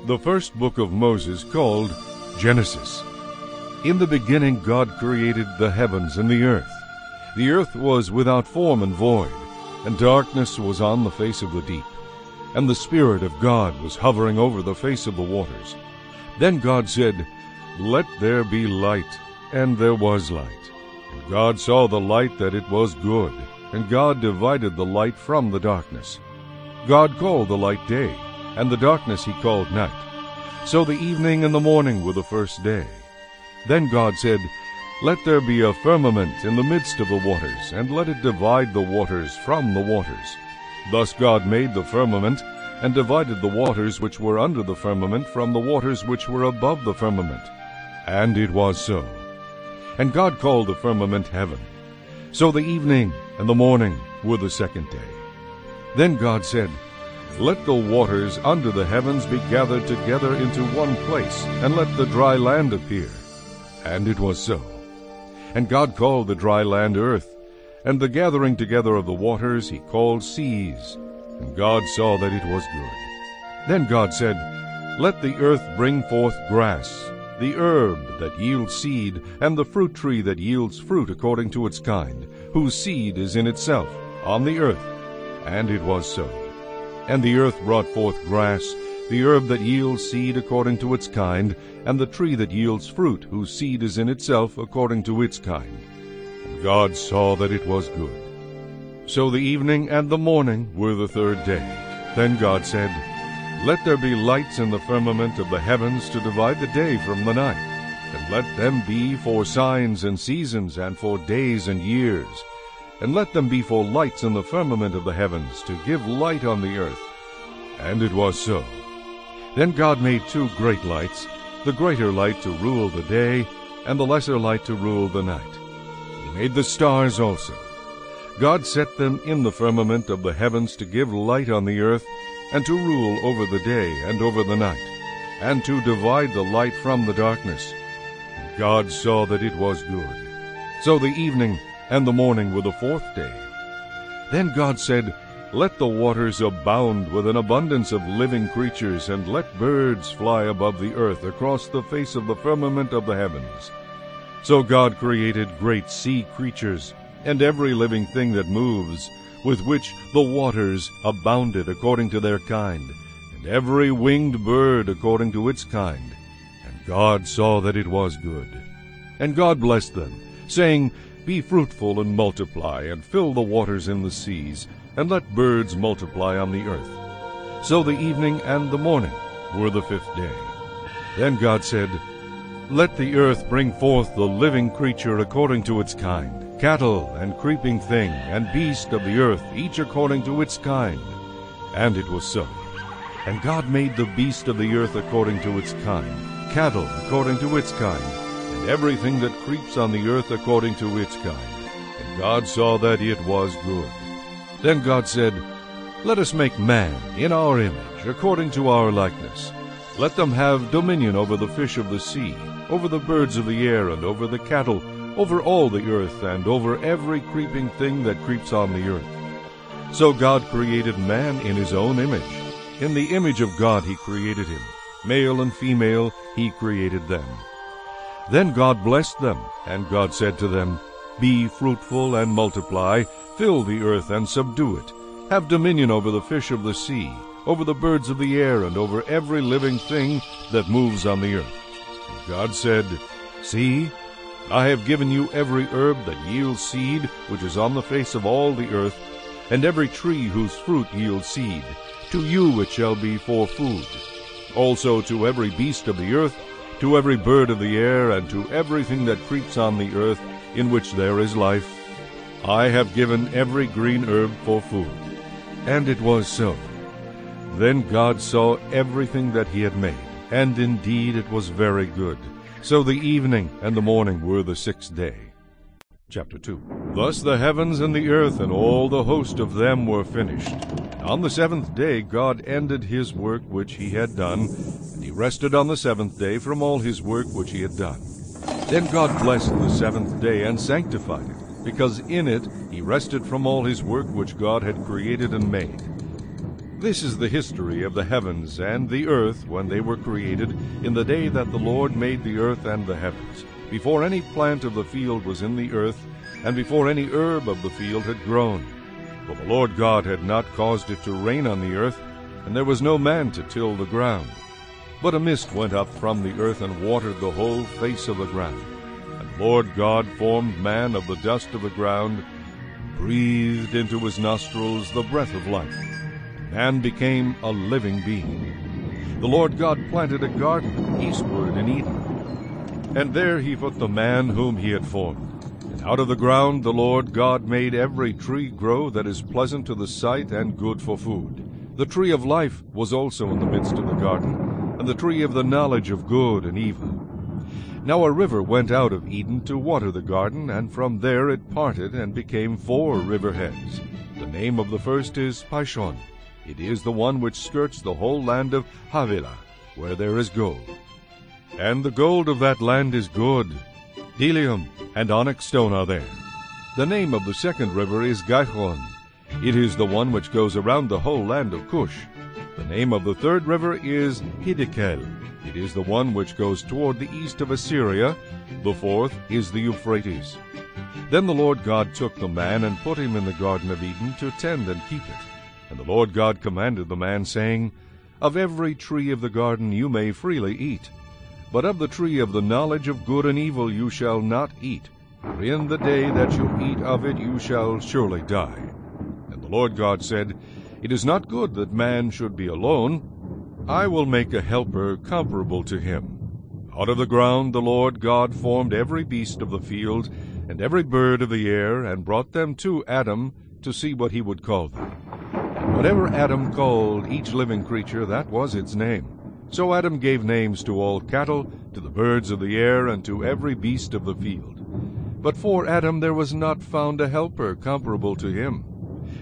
The first book of Moses, called Genesis. In the beginning God created the heavens and the earth. The earth was without form and void, and darkness was on the face of the deep. And the Spirit of God was hovering over the face of the waters. Then God said, "Let there be light," and there was light. And God saw the light that it was good, and God divided the light from the darkness. God called the light day, and the darkness he called night. So the evening and the morning were the first day. Then God said, "Let there be a firmament in the midst of the waters, and let it divide the waters from the waters." Thus God made the firmament, and divided the waters which were under the firmament from the waters which were above the firmament. And it was so. And God called the firmament heaven. So the evening and the morning were the second day. Then God said, "Let the waters under the heavens be gathered together into one place, and let the dry land appear." And it was so. And God called the dry land earth, and the gathering together of the waters he called seas. And God saw that it was good. Then God said, "Let the earth bring forth grass, the herb that yields seed, and the fruit tree that yields fruit according to its kind, whose seed is in itself, on the earth." And it was so. And the earth brought forth grass, the herb that yields seed according to its kind, and the tree that yields fruit, whose seed is in itself according to its kind. And God saw that it was good. So the evening and the morning were the third day. Then God said, "Let there be lights in the firmament of the heavens to divide the day from the night, and let them be for signs and seasons, and for days and years. And let them be for lights in the firmament of the heavens, to give light on the earth." And it was so. Then God made two great lights, the greater light to rule the day, and the lesser light to rule the night. He made the stars also. God set them in the firmament of the heavens to give light on the earth, and to rule over the day and over the night, and to divide the light from the darkness. And God saw that it was good. So the evening and the morning were the fourth day. Then God said, "Let the waters abound with an abundance of living creatures, and let birds fly above the earth across the face of the firmament of the heavens." So God created great sea creatures, and every living thing that moves, with which the waters abounded according to their kind, and every winged bird according to its kind. And God saw that it was good. And God blessed them, saying, "Be fruitful and multiply, and fill the waters in the seas, and let birds multiply on the earth." So the evening and the morning were the fifth day. Then God said, "Let the earth bring forth the living creature according to its kind, cattle and creeping thing, and beast of the earth, each according to its kind." And it was so. And God made the beast of the earth according to its kind, cattle according to its kind, and everything that creeps on the earth according to its kind. And God saw that it was good. Then God said, "Let us make man in our image, according to our likeness. Let them have dominion over the fish of the sea, over the birds of the air, and over the cattle, over all the earth, and over every creeping thing that creeps on the earth." So God created man in his own image. In the image of God he created him. Male and female he created them. Then God blessed them, and God said to them, "Be fruitful and multiply, fill the earth and subdue it. Have dominion over the fish of the sea, over the birds of the air, and over every living thing that moves on the earth." And God said, "See, I have given you every herb that yields seed, which is on the face of all the earth, and every tree whose fruit yields seed. To you it shall be for food. Also to every beast of the earth, to every bird of the air, and to everything that creeps on the earth, in which there is life, I have given every green herb for food." And it was so. Then God saw everything that he had made, and indeed it was very good. So the evening and the morning were the sixth day. Chapter 2. Thus the heavens and the earth and all the host of them were finished. On the seventh day God ended his work which he had done, and he rested on the seventh day from all his work which he had done. Then God blessed the seventh day and sanctified it, because in it he rested from all his work which God had created and made. This is the history of the heavens and the earth when they were created, in the day that the Lord made the earth and the heavens, before any plant of the field was in the earth, and before any herb of the field had grown. For the Lord God had not caused it to rain on the earth, and there was no man to till the ground. But a mist went up from the earth and watered the whole face of the ground. And the Lord God formed man of the dust of the ground, and breathed into his nostrils the breath of life. Man became a living being. The Lord God planted a garden eastward in Eden, and there he put the man whom he had formed. And out of the ground the Lord God made every tree grow that is pleasant to the sight and good for food. The tree of life was also in the midst of the garden, and the tree of the knowledge of good and evil. Now a river went out of Eden to water the garden, and from there it parted and became 4 river heads. The name of the first is Pishon. It is the one which skirts the whole land of Havilah, where there is gold. And the gold of that land is good. Bdellium and onyx stone are there. The name of the second river is Gihon. It is the one which goes around the whole land of Cush. The name of the third river is Hiddekel. It is the one which goes toward the east of Assyria. The fourth is the Euphrates. Then the Lord God took the man and put him in the Garden of Eden to tend and keep it. And the Lord God commanded the man, saying, Of every tree of the garden you may freely eat, but of the tree of the knowledge of good and evil you shall not eat, for in the day that you eat of it you shall surely die. And the Lord God said, It is not good that man should be alone. I will make a helper comparable to him. Out of the ground the Lord God formed every beast of the field, and every bird of the air, and brought them to Adam to see what he would call them. Whatever Adam called each living creature, that was its name. So Adam gave names to all cattle, to the birds of the air, and to every beast of the field. But for Adam there was not found a helper comparable to him.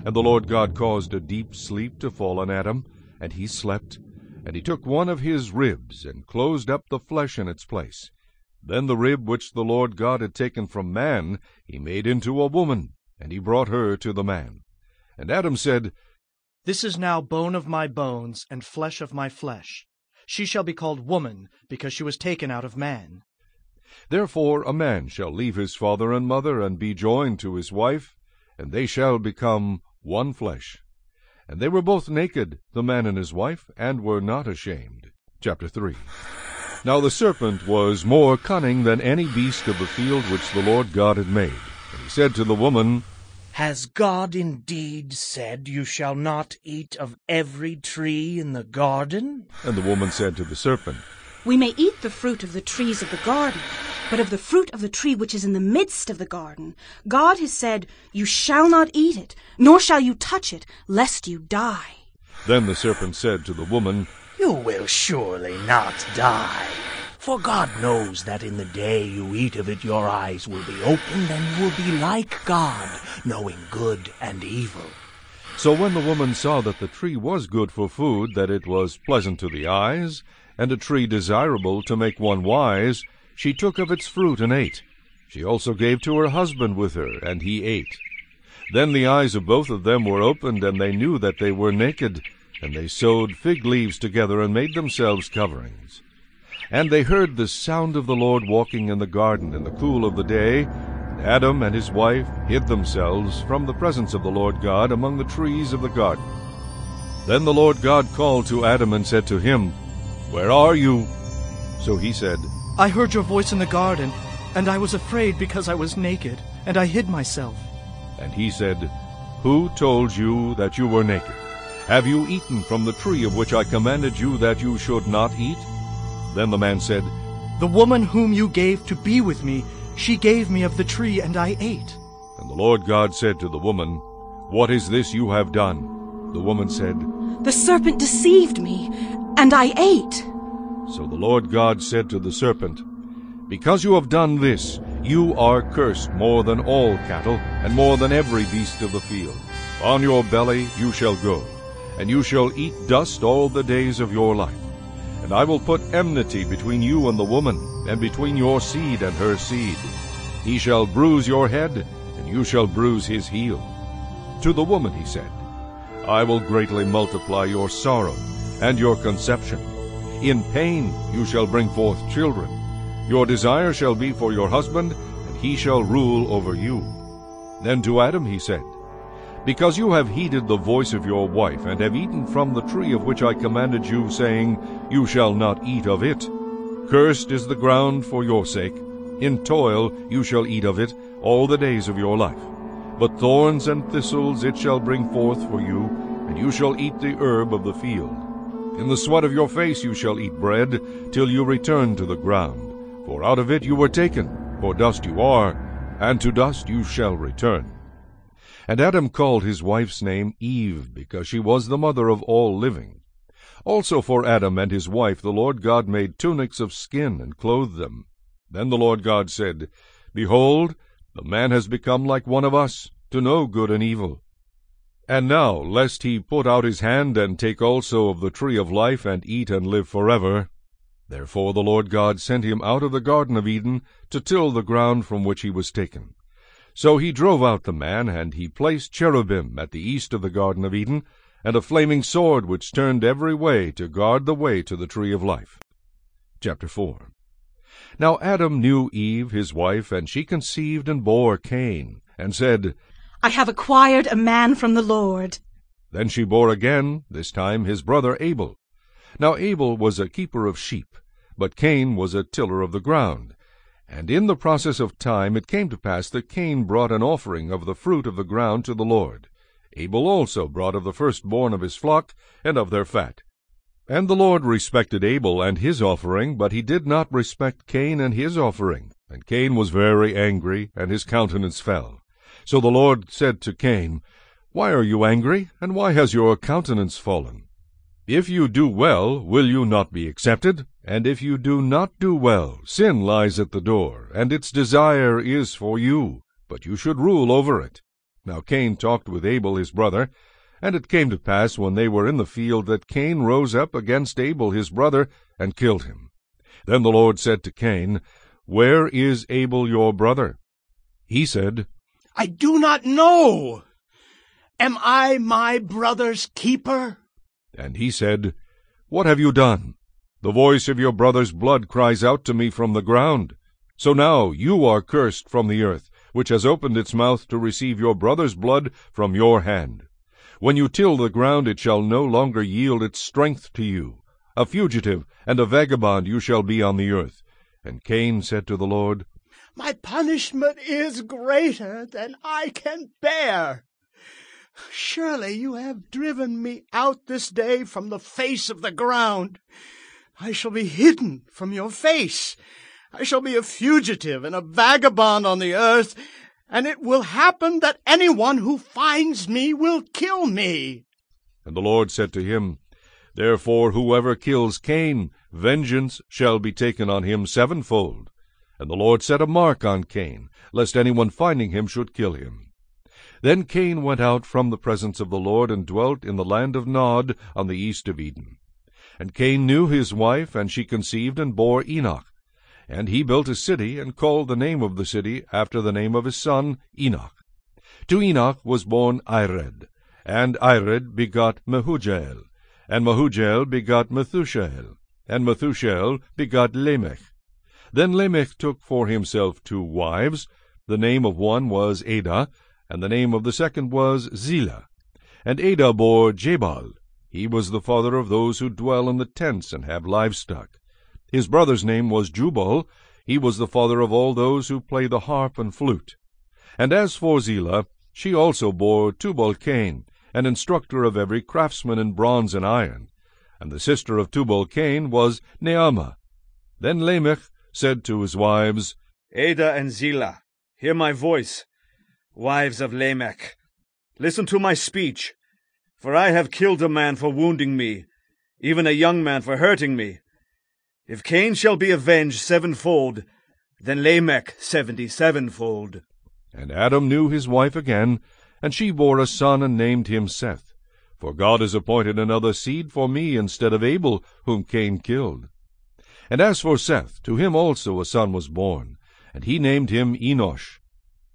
And the Lord God caused a deep sleep to fall on Adam, and he slept. And he took one of his ribs, and closed up the flesh in its place. Then the rib which the Lord God had taken from man he made into a woman, and he brought her to the man. And Adam said, This is now bone of my bones, and flesh of my flesh. She shall be called woman, because she was taken out of man. Therefore a man shall leave his father and mother, and be joined to his wife, and they shall become one flesh. And they were both naked, the man and his wife, and were not ashamed. Chapter 3. Now the serpent was more cunning than any beast of the field which the Lord God had made. And he said to the woman, Has God indeed said, You shall not eat of every tree in the garden? And the woman said to the serpent, We may eat the fruit of the trees of the garden, but of the fruit of the tree which is in the midst of the garden, God has said, You shall not eat it, nor shall you touch it, lest you die. Then the serpent said to the woman, You will surely not die. For God knows that in the day you eat of it your eyes will be opened, and you will be like God, knowing good and evil. So when the woman saw that the tree was good for food, that it was pleasant to the eyes, and a tree desirable to make one wise, she took of its fruit and ate. She also gave to her husband with her, and he ate. Then the eyes of both of them were opened, and they knew that they were naked, and they sewed fig leaves together, and made themselves coverings. And they heard the sound of the Lord walking in the garden in the cool of the day. And Adam and his wife hid themselves from the presence of the Lord God among the trees of the garden. Then the Lord God called to Adam and said to him, Where are you? So he said, I heard your voice in the garden, and I was afraid because I was naked, and I hid myself. And he said, Who told you that you were naked? Have you eaten from the tree of which I commanded you that you should not eat? Then the man said, The woman whom you gave to be with me, she gave me of the tree, and I ate. And the Lord God said to the woman, What is this you have done? The woman said, The serpent deceived me, and I ate. So the Lord God said to the serpent, Because you have done this, you are cursed more than all cattle, and more than every beast of the field. On your belly you shall go, and you shall eat dust all the days of your life. And I will put enmity between you and the woman, and between your seed and her seed. He shall bruise your head, and you shall bruise his heel. To the woman he said, I will greatly multiply your sorrow and your conception. In pain you shall bring forth children. Your desire shall be for your husband, and he shall rule over you. Then to Adam he said, Because you have heeded the voice of your wife, and have eaten from the tree of which I commanded you, saying, You shall not eat of it. Cursed is the ground for your sake. In toil you shall eat of it all the days of your life. But thorns and thistles it shall bring forth for you, and you shall eat the herb of the field. In the sweat of your face you shall eat bread, till you return to the ground. For out of it you were taken, for dust you are, and to dust you shall return. And Adam called his wife's name Eve, because she was the mother of all living. Also for Adam and his wife the Lord God made tunics of skin, and clothed them. Then the Lord God said, Behold, the man has become like one of us, to know good and evil. And now, lest he put out his hand, and take also of the tree of life, and eat and live forever. Therefore the Lord God sent him out of the Garden of Eden, to till the ground from which he was taken. So he drove out the man, and he placed cherubim at the east of the Garden of Eden, and a flaming sword which turned every way to guard the way to the tree of life. Chapter 4. Now Adam knew Eve his wife, and she conceived and bore Cain, and said, I have acquired a man from the Lord. Then she bore again, this time his brother Abel. Now Abel was a keeper of sheep, but Cain was a tiller of the ground. And in the process of time it came to pass that Cain brought an offering of the fruit of the ground to the Lord. Abel also brought of the firstborn of his flock and of their fat. And the Lord respected Abel and his offering, but he did not respect Cain and his offering. And Cain was very angry, and his countenance fell. So the Lord said to Cain, Why are you angry, and why has your countenance fallen? If you do well, will you not be accepted? And if you do not do well, sin lies at the door, and its desire is for you, but you should rule over it. Now Cain talked with Abel his brother, and it came to pass when they were in the field that Cain rose up against Abel his brother, and killed him. Then the Lord said to Cain, Where is Abel your brother? He said, I do not know. Am I my brother's keeper? And he said, What have you done? The voice of your brother's blood cries out to me from the ground. So now you are cursed from the earth, which has opened its mouth to receive your brother's blood from your hand. When you till the ground, it shall no longer yield its strength to you. A fugitive and a vagabond you shall be on the earth. And Cain said to the Lord, My punishment is greater than I can bear. Surely you have driven me out this day from the face of the ground. I shall be hidden from your face. I shall be a fugitive and a vagabond on the earth, and it will happen that anyone who finds me will kill me. And the Lord said to him, Therefore whoever kills Cain, vengeance shall be taken on him sevenfold. And the Lord set a mark on Cain, lest anyone finding him should kill him. Then Cain went out from the presence of the Lord, and dwelt in the land of Nod on the east of Eden. And Cain knew his wife, and she conceived and bore Enoch. And he built a city, and called the name of the city after the name of his son Enoch. To Enoch was born Ired, and Ired begot Mehujael, and Mehujael begot Methushael, and Methushael begot Lamech. Then Lamech took for himself 2 wives. The name of one was Adah, and the name of the second was Zillah. And Adah bore Jabal. He was the father of those who dwell in the tents and have livestock. His brother's name was Jubal. He was the father of all those who play the harp and flute. And as for Zillah, she also bore Tubal-Cain, an instructor of every craftsman in bronze and iron. And the sister of Tubal-Cain was Naamah. Then Lamech said to his wives, Adah and Zillah, hear my voice. Wives of Lamech, listen to my speech. For I have killed a man for wounding me, even a young man for hurting me. If Cain shall be avenged 7-fold, then Lamech 77-fold. And Adam knew his wife again, and she bore a son, and named him Seth. For God has appointed another seed for me instead of Abel, whom Cain killed. And as for Seth, to him also a son was born, and he named him Enosh.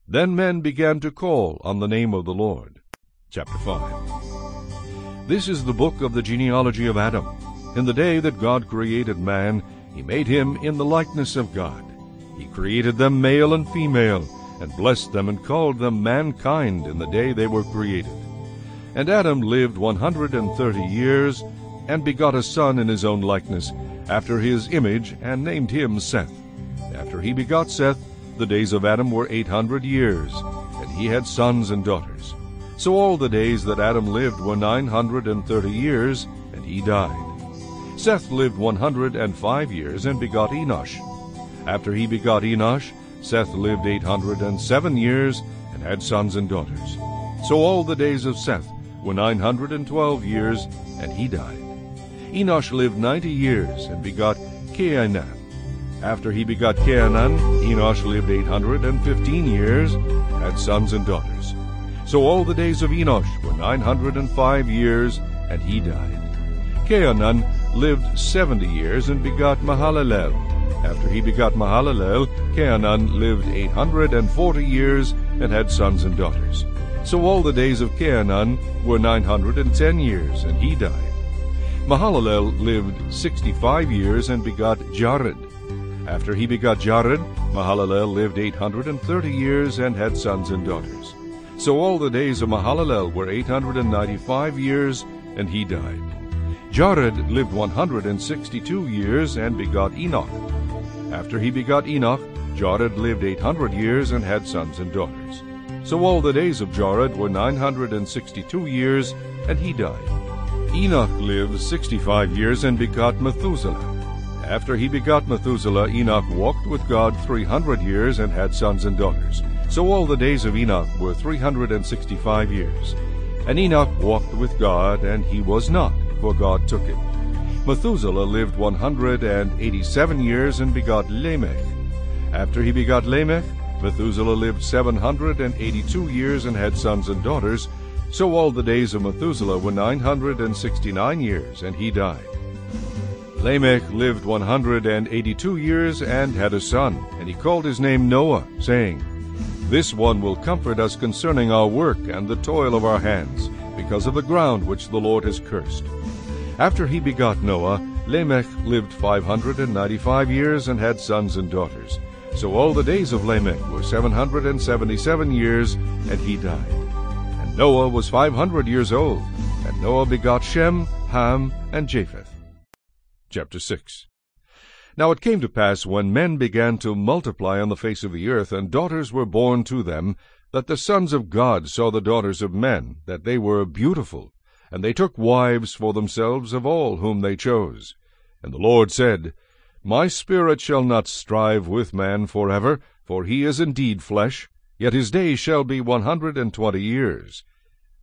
Then men began to call on the name of the Lord. Chapter 5. This is the book of the genealogy of Adam. In the day that God created man, he made him in the likeness of God. He created them male and female, and blessed them and called them mankind in the day they were created. And Adam lived 130 years, and begot a son in his own likeness, after his image, and named him Seth. After he begot Seth, the days of Adam were 800 years, and he had sons and daughters. So all the days that Adam lived were 930 years, and he died. Seth lived 105 years, and begot Enosh. After he begot Enosh, Seth lived 807 years, and had sons and daughters. So all the days of Seth were 912 years, and he died. Enosh lived 90 years, and begot Cainan. After he begot Cainan, Enosh lived 815 years, and had sons and daughters. So all the days of Enosh were 905 years, and he died. Cainan lived 70 years, and begot Mahalalel. After he begot Mahalalel, Cainan lived 840 years, and had sons and daughters. So all the days of Cainan were 910 years, and he died. Mahalalel lived 65 years, and begot Jared. After he begot Jared, Mahalalel lived 830 years, and had sons and daughters. So all the days of Mahalalel were 895 years, and he died. Jared lived 162 years, and begot Enoch. After he begot Enoch, Jared lived 800 years, and had sons and daughters. So all the days of Jared were 962 years, and he died. Enoch lived 65 years, and begot Methuselah. After he begot Methuselah, Enoch walked with God 300 years, and had sons and daughters. So all the days of Enoch were 365 years. And Enoch walked with God, and he was not, for God took him. Methuselah lived 187 years, and begot Lamech. After he begot Lamech, Methuselah lived 782 years, and had sons and daughters. So all the days of Methuselah were 969 years, and he died. Lamech lived 182 years, and had a son, and he called his name Noah, saying, This one will comfort us concerning our work and the toil of our hands, because of the ground which the Lord has cursed. After he begot Noah, Lamech lived 595 years, and had sons and daughters. So all the days of Lamech were 777 years, and he died. And Noah was 500 years old, and Noah begot Shem, Ham, and Japheth. Chapter 6. Now it came to pass, when men began to multiply on the face of the earth, and daughters were born to them, that the sons of God saw the daughters of men, that they were beautiful, and they took wives for themselves of all whom they chose. And the Lord said, My spirit shall not strive with man forever, for he is indeed flesh, yet his days shall be 120 years.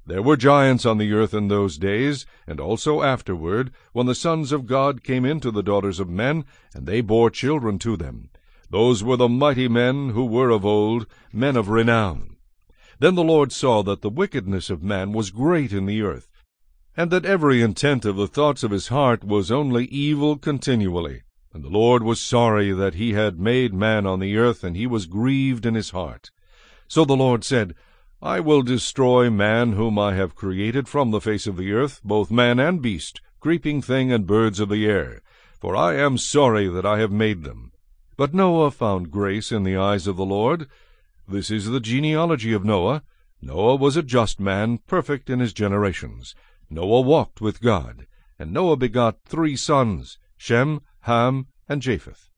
There were giants on the earth in those days, and also afterward, when the sons of God came into the daughters of men, and they bore children to them. Those were the mighty men who were of old, men of renown. Then the Lord saw that the wickedness of man was great in the earth, and that every intent of the thoughts of his heart was only evil continually. And the Lord was sorry that he had made man on the earth, and he was grieved in his heart. So the Lord said, I will destroy man whom I have created from the face of the earth, both man and beast, creeping thing and birds of the air, for I am sorry that I have made them. But Noah found grace in the eyes of the Lord. This is the genealogy of Noah. Noah was a just man, perfect in his generations. Noah walked with God. And Noah begot 3 sons, Shem, Ham, and Japheth.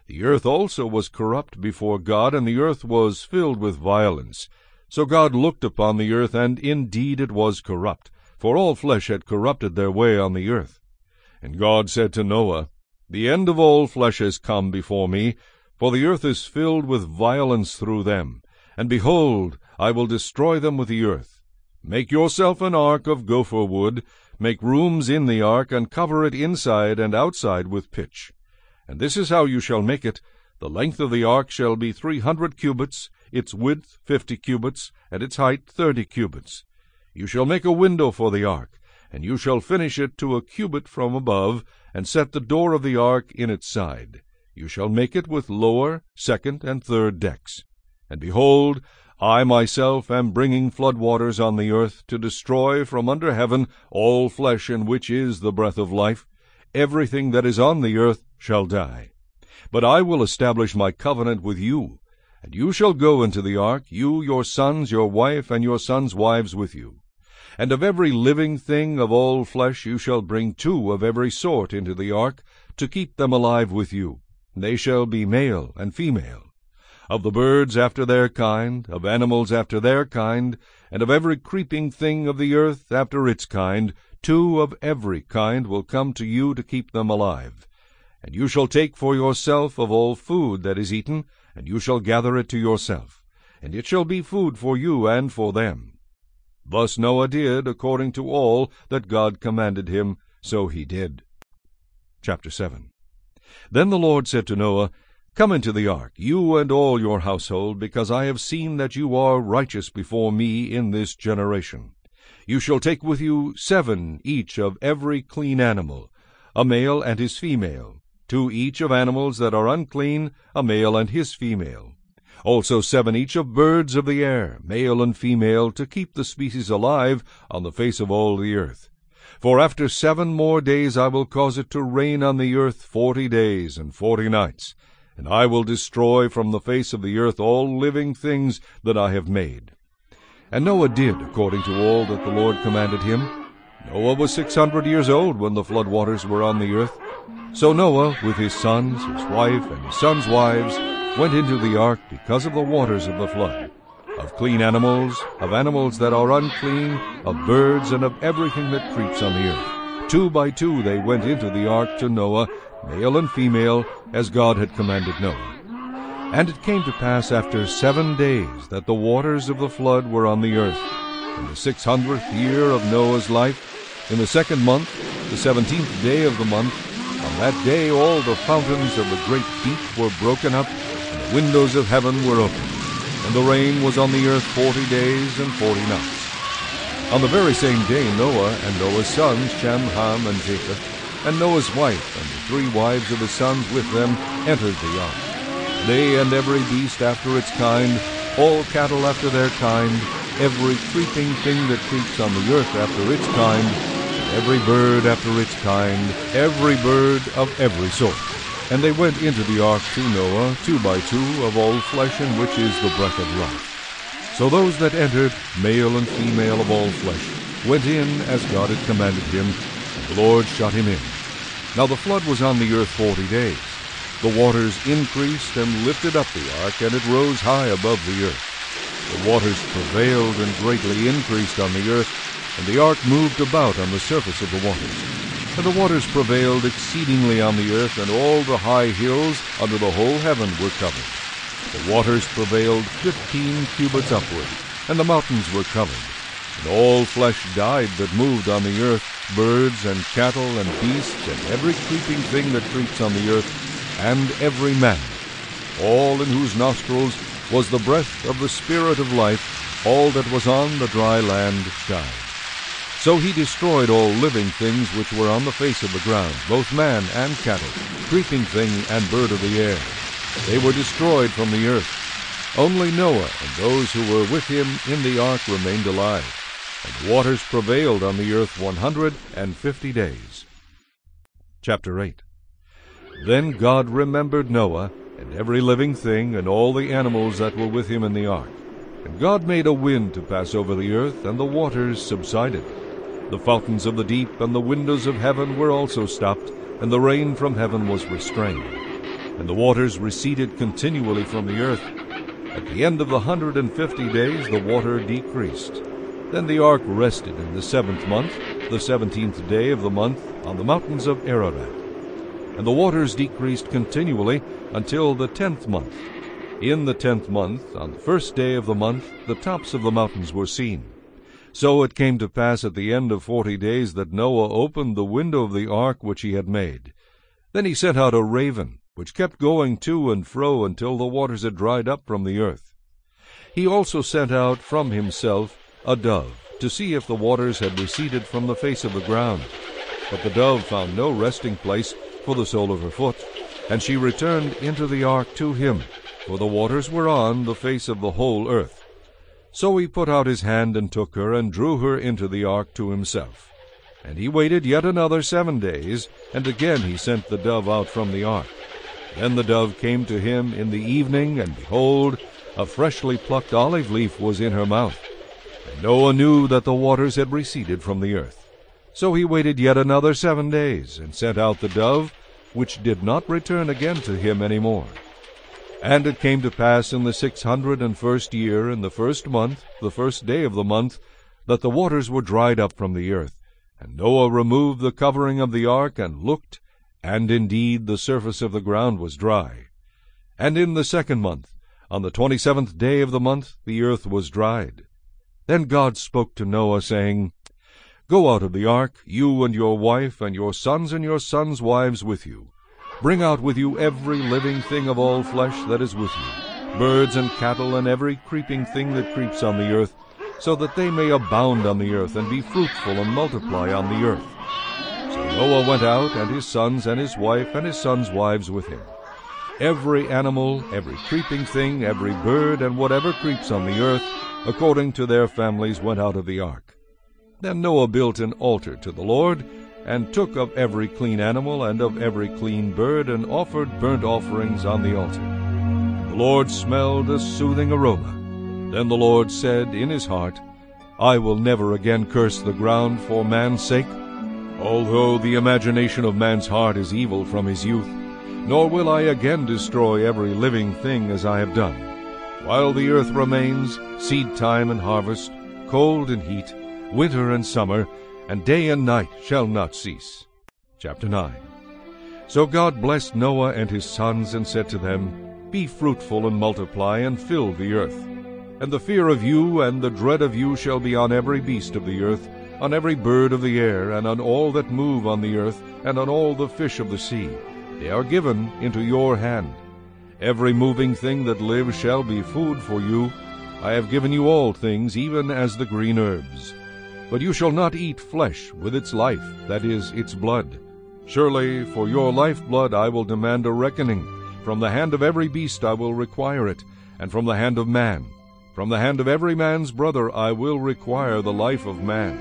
The earth also was corrupt before God, and the earth was filled with violence. So God looked upon the earth, and indeed it was corrupt, for all flesh had corrupted their way on the earth. And God said to Noah, The end of all flesh has come before me, for the earth is filled with violence through them. And behold, I will destroy them with the earth. Make yourself an ark of gopher wood, make rooms in the ark, and cover it inside and outside with pitch. And this is how you shall make it. The length of the ark shall be 300 cubits, its width 50 cubits, and its height 30 cubits. You shall make a window for the ark, and you shall finish it to a cubit from above, and set the door of the ark in its side. You shall make it with lower, second, and third decks. And behold, I myself am bringing flood waters on the earth to destroy from under heaven all flesh in which is the breath of life. Everything that is on the earth shall die. But I will establish my covenant with you, and you shall go into the ark, you, your sons, your wife, and your sons' wives with you. And of every living thing of all flesh you shall bring 2 of every sort into the ark, to keep them alive with you. They shall be male and female. Of the birds after their kind, of animals after their kind, and of every creeping thing of the earth after its kind, 2 of every kind will come to you to keep them alive. And you shall take for yourself of all food that is eaten, and you shall gather it to yourself, and it shall be food for you and for them. Thus Noah did according to all that God commanded him, so he did. Chapter 7. Then the Lord said to Noah, Come into the ark, you and all your household, because I have seen that you are righteous before me in this generation. You shall take with you 7 each of every clean animal, a male and his female, 2 each of animals that are unclean, a male and his female. Also 7 each of birds of the air, male and female, to keep the species alive on the face of all the earth. For after 7 more days I will cause it to rain on the earth 40 days and 40 nights, and I will destroy from the face of the earth all living things that I have made. And Noah did according to all that the Lord commanded him. Noah was 600 years old when the flood waters were on the earth. So Noah, with his sons, his wife, and his sons' wives, went into the ark because of the waters of the flood. Of clean animals, of animals that are unclean, of birds, and of everything that creeps on the earth. 2 by 2 they went into the ark to Noah, male and female, as God had commanded Noah. And it came to pass after 7 days that the waters of the flood were on the earth. In the 600th year of Noah's life, in the 2nd month, the 17th day of the month, on that day all the fountains of the great deep were broken up, and the windows of heaven were opened, and the rain was on the earth 40 days and 40 nights. On the very same day Noah and Noah's sons, Shem, Ham, and Japheth, and Noah's wife and the 3 wives of his sons with them entered the ark. They and every beast after its kind, all cattle after their kind, every creeping thing that creeps on the earth after its kind, and every bird after its kind, every bird of every sort. And they went into the ark to Noah, 2 by 2 of all flesh in which is the breath of life. So those that entered, male and female of all flesh, went in as God had commanded him, and the Lord shut him in. Now the flood was on the earth 40 days. The waters increased and lifted up the ark, and it rose high above the earth. The waters prevailed and greatly increased on the earth, and the ark moved about on the surface of the waters. And the waters prevailed exceedingly on the earth, and all the high hills under the whole heaven were covered. The waters prevailed 15 cubits upward, and the mountains were covered. And all flesh died that moved on the earth, birds and cattle and beasts, and every creeping thing that creeps on the earth, and every man, all in whose nostrils was the breath of the Spirit of life, all that was on the dry land died. So he destroyed all living things which were on the face of the ground, both man and cattle, creeping thing and bird of the air. They were destroyed from the earth. Only Noah and those who were with him in the ark remained alive, and the waters prevailed on the earth 150 days. Chapter 8. Then God remembered Noah, and every living thing, and all the animals that were with him in the ark. And God made a wind to pass over the earth, and the waters subsided. The fountains of the deep and the windows of heaven were also stopped, and the rain from heaven was restrained. And the waters receded continually from the earth. At the end of the 150 days the water decreased. Then the ark rested in the 7th month, the 17th day of the month, on the mountains of Ararat. And the waters decreased continually until the 10th month. In the 10th month, on the 1st day of the month, the tops of the mountains were seen. So it came to pass at the end of 40 days that Noah opened the window of the ark which he had made. Then he sent out a raven, which kept going to and fro until the waters had dried up from the earth. He also sent out from himself a dove, to see if the waters had receded from the face of the ground. But the dove found no resting place for the sole of her foot, and she returned into the ark to him, for the waters were on the face of the whole earth. So he put out his hand and took her, and drew her into the ark to himself. And he waited yet another 7 days, and again he sent the dove out from the ark. Then the dove came to him in the evening, and behold, a freshly plucked olive leaf was in her mouth. And Noah knew that the waters had receded from the earth. So he waited yet another 7 days, and sent out the dove, which did not return again to him any more. And it came to pass in the 601st year, in the 1st month, the 1st day of the month, that the waters were dried up from the earth. And Noah removed the covering of the ark, and looked, and indeed the surface of the ground was dry. And in the 2nd month, on the 27th day of the month, the earth was dried. Then God spoke to Noah, saying, Go out of the ark, you and your wife, and your sons and your sons' wives with you. Bring out with you every living thing of all flesh that is with you, birds and cattle, and every creeping thing that creeps on the earth, so that they may abound on the earth, and be fruitful, and multiply on the earth. So Noah went out, and his sons, and his wife, and his sons' wives with him. Every animal, every creeping thing, every bird, and whatever creeps on the earth, according to their families, went out of the ark. Then Noah built an altar to the Lord, and took of every clean animal and of every clean bird, and offered burnt offerings on the altar. The Lord smelled a soothing aroma. Then the Lord said in his heart, I will never again curse the ground for man's sake, although the imagination of man's heart is evil from his youth, nor will I again destroy every living thing as I have done. While the earth remains, seed time and harvest, cold and heat, winter and summer, and day and night shall not cease. Chapter 9. So God blessed Noah and his sons, and said to them, Be fruitful and multiply, and fill the earth. And the fear of you and the dread of you shall be on every beast of the earth, on every bird of the air, and on all that move on the earth, and on all the fish of the sea. They are given into your hand. Every moving thing that lives shall be food for you. I have given you all things, even as the green herbs. But you shall not eat flesh with its life, that is, its blood. Surely for your lifeblood I will demand a reckoning. From the hand of every beast I will require it, and from the hand of man. From the hand of every man's brother I will require the life of man.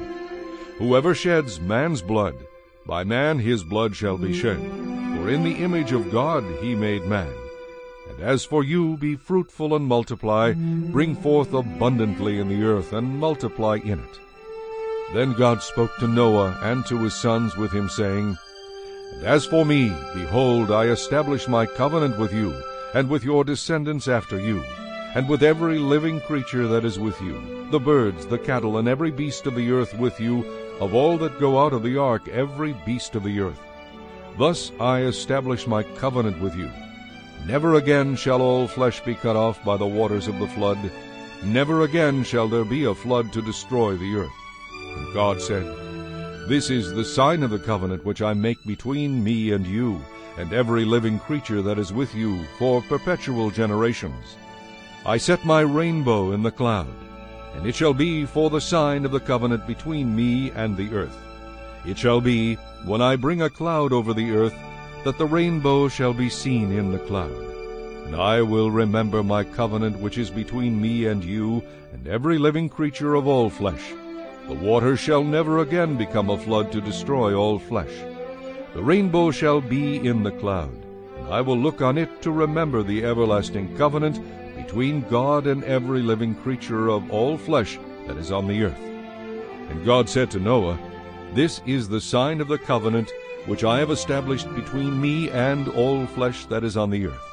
Whoever sheds man's blood, by man his blood shall be shed. For in the image of God he made man. And as for you, be fruitful and multiply, bring forth abundantly in the earth, and multiply in it. Then God spoke to Noah and to his sons with him, saying, And as for me, behold, I establish my covenant with you, and with your descendants after you, and with every living creature that is with you, the birds, the cattle, and every beast of the earth with you, of all that go out of the ark, every beast of the earth. Thus I establish my covenant with you. Never again shall all flesh be cut off by the waters of the flood. Never again shall there be a flood to destroy the earth. And God said, This is the sign of the covenant which I make between me and you, and every living creature that is with you, for perpetual generations. I set my rainbow in the cloud, and it shall be for the sign of the covenant between me and the earth. It shall be, when I bring a cloud over the earth, that the rainbow shall be seen in the cloud. And I will remember my covenant which is between me and you, and every living creature of all flesh. The waters shall never again become a flood to destroy all flesh. The rainbow shall be in the cloud, and I will look on it to remember the everlasting covenant between God and every living creature of all flesh that is on the earth. And God said to Noah, This is the sign of the covenant which I have established between me and all flesh that is on the earth.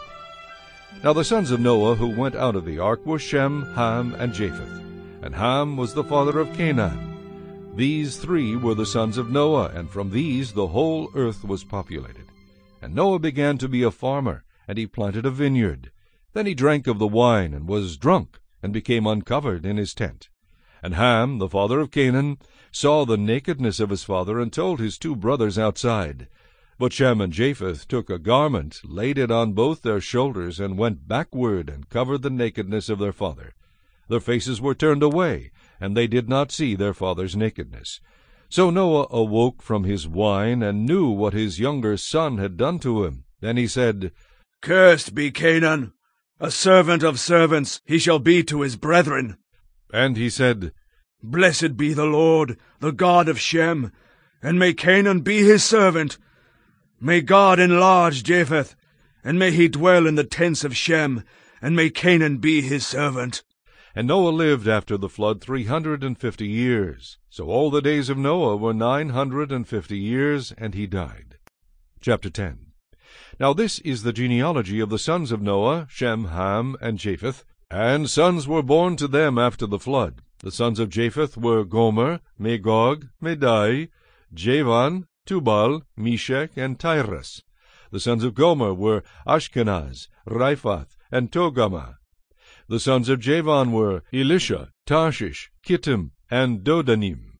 Now the sons of Noah who went out of the ark were Shem, Ham, and Japheth. And Ham was the father of Canaan. These three were the sons of Noah, and from these the whole earth was populated. And Noah began to be a farmer, and he planted a vineyard. Then he drank of the wine, and was drunk, and became uncovered in his tent. And Ham, the father of Canaan, saw the nakedness of his father, and told his two brothers outside. But Shem and Japheth took a garment, laid it on both their shoulders, and went backward, and covered the nakedness of their father. Their faces were turned away, and they did not see their father's nakedness. So Noah awoke from his wine, and knew what his younger son had done to him. Then he said, Cursed be Canaan! A servant of servants he shall be to his brethren. And he said, Blessed be the Lord, the God of Shem, and may Canaan be his servant. May God enlarge Japheth, and may he dwell in the tents of Shem, and may Canaan be his servant. And Noah lived after the flood 350 years. So all the days of Noah were 950 years, and he died. Chapter 10. Now this is the genealogy of the sons of Noah, Shem, Ham, and Japheth. And sons were born to them after the flood. The sons of Japheth were Gomer, Magog, Madai, Javan, Tubal, Meshech, and Tyrus. The sons of Gomer were Ashkenaz, Riphath, and Togarmah. The sons of Javan were Elisha, Tarshish, Kittim, and Dodanim.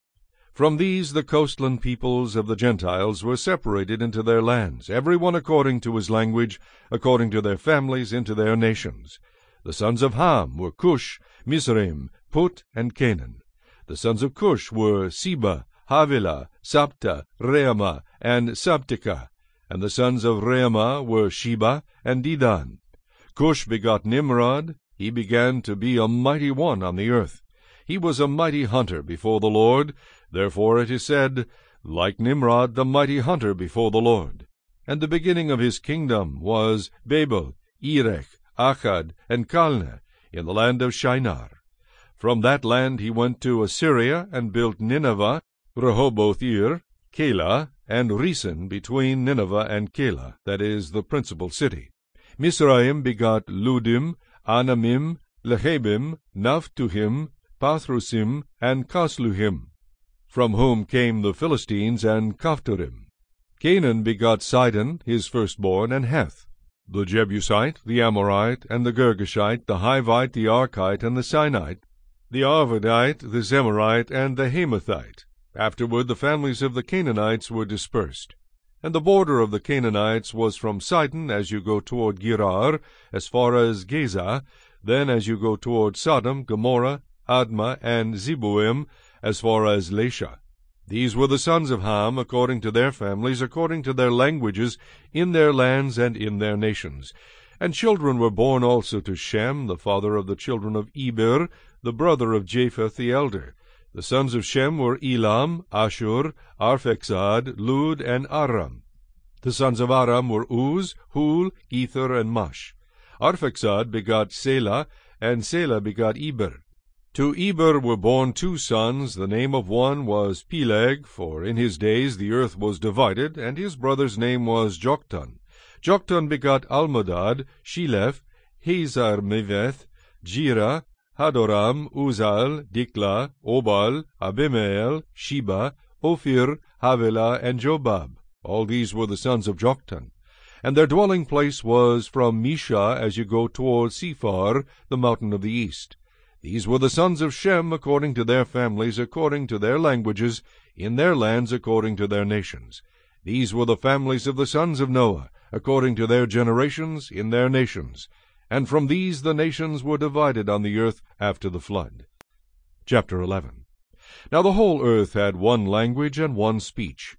From these the coastland peoples of the Gentiles were separated into their lands, every one according to his language, according to their families, into their nations. The sons of Ham were Cush, Mizraim, Put, and Canaan. The sons of Cush were Seba, Havilah, Sabta, Reamah, and Sabteka. And the sons of Reamah were Sheba and Dedan. Cush begot Nimrod. He began to be a mighty one on the earth. He was a mighty hunter before the Lord. Therefore it is said, like Nimrod, the mighty hunter before the Lord. And the beginning of his kingdom was Babel, Erech, Akkad, and Calneh, in the land of Shinar. From that land he went to Assyria, and built Nineveh, Rehoboth-ir, Calah, and Resen between Nineveh and Calah, that is, the principal city. Mizraim begot Ludim, Anamim, Lehabim, Naphtuhim, Pathrusim, and Casluhim, from whom came the Philistines and Caphtorim. Canaan begot Sidon, his firstborn, and Heth, the Jebusite, the Amorite, and the Girgashite, the Hivite, the Archite, and the Sinite, the Arvadite, the Zemarite, and the Hamathite. Afterward the families of the Canaanites were dispersed. And the border of the Canaanites was from Sidon as you go toward Gerar, as far as Gaza, then as you go toward Sodom, Gomorrah, Admah, and Zeboim, as far as Lasha. These were the sons of Ham, according to their families, according to their languages, in their lands and in their nations. And children were born also to Shem, the father of the children of Eber, the brother of Japheth the elder. The sons of Shem were Elam, Ashur, Arphaxad, Lud, and Aram. The sons of Aram were Uz, Hul, Ether, and Mush. Arphaxad begot Selah, and Selah begot Eber. To Eber were born 2 sons. The name of one was Peleg, for in his days the earth was divided, and his brother's name was Joktan. Joktan begot Almodad, Sheleph, Hazar-Meveth, Jirah, Hadoram, Uzal, Dikla, Obal, Abimael, Sheba, Ophir, Havilah, and Jobab. All these were the sons of Joktan. And their dwelling place was from Misha as you go toward Sephar, the mountain of the east. These were the sons of Shem according to their families, according to their languages, in their lands according to their nations. These were the families of the sons of Noah, according to their generations, in their nations. And from these the nations were divided on the earth after the flood. Chapter 11. Now the whole earth had one language and one speech.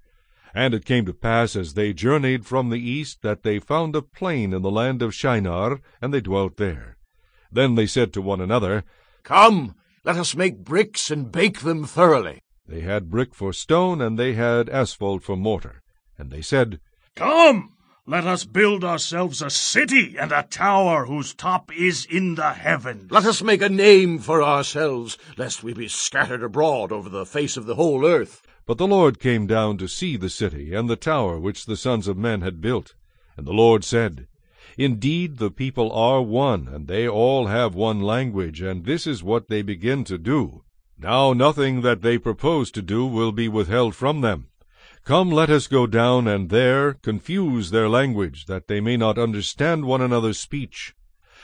And it came to pass, as they journeyed from the east, that they found a plain in the land of Shinar, and they dwelt there. Then they said to one another, Come, let us make bricks and bake them thoroughly. They had brick for stone, and they had asphalt for mortar. And they said, Come, let us build ourselves a city and a tower whose top is in the heavens. Let us make a name for ourselves, lest we be scattered abroad over the face of the whole earth. But the Lord came down to see the city and the tower which the sons of men had built. And the Lord said, Indeed, the people are one, and they all have one language, and this is what they begin to do. Now nothing that they propose to do will be withheld from them. Come, let us go down, and there confuse their language, that they may not understand one another's speech.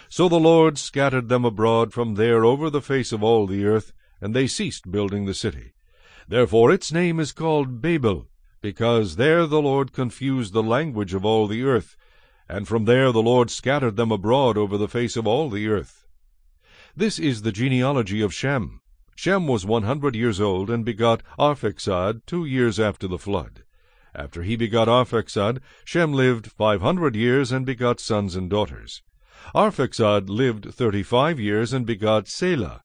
So the Lord scattered them abroad from there over the face of all the earth, and they ceased building the city. Therefore its name is called Babel, because there the Lord confused the language of all the earth, and from there the Lord scattered them abroad over the face of all the earth. This is the genealogy of Shem. Shem was 100 years old, and begot Arphaxad 2 years after the flood. After he begot Arphaxad, Shem lived 500 years, and begot sons and daughters. Arphaxad lived 35 years, and begot Selah.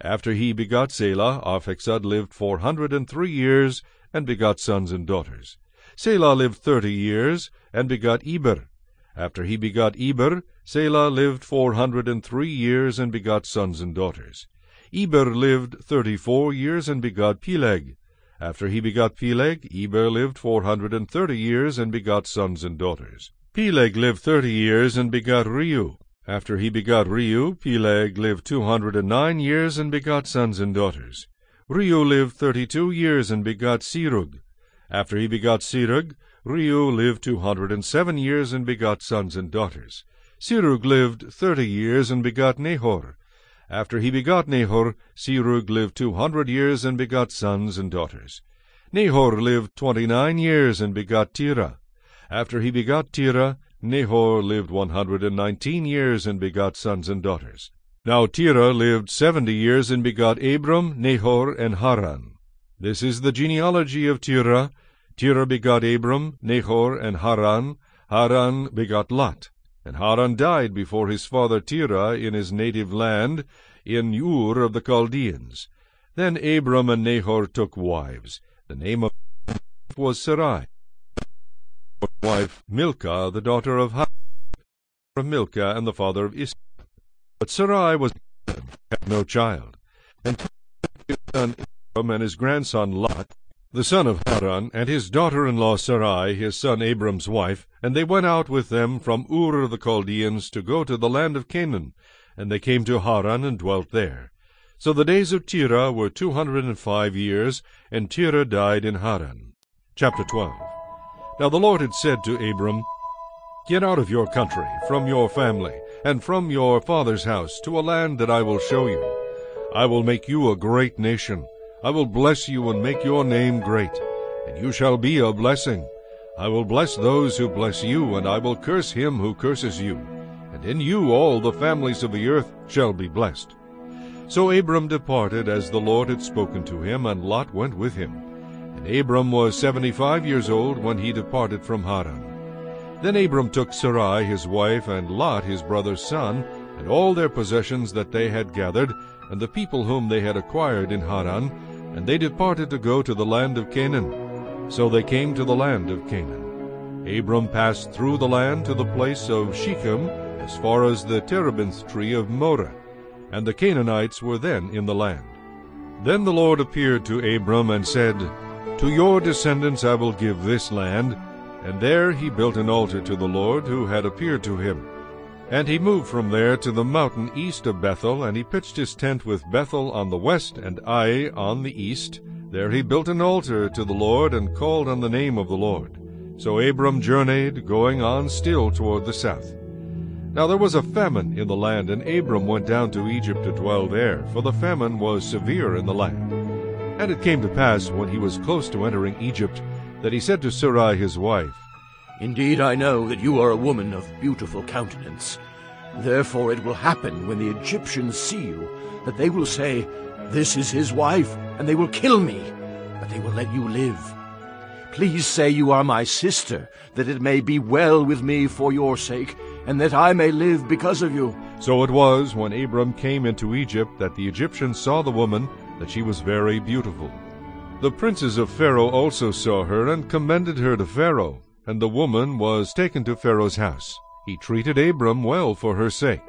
After he begot Selah, Arphaxad lived 403 years, and begot sons and daughters. Selah lived 30 years, and begot Eber. After he begot Eber, Selah lived 403 years, and begot sons and daughters. Eber lived 34 years, and begot Peleg. After he begot Peleg, Eber lived 430 years, and begot sons and daughters. Peleg lived 30 years, and begot Reu. After he begot Reu, Peleg lived 209 years, and begot sons and daughters. Reu lived 32 years, and begot Serug. After he begot Serug, Reu lived 207 years, and begot sons and daughters. Serug lived 30 years, and begot Nahor. After he begot Nahor, Serug lived 200 years, and begot sons and daughters. Nahor lived 29 years, and begot Terah. After he begot Terah, Nahor lived 119 years, and begot sons and daughters. Now Terah lived 70 years, and begot Abram, Nahor, and Haran. This is the genealogy of Terah. Terah begot Abram, Nahor, and Haran. Haran begot Lot. And Haran died before his father Terah in his native land, in Ur of the Chaldeans. Then Abram and Nahor took wives. The name of was Sarai. Wife Milcah, the daughter of Haran, from Milcah, and the father of Iscah. But Sarai was had no child. And his son Abram and his grandson Lot, the son of Haran, and his daughter-in-law Sarai, his son Abram's wife, and they went out with them from Ur of the Chaldeans to go to the land of Canaan, and they came to Haran and dwelt there. So the days of Terah were 205 years, and Terah died in Haran. Chapter 12. Now the Lord had said to Abram, Get out of your country, from your family, and from your father's house, to a land that I will show you. I will make you a great nation. I will bless you and make your name great, and you shall be a blessing. I will bless those who bless you, and I will curse him who curses you. And in you all the families of the earth shall be blessed. So Abram departed as the Lord had spoken to him, and Lot went with him. And Abram was 75 years old when he departed from Haran. Then Abram took Sarai his wife, and Lot his brother's son, and all their possessions that they had gathered, and the people whom they had acquired in Haran, and they departed to go to the land of Canaan. So they came to the land of Canaan. Abram passed through the land to the place of Shechem, as far as the terebinth tree of Moreh, and the Canaanites were then in the land. Then the Lord appeared to Abram and said, To your descendants I will give this land. And there he built an altar to the Lord who had appeared to him. And he moved from there to the mountain east of Bethel, and he pitched his tent with Bethel on the west and Ai on the east. There he built an altar to the Lord, and called on the name of the Lord. So Abram journeyed, going on still toward the south. Now there was a famine in the land, and Abram went down to Egypt to dwell there, for the famine was severe in the land. And it came to pass, when he was close to entering Egypt, that he said to Sarai his wife, Indeed, I know that you are a woman of beautiful countenance. Therefore it will happen, when the Egyptians see you, that they will say, This is his wife, and they will kill me, but they will let you live. Please say you are my sister, that it may be well with me for your sake, and that I may live because of you. So it was, when Abram came into Egypt, that the Egyptians saw the woman, that she was very beautiful. The princes of Pharaoh also saw her, and commended her to Pharaoh. And the woman was taken to Pharaoh's house. He treated Abram well for her sake.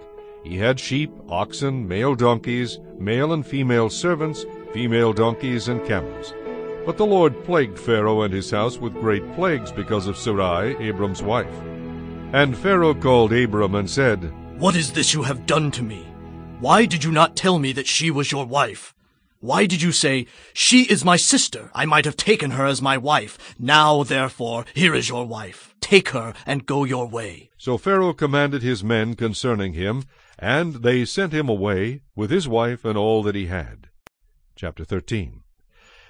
He had sheep, oxen, male donkeys, male and female servants, female donkeys, and camels. But the Lord plagued Pharaoh and his house with great plagues because of Sarai, Abram's wife. And Pharaoh called Abram and said, What is this you have done to me? Why did you not tell me that she was your wife? Why did you say, She is my sister, I might have taken her as my wife. Now, therefore, here is your wife. Take her, and go your way. So Pharaoh commanded his men concerning him, and they sent him away, with his wife and all that he had. Chapter 13.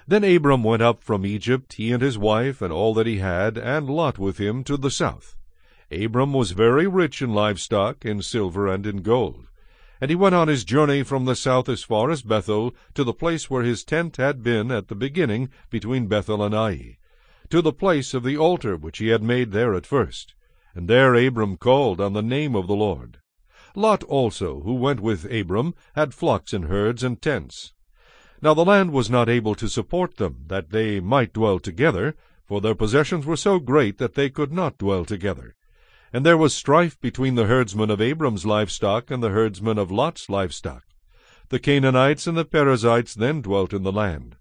Then Abram went up from Egypt, he and his wife, and all that he had, and Lot with him, to the south. Abram was very rich in livestock, in silver, and in gold. And he went on his journey from the south as far as Bethel, to the place where his tent had been at the beginning between Bethel and Ai, to the place of the altar which he had made there at first. And there Abram called on the name of the Lord. Lot also, who went with Abram, had flocks and herds and tents. Now the land was not able to support them, that they might dwell together, for their possessions were so great that they could not dwell together. And there was strife between the herdsmen of Abram's livestock and the herdsmen of Lot's livestock. The Canaanites and the Perizzites then dwelt in the land.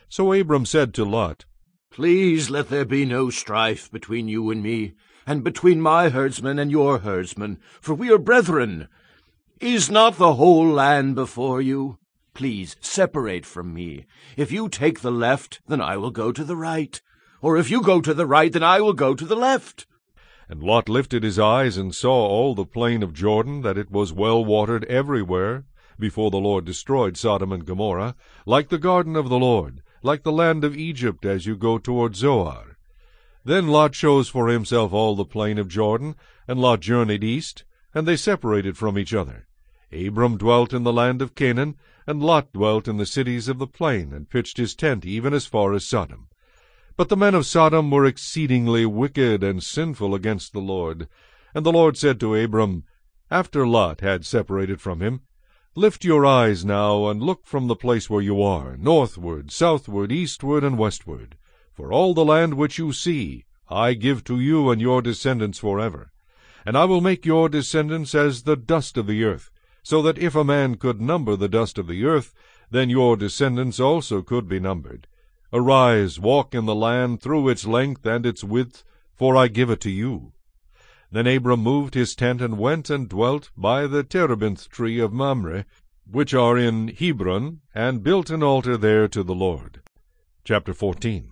So Abram said to Lot, Please let there be no strife between you and me, and between my herdsmen and your herdsmen, for we are brethren. Is not the whole land before you? Please separate from me. If you take the left, then I will go to the right. Or if you go to the right, then I will go to the left. And Lot lifted his eyes and saw all the plain of Jordan, that it was well watered everywhere, before the Lord destroyed Sodom and Gomorrah, like the garden of the Lord, like the land of Egypt as you go toward Zoar. Then Lot chose for himself all the plain of Jordan, and Lot journeyed east, and they separated from each other. Abram dwelt in the land of Canaan, and Lot dwelt in the cities of the plain, and pitched his tent even as far as Sodom. But the men of Sodom were exceedingly wicked and sinful against the Lord. And the Lord said to Abram, after Lot had separated from him, Lift your eyes now, and look from the place where you are, northward, southward, eastward, and westward. For all the land which you see, I give to you and your descendants forever. And I will make your descendants as the dust of the earth, so that if a man could number the dust of the earth, then your descendants also could be numbered. Arise, walk in the land through its length and its width, for I give it to you. Then Abram moved his tent and went and dwelt by the terebinth tree of Mamre, which are in Hebron, and built an altar there to the Lord. Chapter 14.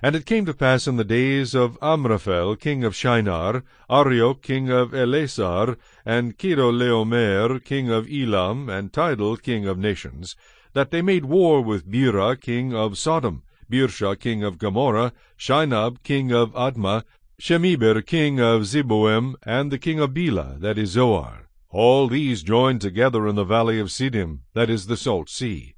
And it came to pass in the days of Amraphel king of Shinar, Arioch king of Elasar, and Chedorlaomer king of Elam, and Tidal king of nations, that they made war with Bera king of Sodom, Birsha king of Gomorrah, Shinab king of Admah, Shemeber king of Zeboim, and the king of Bela, that is Zoar. All these joined together in the valley of Siddim, that is the Salt Sea.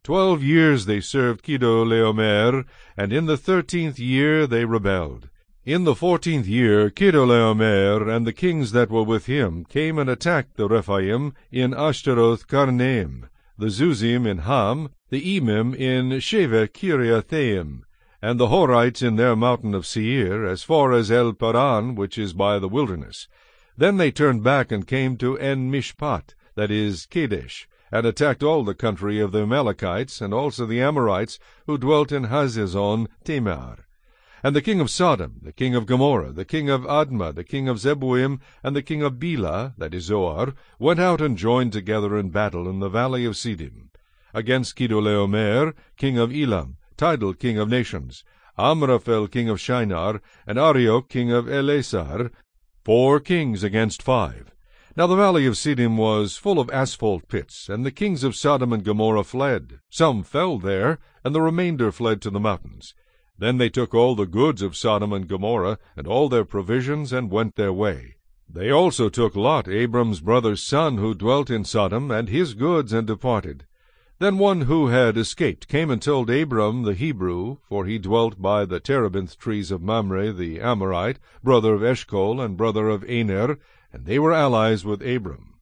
12 years they served Chedorlaomer, and in the 13th year they rebelled. In the 14th year Chedorlaomer and the kings that were with him came and attacked the Rephaim in Ashtaroth Karnaim, the Zuzim in Ham, the Emim in Sheva Kiriathaim, and the Horites in their mountain of Seir, as far as El Paran, which is by the wilderness. Then they turned back and came to En-Mishpat, that is Kadesh, and attacked all the country of the Amalekites, and also the Amorites, who dwelt in Hazezon Tamar. And the king of Sodom, the king of Gomorrah, the king of Admah, the king of Zeboim, and the king of Bela, that is Zoar, went out and joined together in battle in the valley of Siddim, against Chedorlaomer, king of Elam, Tidal king of nations, Amraphel king of Shinar, and Arioch king of Elasar, 4 kings against 5. Now the valley of Siddim was full of asphalt pits, and the kings of Sodom and Gomorrah fled. Some fell there, and the remainder fled to the mountains. Then they took all the goods of Sodom and Gomorrah, and all their provisions, and went their way. They also took Lot, Abram's brother's son, who dwelt in Sodom, and his goods, and departed. Then one who had escaped came and told Abram the Hebrew, for he dwelt by the terebinth trees of Mamre the Amorite, brother of Eshcol, and brother of Aner, and they were allies with Abram.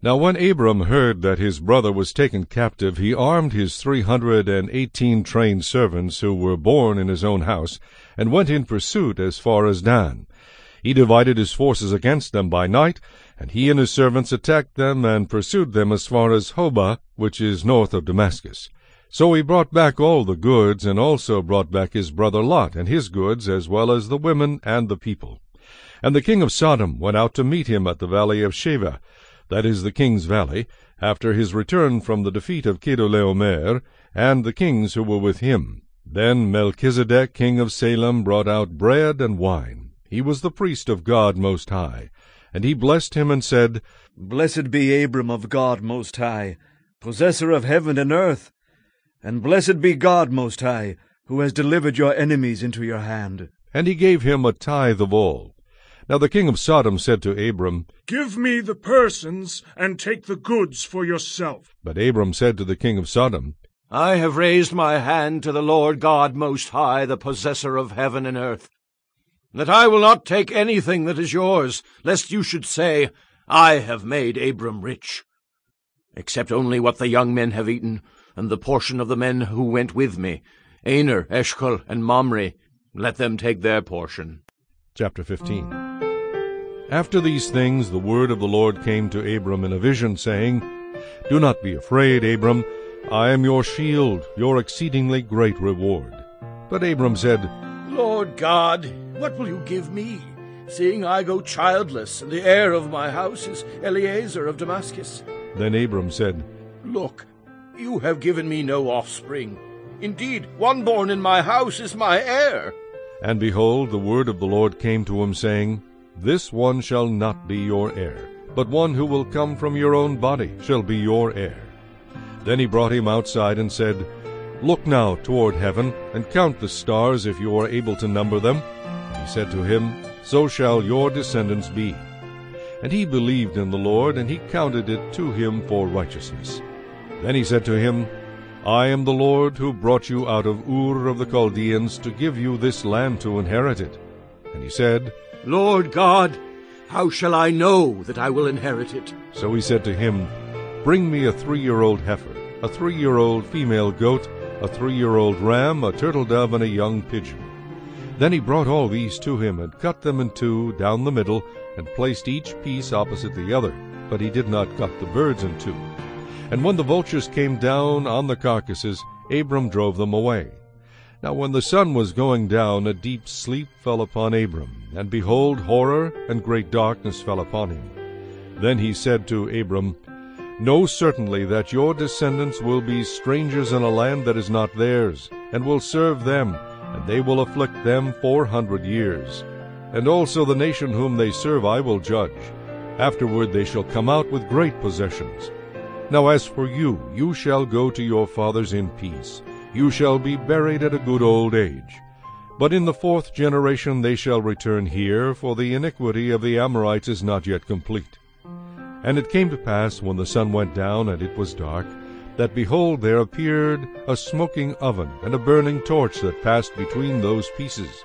Now when Abram heard that his brother was taken captive, he armed his 318 trained servants who were born in his own house, and went in pursuit as far as Dan. He divided his forces against them by night, and he and his servants attacked them and pursued them as far as Hobah, which is north of Damascus. So he brought back all the goods, and also brought back his brother Lot and his goods, as well as the women and the people. And the king of Sodom went out to meet him at the valley of Sheva, that is the king's valley, after his return from the defeat of Chedorlaomer, and the kings who were with him. Then Melchizedek king of Salem brought out bread and wine. He was the priest of God Most High. And he blessed him and said, Blessed be Abram of God Most High, possessor of heaven and earth, and blessed be God Most High, who has delivered your enemies into your hand. And he gave him a tithe of all. Now the king of Sodom said to Abram, Give me the persons, and take the goods for yourself. But Abram said to the king of Sodom, I have raised my hand to the Lord God Most High, the possessor of heaven and earth, that I will not take anything that is yours, lest you should say, I have made Abram rich. Except only what the young men have eaten, and the portion of the men who went with me, Aner, Eshcol, and Mamre, let them take their portion. Chapter 15. After these things the word of the Lord came to Abram in a vision, saying, Do not be afraid, Abram. I am your shield, your exceedingly great reward. But Abram said, Lord God, what will you give me, seeing I go childless, and the heir of my house is Eliezer of Damascus? Then Abram said, Look, you have given me no offspring. Indeed, one born in my house is my heir. And behold, the word of the Lord came to him, saying, This one shall not be your heir, but one who will come from your own body shall be your heir. Then he brought him outside and said, Look now toward heaven, and count the stars, if you are able to number them. And he said to him, So shall your descendants be. And he believed in the Lord, and he counted it to him for righteousness. Then he said to him, I am the Lord who brought you out of Ur of the Chaldeans to give you this land to inherit it. And he said, Lord God, how shall I know that I will inherit it? So he said to him, Bring me a 3-year-old heifer, a 3-year-old female goat, a 3-year-old ram, a turtle dove, and a young pigeon. Then he brought all these to him, and cut them in two down the middle, and placed each piece opposite the other. But he did not cut the birds in two. And when the vultures came down on the carcasses, Abram drove them away. Now when the sun was going down, a deep sleep fell upon Abram, and behold, horror and great darkness fell upon him. Then he said to Abram, Know certainly that your descendants will be strangers in a land that is not theirs, and will serve them, and they will afflict them 400 years. And also the nation whom they serve I will judge. Afterward they shall come out with great possessions. Now as for you, you shall go to your fathers in peace. You shall be buried at a good old age. But in the 4th generation they shall return here, for the iniquity of the Amorites is not yet complete. And it came to pass, when the sun went down and it was dark, that behold, there appeared a smoking oven and a burning torch that passed between those pieces.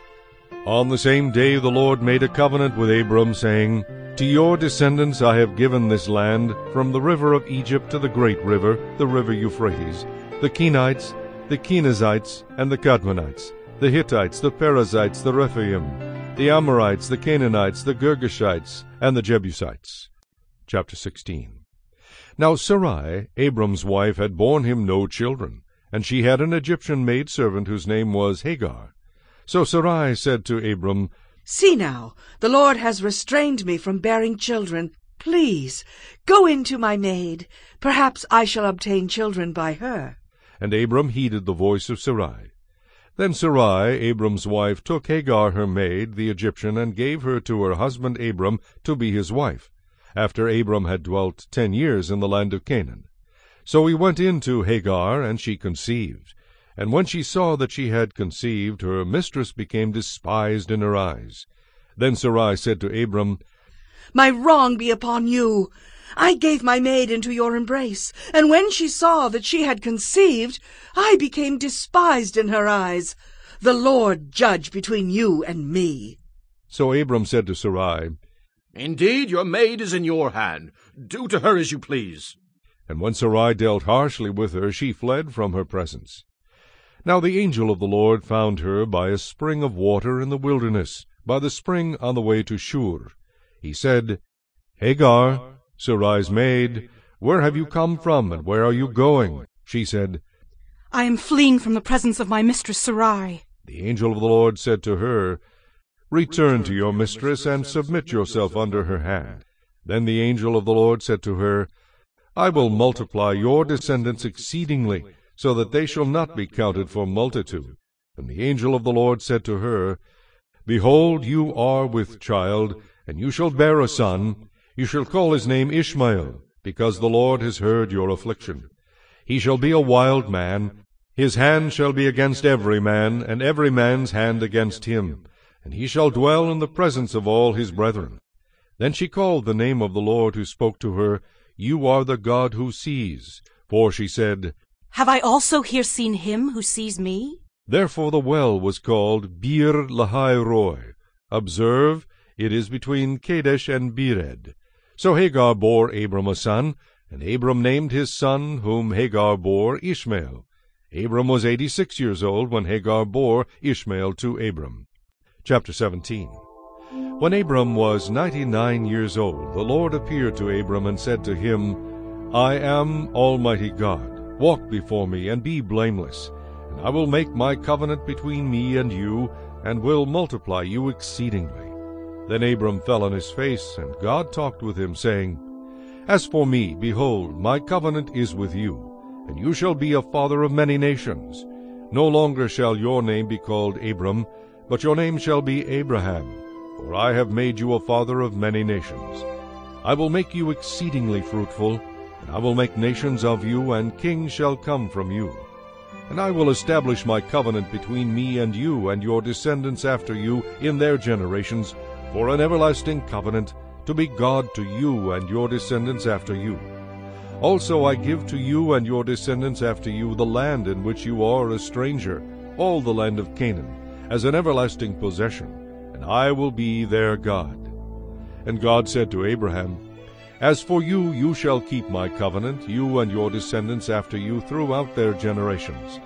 On the same day the Lord made a covenant with Abram, saying, To your descendants I have given this land, from the river of Egypt to the great river, the river Euphrates, the Kenites, the Kenizzites, and the Kadmonites, the Hittites, the Perizzites, the Rephaim, the Amorites, the Canaanites, the Girgashites, and the Jebusites. Chapter 16. Now Sarai, Abram's wife, had borne him no children, and she had an Egyptian maidservant whose name was Hagar. So Sarai said to Abram, See now, the Lord has restrained me from bearing children. Please, go in to my maid. Perhaps I shall obtain children by her. And Abram heeded the voice of Sarai. Then Sarai, Abram's wife, took Hagar her maid, the Egyptian, and gave her to her husband Abram to be his wife, after Abram had dwelt 10 years in the land of Canaan. So he went in to Hagar, and she conceived. And when she saw that she had conceived, her mistress became despised in her eyes. Then Sarai said to Abram, My wrong be upon you. I gave my maid into your embrace, and when she saw that she had conceived, I became despised in her eyes. The Lord judge between you and me. So Abram said to Sarai, Indeed, your maid is in your hand. Do to her as you please. And when Sarai dealt harshly with her, she fled from her presence. Now the angel of the Lord found her by a spring of water in the wilderness, by the spring on the way to Shur. He said, Hagar, Sarai's maid, where have you come from, and where are you going? She said, I am fleeing from the presence of my mistress Sarai. The angel of the Lord said to her, Return to your mistress, and submit yourself under her hand. Then the angel of the Lord said to her, I will multiply your descendants exceedingly, so that they shall not be counted for multitude. And the angel of the Lord said to her, Behold, you are with child, and you shall bear a son. You shall call his name Ishmael, because the Lord has heard your affliction. He shall be a wild man. His hand shall be against every man, and every man's hand against him. And he shall dwell in the presence of all his brethren. Then she called the name of the Lord who spoke to her, You are the God who sees. For she said, Have I also here seen him who sees me? Therefore the well was called Bir Lahai Roi. Observe, it is between Kadesh and Bered. So Hagar bore Abram a son, and Abram named his son whom Hagar bore Ishmael. Abram was 86 years old when Hagar bore Ishmael to Abram. Chapter 17. When Abram was 99 years old, the Lord appeared to Abram and said to him, I am Almighty God. Walk before me and be blameless, and I will make my covenant between me and you, and will multiply you exceedingly. Then Abram fell on his face, and God talked with him, saying, As for me, behold, my covenant is with you, and you shall be a father of many nations. No longer shall your name be called Abram, but your name shall be Abraham, for I have made you a father of many nations. I will make you exceedingly fruitful, and I will make nations of you, and kings shall come from you. And I will establish my covenant between me and you and your descendants after you in their generations, for an everlasting covenant, to be God to you and your descendants after you. Also I give to you and your descendants after you the land in which you are a stranger, all the land of Canaan, as an everlasting possession, and I will be their God. And God said to Abraham, As for you, you shall keep my covenant, you and your descendants after you throughout their generations.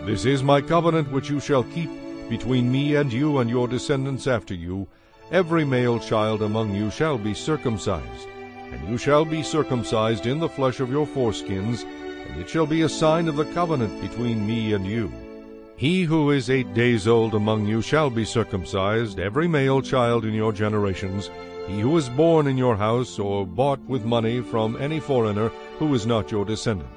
This is my covenant which you shall keep between me and you and your descendants after you. Every male child among you shall be circumcised, and you shall be circumcised in the flesh of your foreskins, and it shall be a sign of the covenant between me and you. He who is 8 days old among you shall be circumcised, every male child in your generations, he who is born in your house or bought with money from any foreigner who is not your descendant.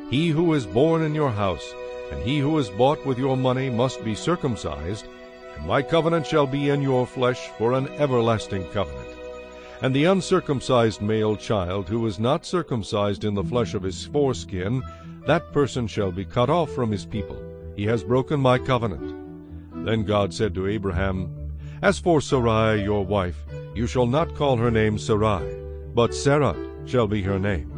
He who is born in your house, and he who is bought with your money must be circumcised, and my covenant shall be in your flesh for an everlasting covenant. And the uncircumcised male child who is not circumcised in the flesh of his foreskin, that person shall be cut off from his people. He has broken my covenant. Then God said to Abraham, As for Sarai your wife, you shall not call her name Sarai, but Sarah shall be her name.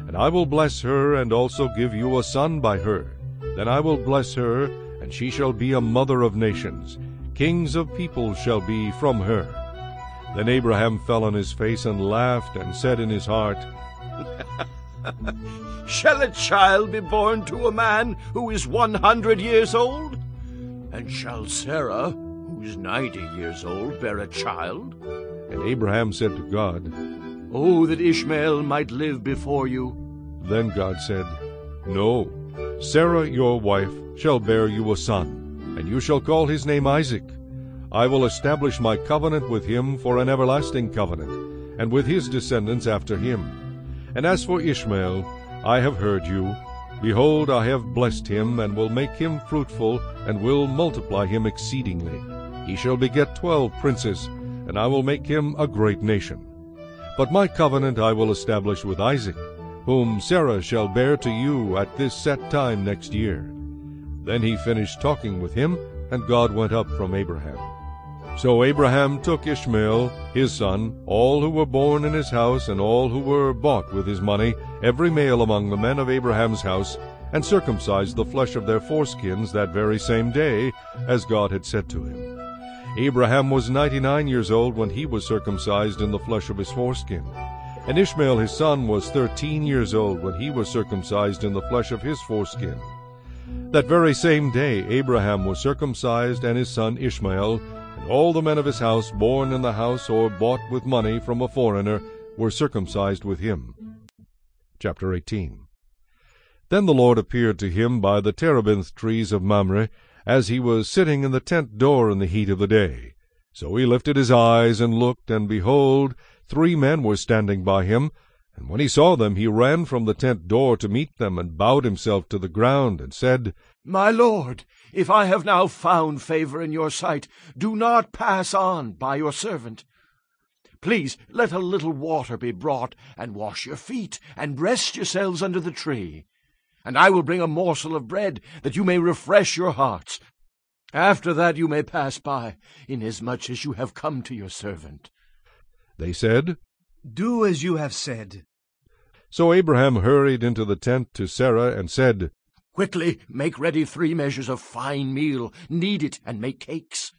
And I will bless her, and also give you a son by her. Then I will bless her, and she shall be a mother of nations. Kings of peoples shall be from her. Then Abraham fell on his face and laughed, and said in his heart, Shall a child be born to a man who is 100 years old? And shall Sarah, who is 90 years old, bear a child? And Abraham said to God, Oh, that Ishmael might live before you. Then God said, No, Sarah your wife shall bear you a son, and you shall call his name Isaac. I will establish my covenant with him for an everlasting covenant, and with his descendants after him. And as for Ishmael, I have heard you. Behold, I have blessed him, and will make him fruitful, and will multiply him exceedingly. He shall beget 12 princes, and I will make him a great nation. But my covenant I will establish with Isaac, whom Sarah shall bear to you at this set time next year. Then he finished talking with him, and God went up from Abraham. So Abraham took Ishmael, his son, all who were born in his house, and all who were bought with his money, every male among the men of Abraham's house, and circumcised the flesh of their foreskins that very same day, as God had said to him. Abraham was 99 years old when he was circumcised in the flesh of his foreskin. And Ishmael his son was 13 years old when he was circumcised in the flesh of his foreskin. That very same day Abraham was circumcised, and his son Ishmael, and all the men of his house, born in the house or bought with money from a foreigner, were circumcised with him. Chapter 18. Then the Lord appeared to him by the terebinth trees of Mamre, as he was sitting in the tent door in the heat of the day. So he lifted his eyes and looked, and behold, 3 men were standing by him. And when he saw them, he ran from the tent door to meet them, and bowed himself to the ground, and said, My Lord, if I have now found favor in your sight, do not pass on by your servant. Please let a little water be brought, and wash your feet, and rest yourselves under the tree. And I will bring a morsel of bread, that you may refresh your hearts. After that you may pass by, inasmuch as you have come to your servant. They said, Do as you have said. So Abraham hurried into the tent to Sarah, and said, Quickly make ready 3 measures of fine meal, knead it, and make cakes.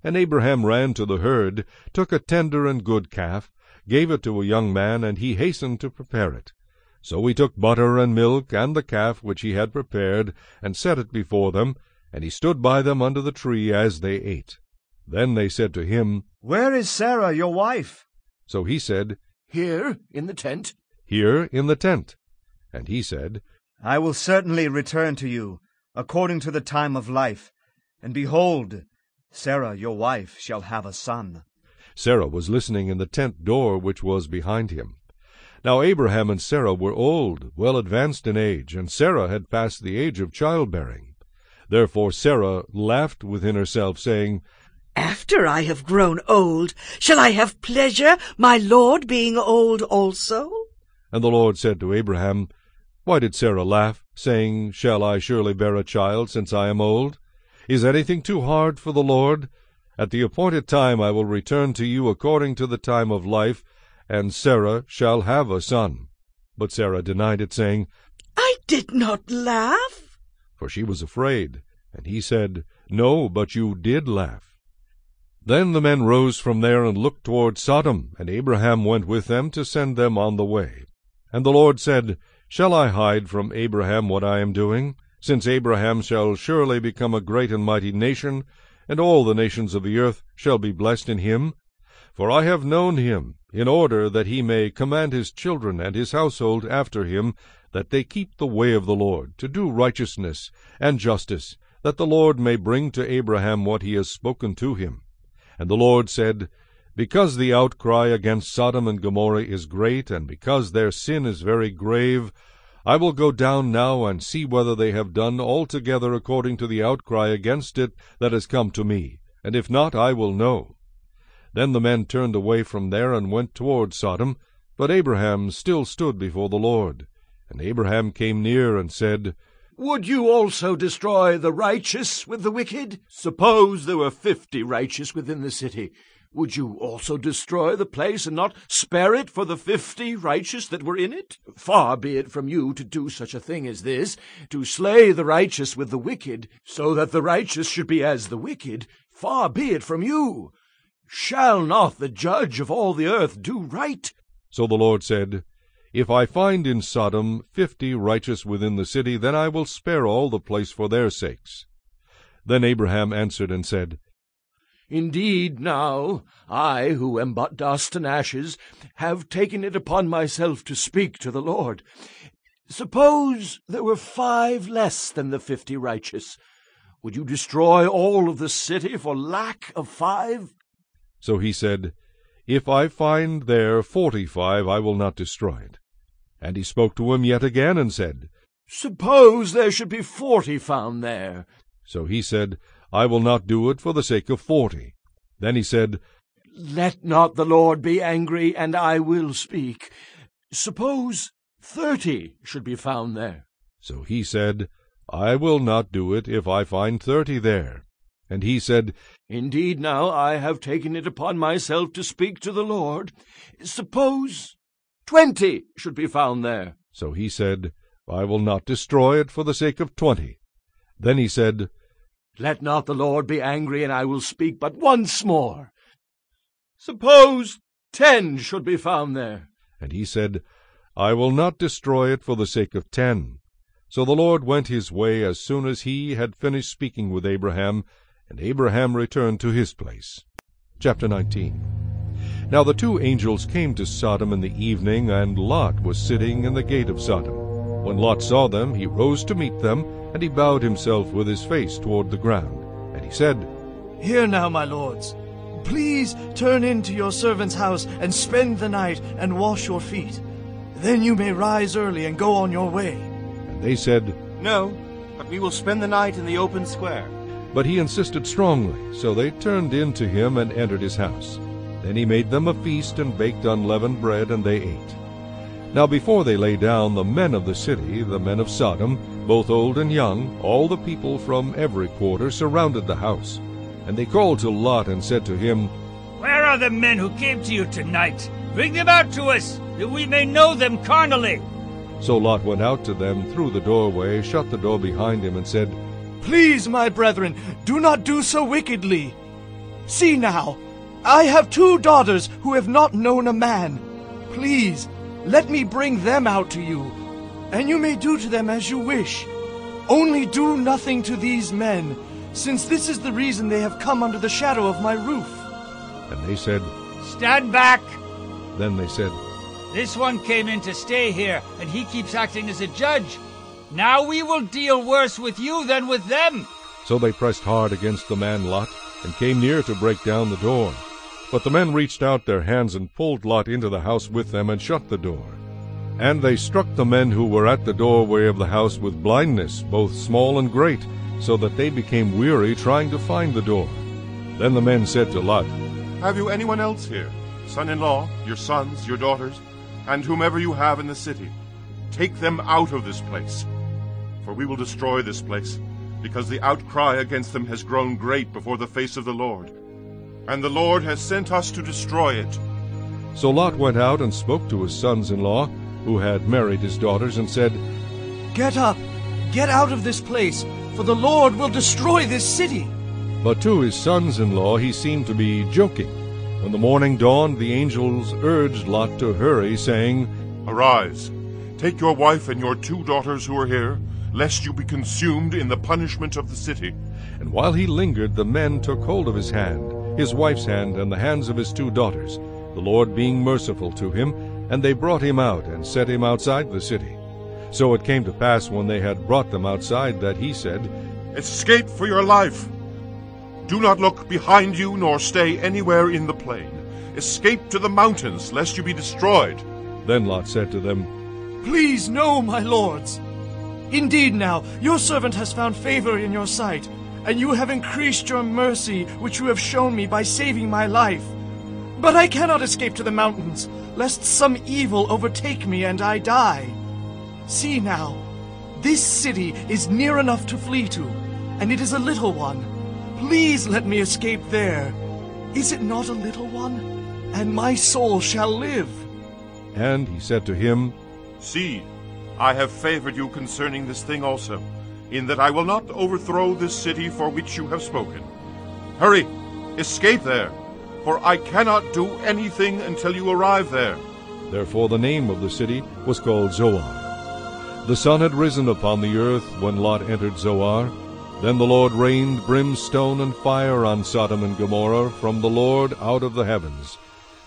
And Abraham ran to the herd, took a tender and good calf, gave it to a young man, and he hastened to prepare it. So he took butter and milk, and the calf which he had prepared, and set it before them, and he stood by them under the tree as they ate. Then they said to him, Where is Sarah, your wife? So he said, Here, in the tent. Here in the tent. And he said, I will certainly return to you, according to the time of life. And behold, Sarah, your wife, shall have a son. Sarah was listening in the tent door which was behind him. Now Abraham and Sarah were old, well advanced in age, and Sarah had passed the age of childbearing. Therefore Sarah laughed within herself, saying, After I have grown old, shall I have pleasure, my Lord being old also? And the Lord said to Abraham, Why did Sarah laugh, saying, Shall I surely bear a child, since I am old? Is anything too hard for the Lord? At the appointed time I will return to you according to the time of life, and Sarah shall have a son. But Sarah denied it, saying, I did not laugh. For she was afraid. And he said, No, but you did laugh. Then the men rose from there and looked toward Sodom, and Abraham went with them to send them on the way. And the Lord said, Shall I hide from Abraham what I am doing? Since Abraham shall surely become a great and mighty nation, and all the nations of the earth shall be blessed in him. For I have known him, in order that he may command his children and his household after him, that they keep the way of the Lord, to do righteousness and justice, that the Lord may bring to Abraham what he has spoken to him. And the Lord said, Because the outcry against Sodom and Gomorrah is great, and because their sin is very grave, I will go down now and see whether they have done altogether according to the outcry against it that has come to me, and if not, I will know. Then the men turned away from there and went toward Sodom, but Abraham still stood before the Lord. And Abraham came near and said, Would you also destroy the righteous with the wicked? Suppose there were 50 righteous within the city. Would you also destroy the place, and not spare it for the 50 righteous that were in it? Far be it from you to do such a thing as this, to slay the righteous with the wicked, so that the righteous should be as the wicked. Far be it from you. Shall not the judge of all the earth do right? So the Lord said, If I find in Sodom 50 righteous within the city, then I will spare all the place for their sakes. Then Abraham answered and said, Indeed, now, I, who am but dust and ashes, have taken it upon myself to speak to the Lord. Suppose there were 5 less than the 50 righteous. Would you destroy all of the city for lack of 5? So he said, If I find there 45, I will not destroy it. And he spoke to him yet again and said, Suppose there should be 40 found there. So he said, I will not do it for the sake of 40. Then he said, Let not the Lord be angry, and I will speak. Suppose 30 should be found there. So he said, I will not do it if I find 30 there. And he said, Indeed, now I have taken it upon myself to speak to the Lord. Suppose 20 should be found there. So he said, I will not destroy it for the sake of 20. Then he said, Let not the Lord be angry, and I will speak but once more. Suppose 10 should be found there. And he said, I will not destroy it for the sake of 10. So the Lord went his way as soon as he had finished speaking with Abraham, and Abraham returned to his place. Chapter 19. Now the 2 angels came to Sodom in the evening, and Lot was sitting in the gate of Sodom. When Lot saw them, he rose to meet them, and he bowed himself with his face toward the ground. And he said, Hear now, my lords. Please turn into your servant's house and spend the night and wash your feet. Then you may rise early and go on your way. And they said, No, but we will spend the night in the open square. But he insisted strongly, so they turned in to him and entered his house. Then he made them a feast and baked unleavened bread, and they ate. Now before they lay down, the men of the city, the men of Sodom, both old and young, all the people from every quarter, surrounded the house. And they called to Lot and said to him, Where are the men who came to you tonight? Bring them out to us, that we may know them carnally. So Lot went out to them through the doorway, shut the door behind him, and said, Please, my brethren, do not do so wickedly. See now, I have 2 daughters who have not known a man. Please, let me bring them out to you, and you may do to them as you wish. Only do nothing to these men, since this is the reason they have come under the shadow of my roof." And they said, Stand back! Then they said, This one came in to stay here, and he keeps acting as a judge. Now we will deal worse with you than with them. So they pressed hard against the man Lot, and came near to break down the door. But the men reached out their hands and pulled Lot into the house with them, and shut the door. And they struck the men who were at the doorway of the house with blindness, both small and great, so that they became weary trying to find the door. Then the men said to Lot, "Have you anyone else here, son-in-law, your sons, your daughters, and whomever you have in the city? Take them out of this place, for we will destroy this place, because the outcry against them has grown great before the face of the Lord, and the Lord has sent us to destroy it." So Lot went out and spoke to his sons-in-law, who had married his daughters, and said, "Get up, get out of this place, for the Lord will destroy this city." But to his sons-in-law he seemed to be joking. When the morning dawned, the angels urged Lot to hurry, saying, "Arise, take your wife and your 2 daughters who are here, lest you be consumed in the punishment of the city." And while he lingered, the men took hold of his hand, his wife's hand, and the hands of his 2 daughters, the Lord being merciful to him, and they brought him out, and set him outside the city. So it came to pass, when they had brought them outside, that he said, "Escape for your life. Do not look behind you, nor stay anywhere in the plain. Escape to the mountains, lest you be destroyed." Then Lot said to them, "Please, no, my lords. Indeed now, your servant has found favor in your sight, and you have increased your mercy, which you have shown me by saving my life. But I cannot escape to the mountains, lest some evil overtake me and I die. See now, this city is near enough to flee to, and it is a little one. Please let me escape there. Is it not a little one? And my soul shall live." And he said to him, "See, I have favored you concerning this thing also, in that I will not overthrow this city for which you have spoken. Hurry, escape there, for I cannot do anything until you arrive there." Therefore the name of the city was called Zoar. The sun had risen upon the earth when Lot entered Zoar. Then the Lord rained brimstone and fire on Sodom and Gomorrah from the Lord out of the heavens.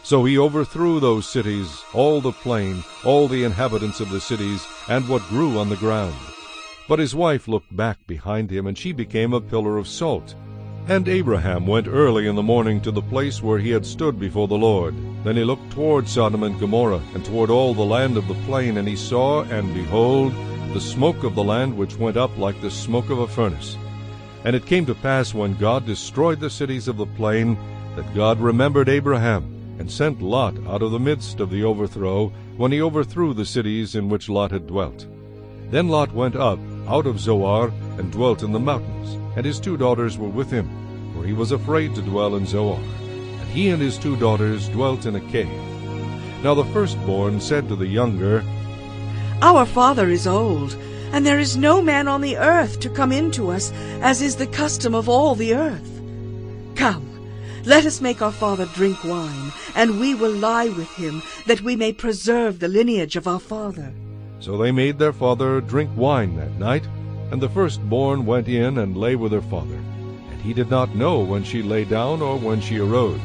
So he overthrew those cities, all the plain, all the inhabitants of the cities, and what grew on the ground. But his wife looked back behind him, and she became a pillar of salt. And Abraham went early in the morning to the place where he had stood before the Lord. Then he looked toward Sodom and Gomorrah, and toward all the land of the plain, and he saw, and behold, the smoke of the land which went up like the smoke of a furnace. And it came to pass, when God destroyed the cities of the plain, that God remembered Abraham, and sent Lot out of the midst of the overthrow, when he overthrew the cities in which Lot had dwelt. Then Lot went up out of Zoar, and dwelt in the mountains, and his 2 daughters were with him, for he was afraid to dwell in Zoar. And he and his 2 daughters dwelt in a cave. Now the firstborn said to the younger, "Our father is old, and there is no man on the earth to come in to us, as is the custom of all the earth. Come, let us make our father drink wine, and we will lie with him, that we may preserve the lineage of our father." So they made their father drink wine that night, and the firstborn went in and lay with her father. And he did not know when she lay down or when she arose.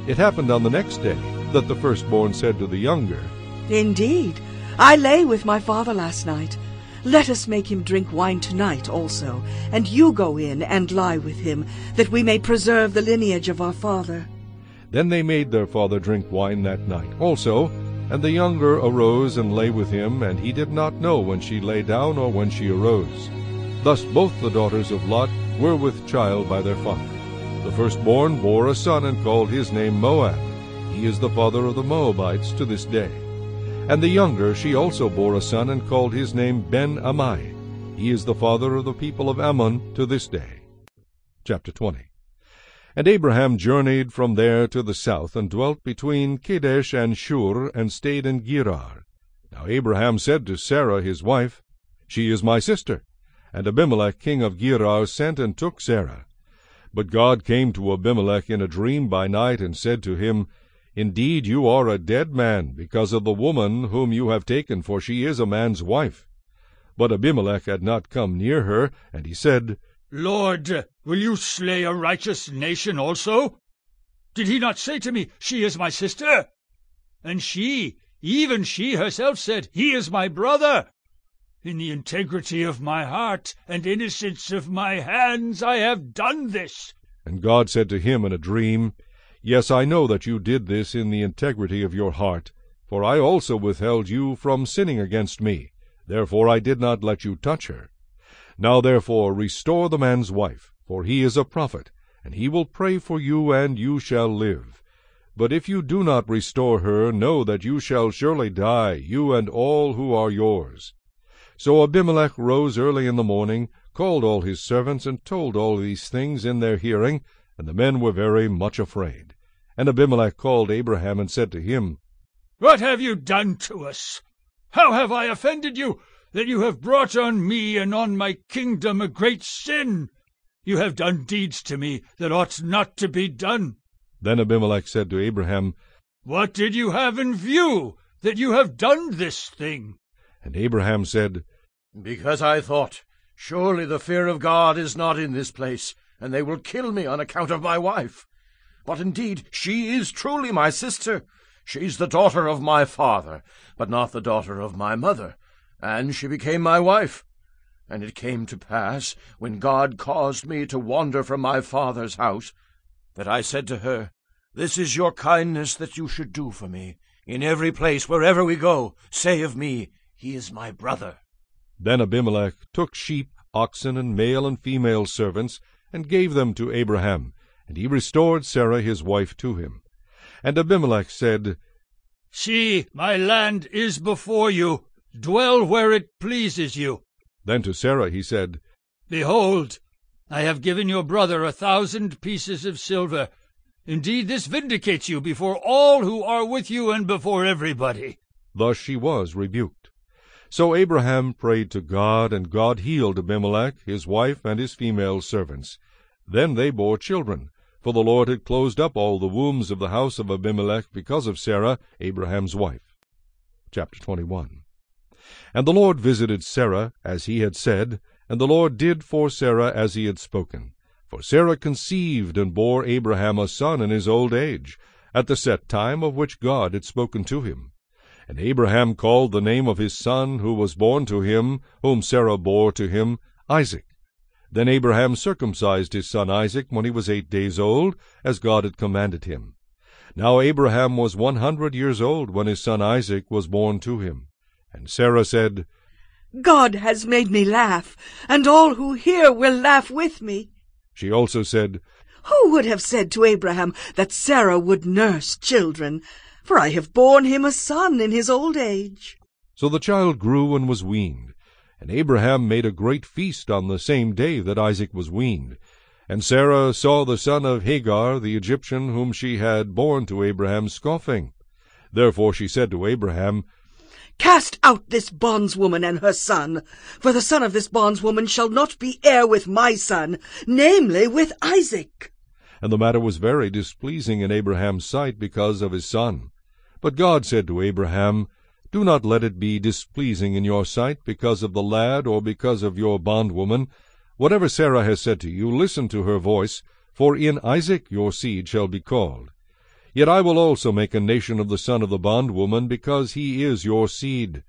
It happened on the next day that the firstborn said to the younger, "Indeed, I lay with my father last night. Let us make him drink wine tonight also, and you go in and lie with him, that we may preserve the lineage of our father." Then they made their father drink wine that night also, and the younger arose and lay with him, and he did not know when she lay down or when she arose. Thus both the daughters of Lot were with child by their father. The firstborn bore a son, and called his name Moab. He is the father of the Moabites to this day. And the younger, she also bore a son, and called his name Ben-Ammi. He is the father of the people of Ammon to this day. Chapter 20. And Abraham journeyed from there to the south, and dwelt between Kadesh and Shur, and stayed in Gerar. Now Abraham said to Sarah his wife, "She is my sister." And Abimelech king of Gerar sent and took Sarah. But God came to Abimelech in a dream by night, and said to him, Indeed, you are a dead man, because of the woman whom you have taken, for she is a man's wife. But Abimelech had not come near her, and he said, Lord, will you slay a righteous nation also? Did he not say to me, She is my sister? And she, even she herself said, He is my brother. In the integrity of my heart and innocence of my hands I have done this. And God said to him in a dream, Yes, I know that you did this in the integrity of your heart, for I also withheld you from sinning against me. Therefore I did not let you touch her. Now therefore restore the man's wife, for he is a prophet, and he will pray for you, and you shall live. But if you do not restore her, know that you shall surely die, you and all who are yours. So Abimelech rose early in the morning, called all his servants, and told all these things in their hearing, and the men were very much afraid. And Abimelech called Abraham, and said to him, What have you done to us? How have I offended you, that you have brought on me and on my kingdom a great sin? You have done deeds to me that ought not to be done. Then Abimelech said to Abraham, What did you have in view, that you have done this thing? And Abraham said, Because I thought, Surely the fear of God is not in this place, and they will kill me on account of my wife. But indeed she is truly my sister. She's the daughter of my father, but not the daughter of my mother, and she became my wife. And it came to pass, when God caused me to wander from my father's house, that I said to her, This is your kindness that you should do for me. In every place, wherever we go, say of me, He is my brother. Then Abimelech took sheep, oxen, and male and female servants, and gave them to Abraham, and he restored Sarah his wife to him. And Abimelech said, See, my land is before you. Dwell where it pleases you. Then to Sarah he said, Behold, I have given your brother 1,000 pieces of silver. Indeed, this vindicates you before all who are with you and before everybody. Thus she was rebuked. So Abraham prayed to God, and God healed Abimelech, his wife, and his female servants. Then they bore children, for the Lord had closed up all the wombs of the house of Abimelech because of Sarah, Abraham's wife. Chapter 21. And the Lord visited Sarah, as he had said, and the Lord did for Sarah as he had spoken. For Sarah conceived and bore Abraham a son in his old age, at the set time of which God had spoken to him. And Abraham called the name of his son who was born to him, whom Sarah bore to him, Isaac. Then Abraham circumcised his son Isaac when he was 8 days old, as God had commanded him. Now Abraham was 100 years old when his son Isaac was born to him. And Sarah said, God has made me laugh, and all who hear will laugh with me. She also said, Who would have said to Abraham that Sarah would nurse children? For I have borne him a son in his old age. So the child grew and was weaned. And Abraham made a great feast on the same day that Isaac was weaned. And Sarah saw the son of Hagar, the Egyptian, whom she had borne to Abraham, scoffing. Therefore she said to Abraham, Cast out this bondswoman and her son, for the son of this bondswoman shall not be heir with my son, namely with Isaac. And the matter was very displeasing in Abraham's sight because of his son. But God said to Abraham, Do not let it be displeasing in your sight because of the lad or because of your bondwoman. Whatever Sarah has said to you, listen to her voice, for in Isaac your seed shall be called. Yet I will also make a nation of the son of the bondwoman, because he is your seed.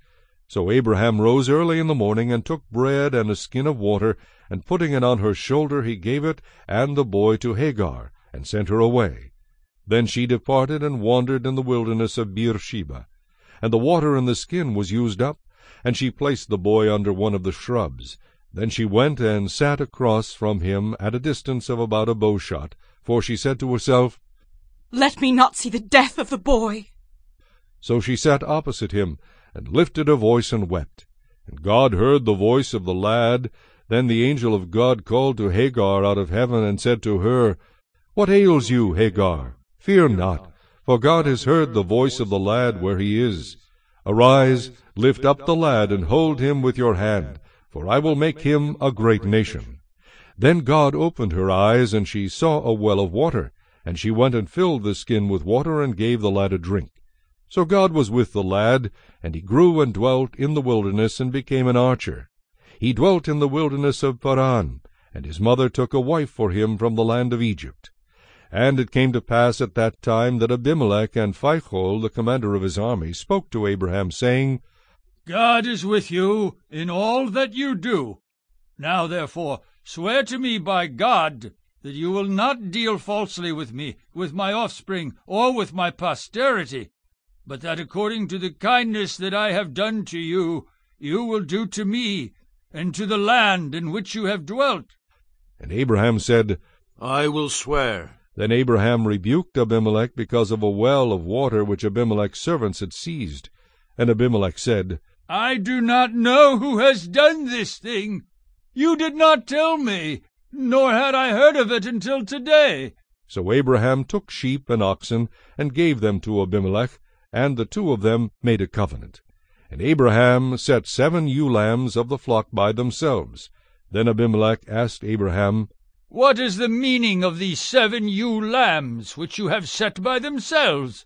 So Abraham rose early in the morning, and took bread and a skin of water, and putting it on her shoulder, he gave it and the boy to Hagar, and sent her away. Then she departed and wandered in the wilderness of Beersheba. And the water in the skin was used up, and she placed the boy under one of the shrubs. Then she went and sat across from him at a distance of about a bowshot, for she said to herself, Let me not see the death of the boy. So she sat opposite him, and lifted her voice and wept. And God heard the voice of the lad. Then the angel of God called to Hagar out of heaven, and said to her, What ails you, Hagar? Fear not, for God has heard the voice of the lad where he is. Arise, lift up the lad, and hold him with your hand, for I will make him a great nation. Then God opened her eyes, and she saw a well of water. And she went and filled the skin with water, and gave the lad a drink. So God was with the lad, and he grew and dwelt in the wilderness, and became an archer. He dwelt in the wilderness of Paran, and his mother took a wife for him from the land of Egypt. And it came to pass at that time that Abimelech and Phicol, the commander of his army, spoke to Abraham, saying, God is with you in all that you do. Now therefore swear to me by God that you will not deal falsely with me, with my offspring, or with my posterity, but that according to the kindness that I have done to you, you will do to me, and to the land in which you have dwelt. And Abraham said, I will swear. Then Abraham rebuked Abimelech because of a well of water which Abimelech's servants had seized. And Abimelech said, I do not know who has done this thing. You did not tell me, nor had I heard of it until today. So Abraham took sheep and oxen, and gave them to Abimelech, and the two of them made a covenant. And Abraham set 7 ewe lambs of the flock by themselves. Then Abimelech asked Abraham, What is the meaning of these 7 ewe lambs which you have set by themselves?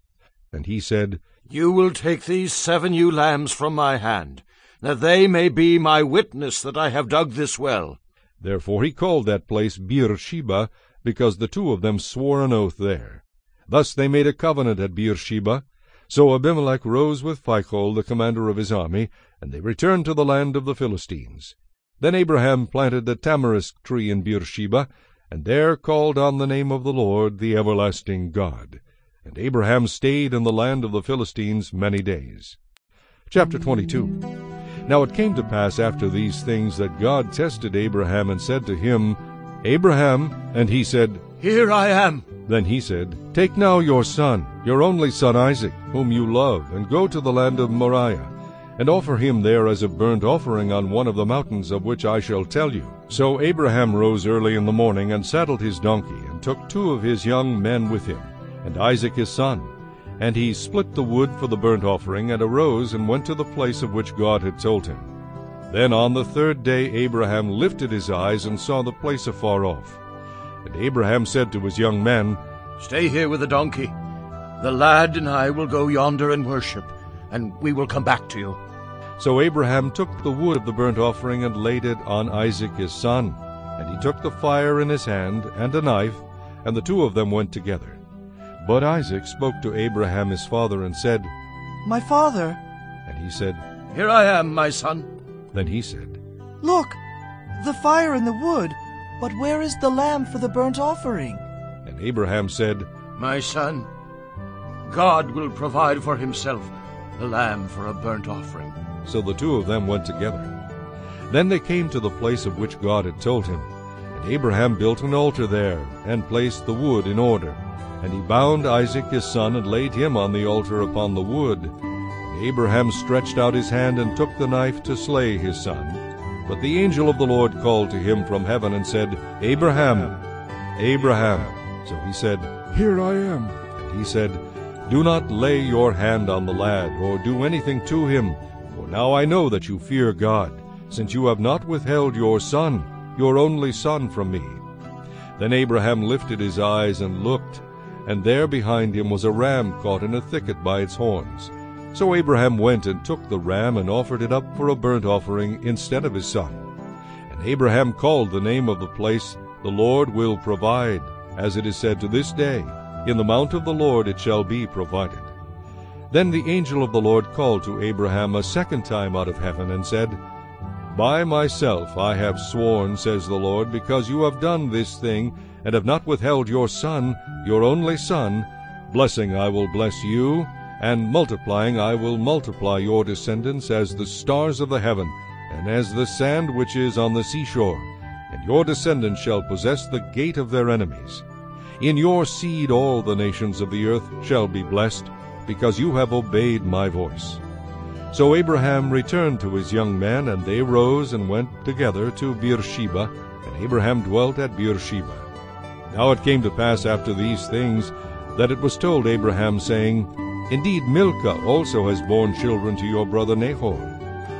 And he said, You will take these 7 ewe lambs from my hand, that they may be my witness that I have dug this well. Therefore he called that place Beersheba, because the two of them swore an oath there. Thus they made a covenant at Beersheba. So Abimelech rose with Phicol, the commander of his army, and they returned to the land of the Philistines. Then Abraham planted a tamarisk tree in Beersheba, and there called on the name of the Lord, the everlasting God. And Abraham stayed in the land of the Philistines many days. Chapter 22. Now it came to pass after these things that God tested Abraham and said to him, Abraham, and he said, Here I am. Then he said, Take now your son, your only son Isaac, whom you love, and go to the land of Moriah, and offer him there as a burnt offering on one of the mountains of which I shall tell you. So Abraham rose early in the morning, and saddled his donkey, and took 2 of his young men with him, and Isaac his son. And he split the wood for the burnt offering, and arose and went to the place of which God had told him. Then on the 3rd day Abraham lifted his eyes, and saw the place afar off. And Abraham said to his young men, Stay here with the donkey. The lad and I will go yonder and worship, and we will come back to you. So Abraham took the wood of the burnt offering, and laid it on Isaac his son. And he took the fire in his hand, and a knife, and the 2 of them went together. But Isaac spoke to Abraham his father, and said, My father. And he said, Here I am, my son. Then he said, Look, the fire and the wood, but where is the lamb for the burnt offering? And Abraham said, My son, God will provide for himself the lamb for a burnt offering. So the 2 of them went together. Then they came to the place of which God had told him. And Abraham built an altar there, and placed the wood in order. And he bound Isaac his son, and laid him on the altar upon the wood. And Abraham stretched out his hand, and took the knife to slay his son. But the angel of the Lord called to him from heaven, and said, Abraham, Abraham. So he said, Here I am. And he said, Do not lay your hand on the lad, or do anything to him, for now I know that you fear God, since you have not withheld your son, your only son, from me. Then Abraham lifted his eyes and looked, and there behind him was a ram caught in a thicket by its horns. So Abraham went and took the ram, and offered it up for a burnt offering instead of his son. And Abraham called the name of the place, The Lord will provide, as it is said to this day, In the mount of the Lord it shall be provided. Then the angel of the Lord called to Abraham a second time out of heaven, and said, By myself I have sworn, says the Lord, because you have done this thing, and have not withheld your son, your only son, blessing I will bless you, and multiplying I will multiply your descendants as the stars of the heaven, and as the sand which is on the seashore. And your descendants shall possess the gate of their enemies. In your seed all the nations of the earth shall be blessed, because you have obeyed my voice. So Abraham returned to his young men, and they rose and went together to Beersheba, and Abraham dwelt at Beersheba. Now it came to pass after these things, that it was told Abraham, saying, Indeed Milcah also has borne children to your brother Nahor.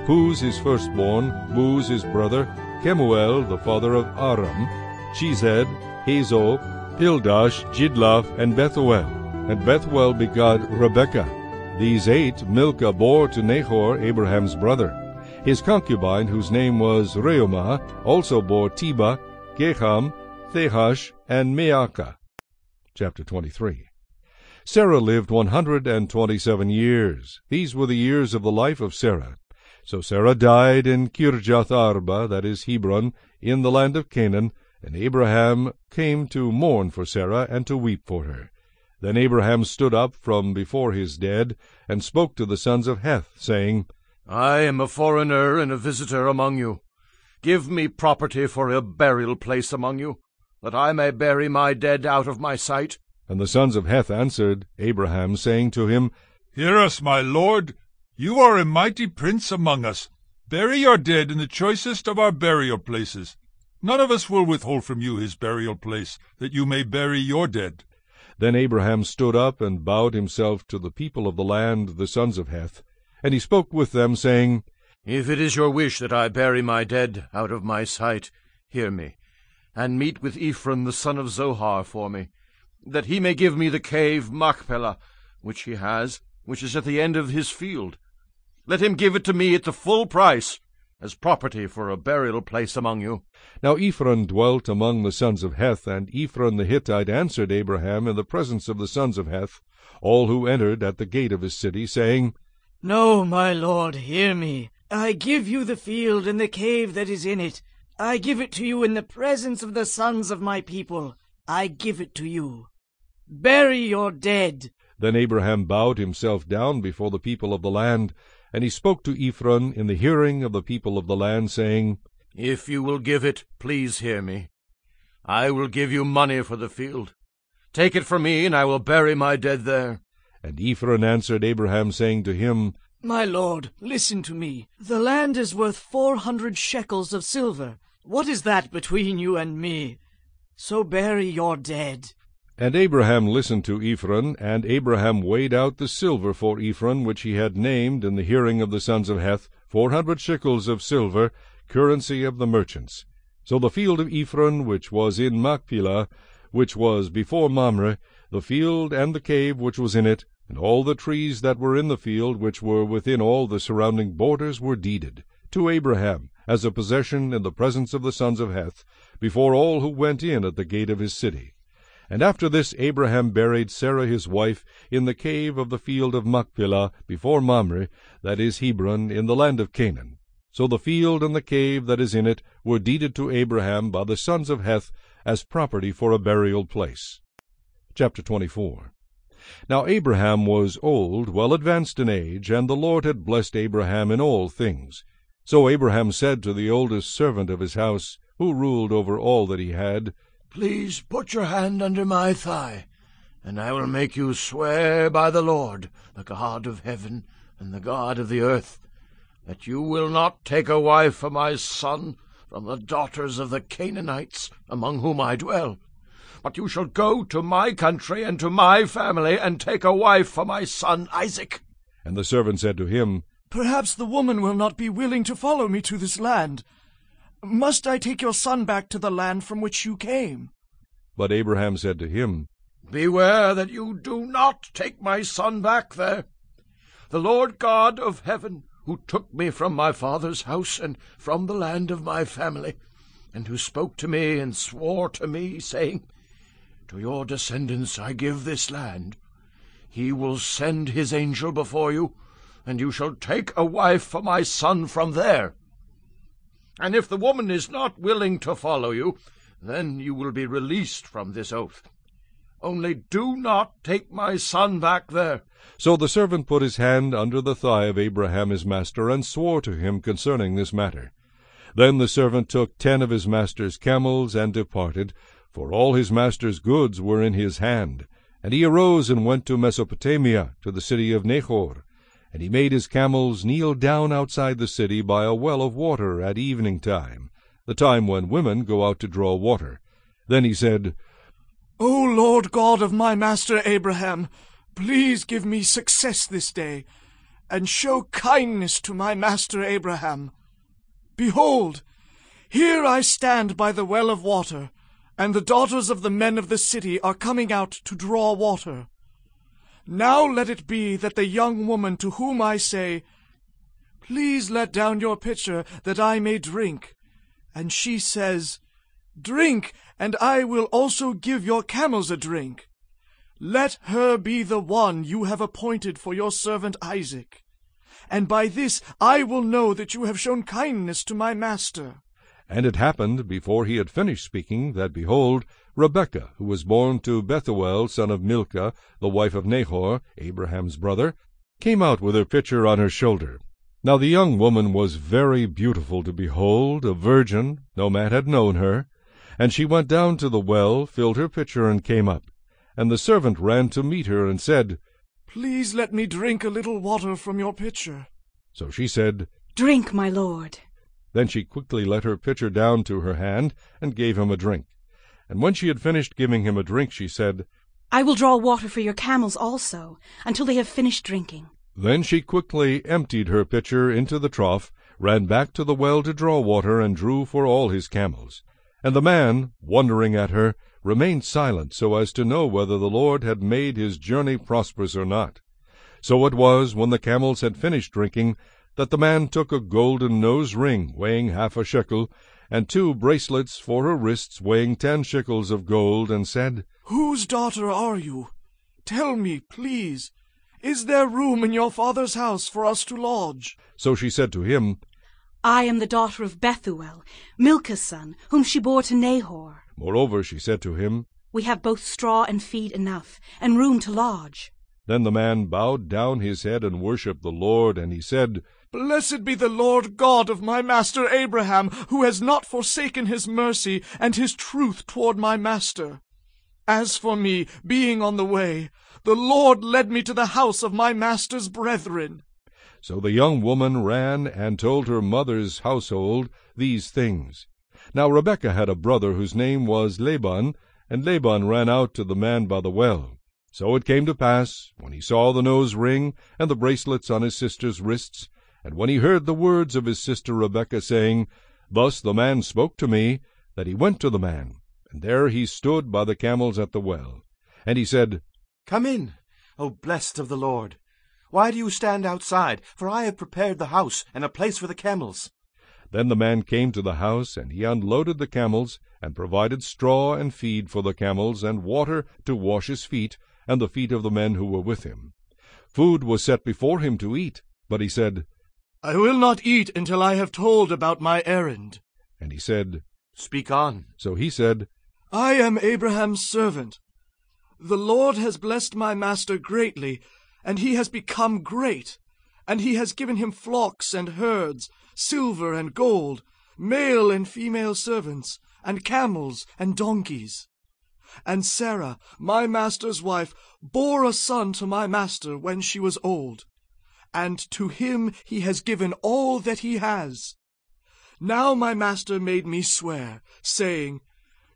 Huz his firstborn, Buz his brother, Kemuel the father of Aram, Chized, Hazo, Pildash, Jidlaph, and Bethuel. And Bethuel begot Rebekah. These 8 Milcah bore to Nahor, Abraham's brother. His concubine, whose name was Reumah, also bore Tebah, Gaham, Thehash, and Maacah. Chapter 23. Sarah lived 127 years. These were the years of the life of Sarah. So Sarah died in Kirjath Arba, that is Hebron, in the land of Canaan, and Abraham came to mourn for Sarah and to weep for her. Then Abraham stood up from before his dead, and spoke to the sons of Heth, saying, I am a foreigner and a visitor among you. Give me property for a burial place among you, that I may bury my dead out of my sight. And the sons of Heth answered Abraham, saying to him, Hear us, my lord. You are a mighty prince among us. Bury your dead in the choicest of our burial places. None of us will withhold from you his burial place, that you may bury your dead. Then Abraham stood up and bowed himself to the people of the land, the sons of Heth. And he spoke with them, saying, If it is your wish that I bury my dead out of my sight, hear me, and meet with Ephron the son of Zohar for me, that he may give me the cave Machpelah, which he has, which is at the end of his field. Let him give it to me at the full price, as property for a burial place among you. Now Ephron dwelt among the sons of Heth, and Ephron the Hittite answered Abraham in the presence of the sons of Heth, all who entered at the gate of his city, saying, No, my lord, hear me. I give you the field and the cave that is in it. I give it to you in the presence of the sons of my people. I give it to you. Bury your dead. Then Abraham bowed himself down before the people of the land, and he spoke to Ephron in the hearing of the people of the land, saying, If you will give it, please hear me. I will give you money for the field. Take it from me, and I will bury my dead there. And Ephron answered Abraham, saying to him, My lord, listen to me. The land is worth 400 shekels of silver. What is that between you and me? So bury your dead. And Abraham listened to Ephron, and Abraham weighed out the silver for Ephron, which he had named in the hearing of the sons of Heth, 400 shekels of silver, currency of the merchants. So the field of Ephron, which was in Machpelah, which was before Mamre, the field and the cave which was in it, and all the trees that were in the field, which were within all the surrounding borders, were deeded to Abraham as a possession in the presence of the sons of Heth, before all who went in at the gate of his city. And after this Abraham buried Sarah his wife in the cave of the field of Machpelah before Mamre, that is Hebron, in the land of Canaan. So the field and the cave that is in it were deeded to Abraham by the sons of Heth as property for a burial place. Chapter 24. Now Abraham was old, well advanced in age, and the Lord had blessed Abraham in all things. So Abraham said to the oldest servant of his house, who ruled over all that he had, Please put your hand under my thigh, and I will make you swear by the Lord, the God of heaven and the God of the earth, that you will not take a wife for my son from the daughters of the Canaanites among whom I dwell, but you shall go to my country and to my family, and take a wife for my son Isaac. And the servant said to him, Perhaps the woman will not be willing to follow me to this land. Must I take your son back to the land from which you came? But Abraham said to him, Beware that you do not take my son back there. The Lord God of heaven, who took me from my father's house and from the land of my family, and who spoke to me and swore to me, saying, To your descendants I give this land. He will send his angel before you, and you shall take a wife for my son from there. And if the woman is not willing to follow you, then you will be released from this oath. Only do not take my son back there. So the servant put his hand under the thigh of Abraham his master, and swore to him concerning this matter. Then the servant took 10 of his master's camels, and departed, for all his master's goods were in his hand. And he arose and went to Mesopotamia, to the city of Nahor. And he made his camels kneel down outside the city by a well of water at evening time, the time when women go out to draw water. Then he said, O Lord God of my master Abraham, please give me success this day, and show kindness to my master Abraham. Behold, here I stand by the well of water, and the daughters of the men of the city are coming out to draw water. Now let it be that the young woman to whom I say, 'Please let down your pitcher, that I may drink,' and she says, 'Drink, and I will also give your camels a drink,' let her be the one you have appointed for your servant Isaac. And by this I will know that you have shown kindness to my master." And it happened, before he had finished speaking, that, behold, Rebekah, who was born to Bethuel, son of Milcah, the wife of Nahor, Abraham's brother, came out with her pitcher on her shoulder. Now the young woman was very beautiful to behold, a virgin, no man had known her. And she went down to the well, filled her pitcher, and came up. And the servant ran to meet her, and said, "Please let me drink a little water from your pitcher." So she said, "Drink, my lord." Then she quickly let her pitcher down to her hand, and gave him a drink. And when she had finished giving him a drink, she said, "I will draw water for your camels also, until they have finished drinking." Then she quickly emptied her pitcher into the trough, ran back to the well to draw water, and drew for all his camels. And the man, wondering at her, remained silent, so as to know whether the Lord had made his journey prosperous or not. So it was, when the camels had finished drinking, that the man took a golden nose ring, weighing 1/2 shekel, and 2 bracelets for her wrists, weighing 10 shekels of gold, and said, "Whose daughter are you? Tell me, please, is there room in your father's house for us to lodge?" So she said to him, "I am the daughter of Bethuel, Milcah's son, whom she bore to Nahor." Moreover she said to him, "We have both straw and feed enough, and room to lodge." Then the man bowed down his head and worshipped the Lord, and he said, "Blessed be the Lord God of my master Abraham, who has not forsaken his mercy and his truth toward my master. As for me, being on the way, the Lord led me to the house of my master's brethren." So the young woman ran and told her mother's household these things. Now Rebekah had a brother whose name was Laban, and Laban ran out to the man by the well. So it came to pass, when he saw the nose ring and the bracelets on his sister's wrists, and when he heard the words of his sister Rebekah, saying, "Thus the man spoke to me," that he went to the man, and there he stood by the camels at the well. And he said, "Come in, O blessed of the Lord. Why do you stand outside? For I have prepared the house and a place for the camels." Then the man came to the house, and he unloaded the camels, and provided straw and feed for the camels, and water to wash his feet, and the feet of the men who were with him. Food was set before him to eat, but he said, "I will not eat until I have told about my errand." And he said, "Speak on." So he said, "I am Abraham's servant. The Lord has blessed my master greatly, and he has become great, and he has given him flocks and herds, silver and gold, male and female servants, and camels and donkeys. And Sarah, my master's wife, bore a son to my master when she was old, and to him he has given all that he has. Now my master made me swear, saying,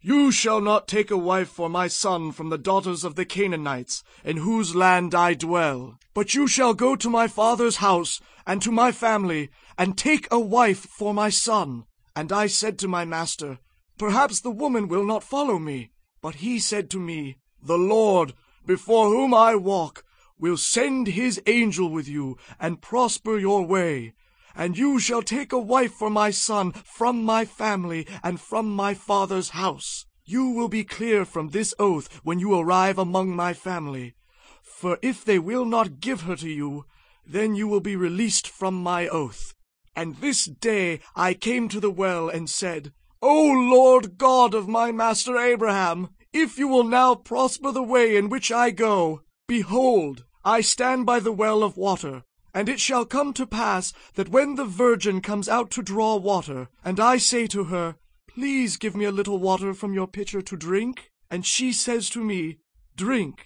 'You shall not take a wife for my son from the daughters of the Canaanites, in whose land I dwell, but you shall go to my father's house and to my family, and take a wife for my son.' And I said to my master, 'Perhaps the woman will not follow me.' But he said to me, 'The Lord, before whom I walk, will send his angel with you, and prosper your way. And you shall take a wife for my son from my family and from my father's house. You will be clear from this oath when you arrive among my family. For if they will not give her to you, then you will be released from my oath.' And this day I came to the well and said, 'O Lord God of my master Abraham, if you will now prosper the way in which I go, behold, I stand by the well of water. And it shall come to pass that when the virgin comes out to draw water, and I say to her, "Please give me a little water from your pitcher to drink," and she says to me, "Drink,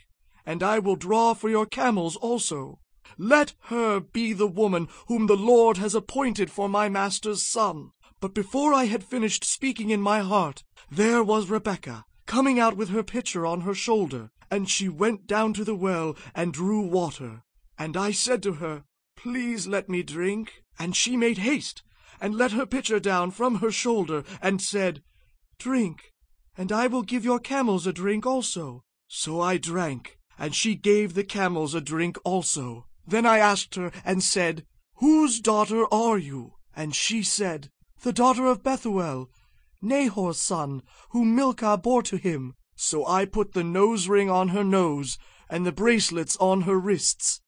and I will draw for your camels also," let her be the woman whom the Lord has appointed for my master's son.' But before I had finished speaking in my heart, there was Rebekah, coming out with her pitcher on her shoulder, and she went down to the well and drew water. And I said to her, 'Please let me drink.' And she made haste, and let her pitcher down from her shoulder, and said, 'Drink, and I will give your camels a drink also. So I drank, and she gave the camels a drink also. Then I asked her and said, Whose daughter are you? And she said, The daughter of Bethuel, Nahor's son, whom Milcah bore to him. So I put the nose ring on her nose, and the bracelets on her wrists.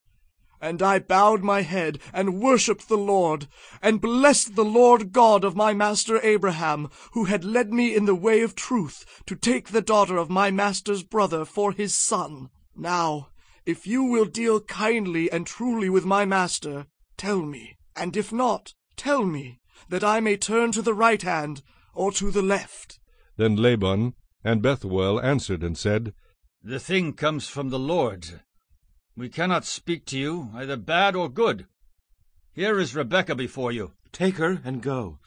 And I bowed my head, and worshipped the Lord, and blessed the Lord God of my master Abraham, who had led me in the way of truth, to take the daughter of my master's brother for his son. Now, if you will deal kindly and truly with my master, tell me, and if not, tell me, that I may turn to the right hand, or to the left. Then Laban and Bethuel answered and said, The thing comes from the Lord. We cannot speak to you, either bad or good. Here is Rebekah before you. Take her and go,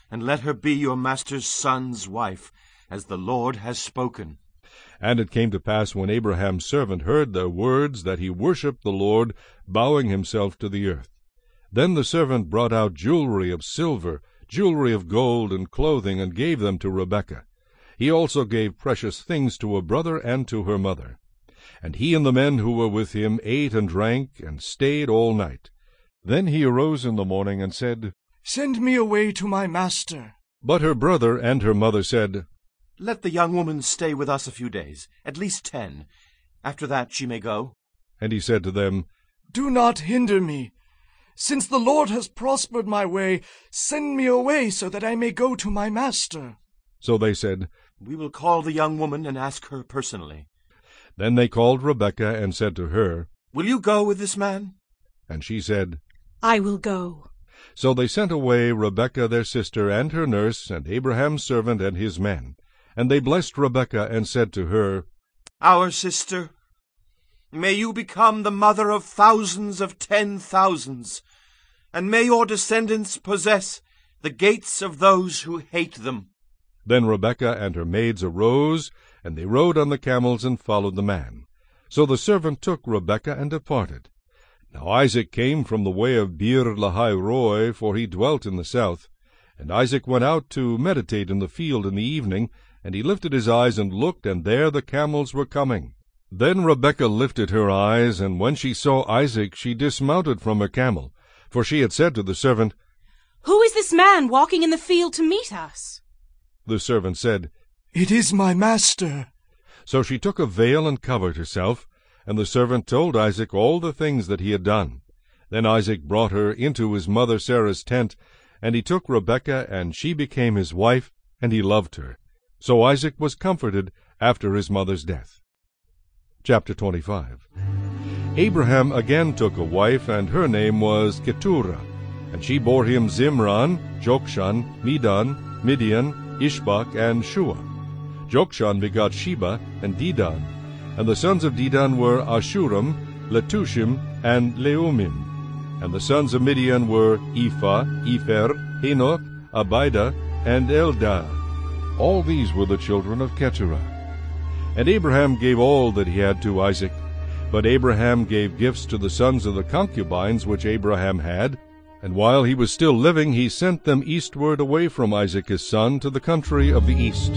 and let her be your master's son's wife, as the Lord has spoken. And it came to pass, when Abraham's servant heard their words, that he worshipped the Lord, bowing himself to the earth. Then the servant brought out jewelry of silver, jewelry of gold, and clothing, and gave them to Rebekah. He also gave precious things to her brother and to her mother. And he and the men who were with him ate and drank, and stayed all night. Then he arose in the morning and said, Send me away to my master. But her brother and her mother said, Let the young woman stay with us a few days, at least 10. After that she may go. And he said to them, Do not hinder me. Since the Lord has prospered my way, send me away so that I may go to my master. So they said, We will call the young woman and ask her personally. Then they called Rebekah and said to her, Will you go with this man? And she said, I will go. So they sent away Rebekah their sister and her nurse, and Abraham's servant and his men. And they blessed Rebekah and said to her, Our sister, may you become the mother of thousands of 10,000s, and may your descendants possess the gates of those who hate them. Then Rebekah and her maids arose, and they rode on the camels and followed the man. So the servant took Rebekah and departed. Now Isaac came from the way of Beer-lahai-roi, for he dwelt in the south. And Isaac went out to meditate in the field in the evening, and he lifted his eyes and looked, and there the camels were coming. Then Rebekah lifted her eyes, and when she saw Isaac, she dismounted from her camel. For she had said to the servant, Who is this man walking in the field to meet us? The servant said, It is my master. So she took a veil and covered herself, and the servant told Isaac all the things that he had done. Then Isaac brought her into his mother Sarah's tent, and he took Rebekah, and she became his wife, and he loved her. So Isaac was comforted after his mother's death. Chapter 25. Abraham again took a wife, and her name was Keturah. And she bore him Zimran, Jokshan, Medan, Midian, Ishbak, and Shua. Jokshan begot Sheba and Dedan. And the sons of Dedan were Ashuram, Letushim, and Leumim. And the sons of Midian were Ephah, Epher, Henoch, Abida, and Eldah. All these were the children of Keturah. And Abraham gave all that he had to Isaac. But Abraham gave gifts to the sons of the concubines which Abraham had. And while he was still living, he sent them eastward away from Isaac his son to the country of the east.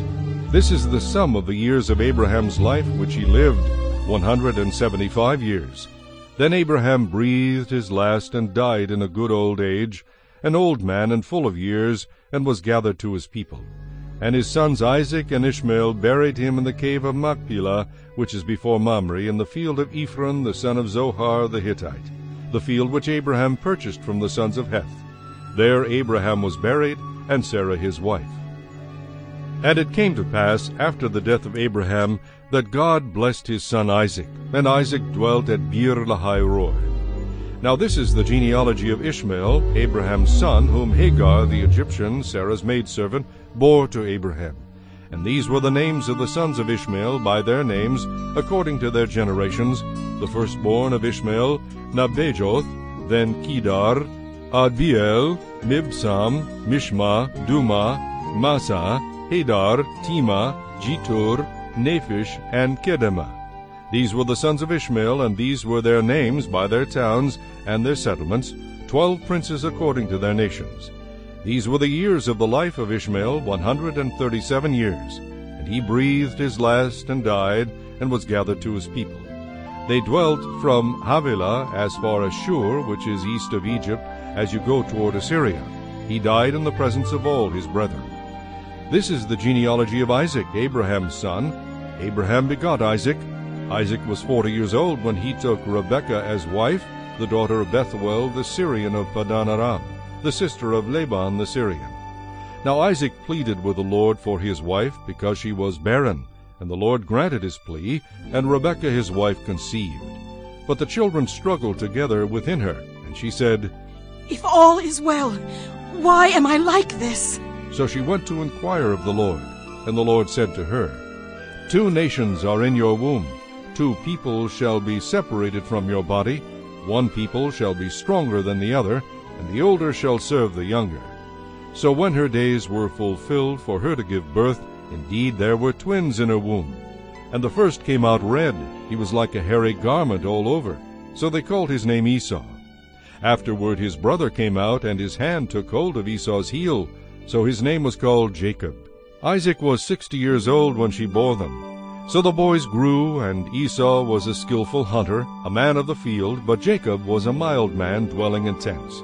This is the sum of the years of Abraham's life which he lived, 175 years. Then Abraham breathed his last and died in a good old age, an old man and full of years, and was gathered to his people. And his sons Isaac and Ishmael buried him in the cave of Machpelah, which is before Mamre, in the field of Ephron the son of Zohar the Hittite, the field which Abraham purchased from the sons of Heth. There Abraham was buried, and Sarah his wife. And it came to pass, after the death of Abraham, that God blessed his son Isaac, and Isaac dwelt at Beer-lahai-roi. Now this is the genealogy of Ishmael, Abraham's son, whom Hagar the Egyptian, Sarah's maidservant, bore to Abraham. And these were the names of the sons of Ishmael by their names, according to their generations. The firstborn of Ishmael, Nebajoth, then Kedar, Adbeel, Mibsam, Mishma, Duma, Massa, Hadar, Tema, Jetur, Naphish, and Kedemah. These were the sons of Ishmael, and these were their names by their towns and their settlements, 12 princes according to their nations. These were the years of the life of Ishmael, 137 years. And And he breathed his last and died, and was gathered to his people. They dwelt from Havilah as far as Shur, which is east of Egypt, as you go toward Assyria. He died in the presence of all his brethren. This is the genealogy of Isaac, Abraham's son. Abraham begot Isaac. Isaac was 40 years old when he took Rebekah as wife, the daughter of Bethuel the Syrian of Padan Aram, the sister of Laban the Syrian. Now Isaac pleaded with the Lord for his wife, because she was barren. And the Lord granted his plea, and Rebekah his wife conceived. But the children struggled together within her, and she said, If all is well, why am I like this? So she went to inquire of the Lord. And the Lord said to her, 2 nations are in your womb, 2 people shall be separated from your body, 1 people shall be stronger than the other, and the older shall serve the younger. So when her days were fulfilled for her to give birth, indeed there were twins in her womb. And the first came out red, he was like a hairy garment all over. So they called his name Esau. Afterward his brother came out, and his hand took hold of Esau's heel, so his name was called Jacob. Isaac was 60 years old when she bore them. So the boys grew, and Esau was a skillful hunter, a man of the field, but Jacob was a mild man dwelling in tents.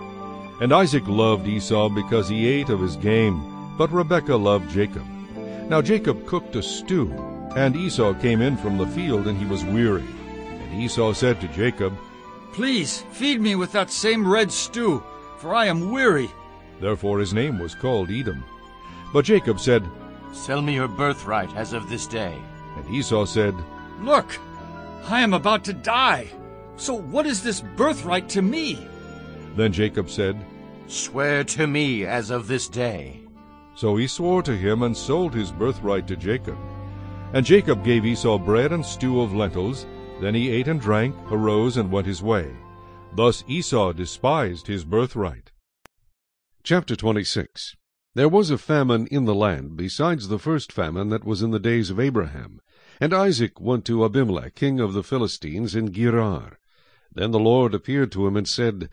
And Isaac loved Esau because he ate of his game, but Rebekah loved Jacob. Now Jacob cooked a stew, and Esau came in from the field, and he was weary. And Esau said to Jacob, Please feed me with that same red stew, for I am weary. Therefore his name was called Edom. But Jacob said, Sell me your birthright as of this day. And Esau said, Look, I am about to die. So what is this birthright to me? Then Jacob said, Swear to me as of this day. So he swore to him, and sold his birthright to Jacob. And Jacob gave Esau bread and stew of lentils. Then he ate and drank, arose, and went his way. Thus Esau despised his birthright. Chapter 26. There was a famine in the land, besides the first famine that was in the days of Abraham. And Isaac went to Abimelech, king of the Philistines, in Gerar. Then the Lord appeared to him and said,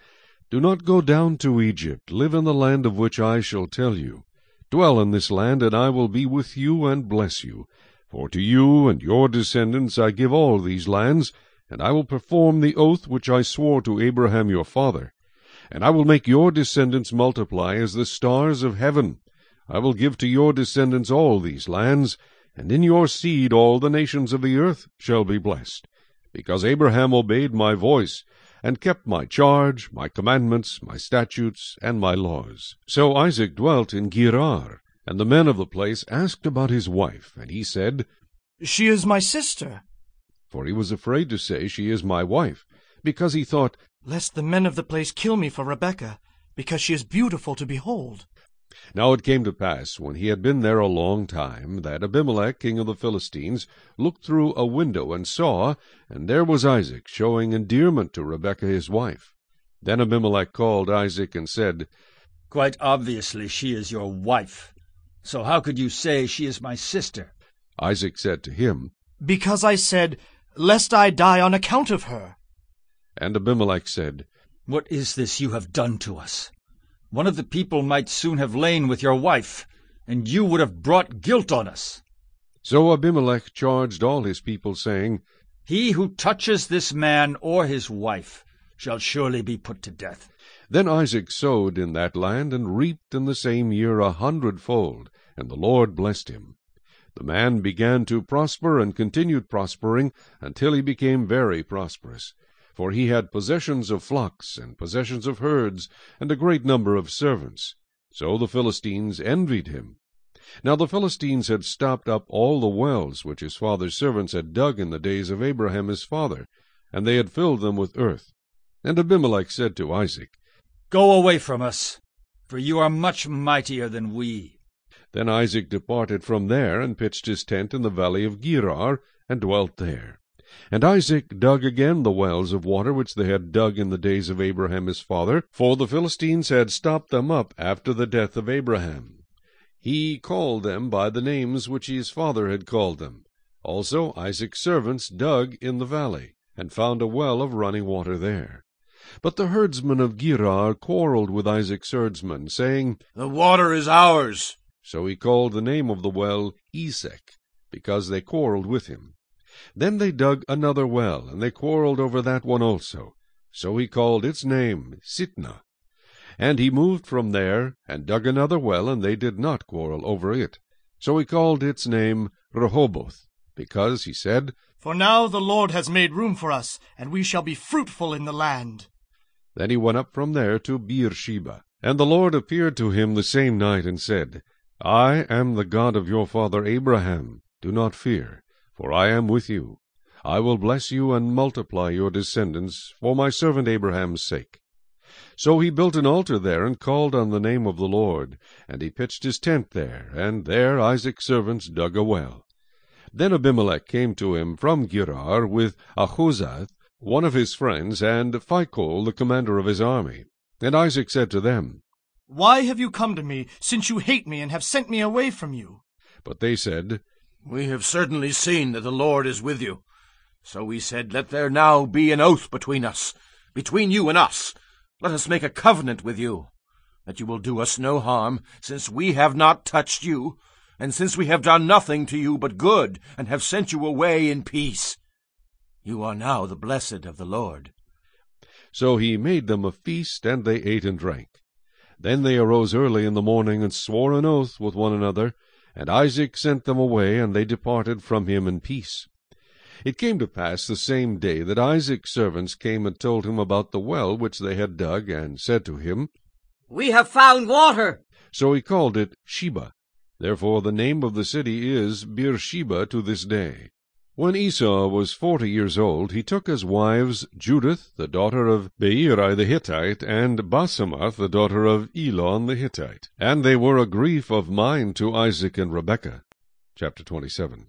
Do not go down to Egypt. Live in the land of which I shall tell you. Dwell in this land, and I will be with you and bless you. For to you and your descendants I give all these lands, and I will perform the oath which I swore to Abraham your father. And I will make your descendants multiply as the stars of heaven. I will give to your descendants all these lands, and in your seed all the nations of the earth shall be blessed. Because Abraham obeyed my voice, and kept my charge, my commandments, my statutes, and my laws. So Isaac dwelt in Gerar, and the men of the place asked about his wife, and he said, She is my sister. For he was afraid to say, She is my wife, because he thought, Lest the men of the place kill me for Rebekah, because she is beautiful to behold. Now it came to pass, when he had been there a long time, that Abimelech, king of the Philistines, looked through a window and saw, and there was Isaac, showing endearment to Rebekah his wife. Then Abimelech called Isaac and said, Quite obviously she is your wife. So how could you say she is my sister? Isaac said to him, Because I said, Lest I die on account of her. And Abimelech said, What is this you have done to us? One of the people might soon have lain with your wife, and you would have brought guilt on us. So Abimelech charged all his people, saying, He who touches this man or his wife shall surely be put to death. Then Isaac sowed in that land, and reaped in the same year 100-fold, and the Lord blessed him. The man began to prosper, and continued prospering, until he became very prosperous. For he had possessions of flocks, and possessions of herds, and a great number of servants. So the Philistines envied him. Now the Philistines had stopped up all the wells which his father's servants had dug in the days of Abraham his father, and they had filled them with earth. And Abimelech said to Isaac, Go away from us, for you are much mightier than we. Then Isaac departed from there, and pitched his tent in the valley of Gerar, and dwelt there. And Isaac dug again the wells of water which they had dug in the days of Abraham his father, for the Philistines had stopped them up after the death of Abraham. He called them by the names which his father had called them. Also Isaac's servants dug in the valley, and found a well of running water there. But the herdsmen of Gerar quarrelled with Isaac's herdsmen, saying, The water is ours. So he called the name of the well Esek. because they quarrelled with him. Then they dug another well, and they quarrelled over that one also. So he called its name Sitnah. And he moved from there, and dug another well, and they did not quarrel over it. So he called its name Rehoboth, because he said, For now the Lord has made room for us, and we shall be fruitful in the land. Then he went up from there to Beersheba. And the Lord appeared to him the same night, and said, I am the God of your father Abraham. Do not fear, for I am with you. I will bless you and multiply your descendants for my servant Abraham's sake. So he built an altar there, and called on the name of the Lord. And he pitched his tent there, and there Isaac's servants dug a well. Then Abimelech came to him from Gerar with Ahuzzath, one of his friends, and Phicol, the commander of his army. And Isaac said to them, Why have you come to me, since you hate me and have sent me away from you? But they said, We have certainly seen that the Lord is with you. So we said, Let there now be an oath between us, between you and us. Let us make a covenant with you, that you will do us no harm, since we have not touched you, and since we have done nothing to you but good, and have sent you away in peace. You are now the blessed of the Lord. So he made them a feast, and they ate and drank. Then they arose early in the morning, and swore an oath with one another. And Isaac sent them away, and they departed from him in peace. It came to pass the same day that Isaac's servants came and told him about the well which they had dug, and said to him, We have found water. So he called it Sheba. Therefore the name of the city is Beersheba to this day. When Esau was 40 years old, he took as wives Judith, the daughter of Beeri the Hittite, and Basemath, the daughter of Elon the Hittite. And they were a grief of mind to Isaac and Rebekah. Chapter 27.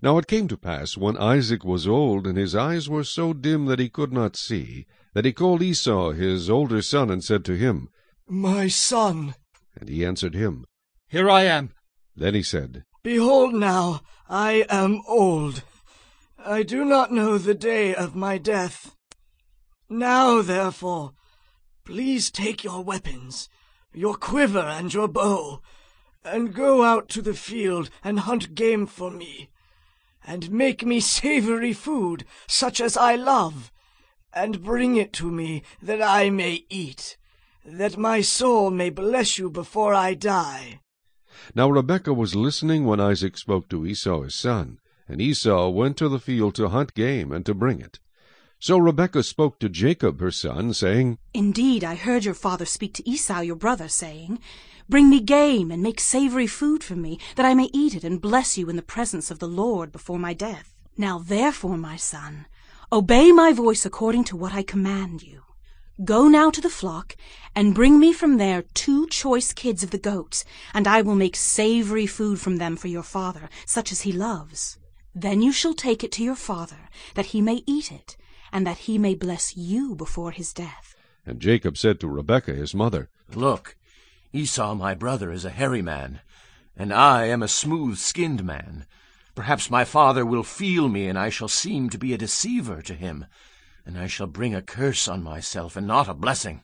Now it came to pass, when Isaac was old, and his eyes were so dim that he could not see, that he called Esau his older son, and said to him, My son. And he answered him, Here I am. Then he said, Behold now, I am old. I do not know the day of my death. Now, therefore, please take your weapons, your quiver and your bow, and go out to the field and hunt game for me, and make me savory food, such as I love, and bring it to me, that I may eat, that my soul may bless you before I die. Now Rebekah was listening when Isaac spoke to Esau his son, and Esau went to the field to hunt game and to bring it. So Rebekah spoke to Jacob her son, saying, Indeed, I heard your father speak to Esau your brother, saying, Bring me game, and make savory food for me, that I may eat it, and bless you in the presence of the Lord before my death. Now therefore, my son, obey my voice according to what I command you. Go now to the flock, and bring me from there 2 choice kids of the goats, and I will make savory food from them for your father, such as he loves. Then you shall take it to your father, that he may eat it, and that he may bless you before his death. And Jacob said to Rebekah his mother, Look, Esau my brother is a hairy man, and I am a smooth-skinned man. Perhaps my father will feel me, and I shall seem to be a deceiver to him, and I shall bring a curse on myself, and not a blessing.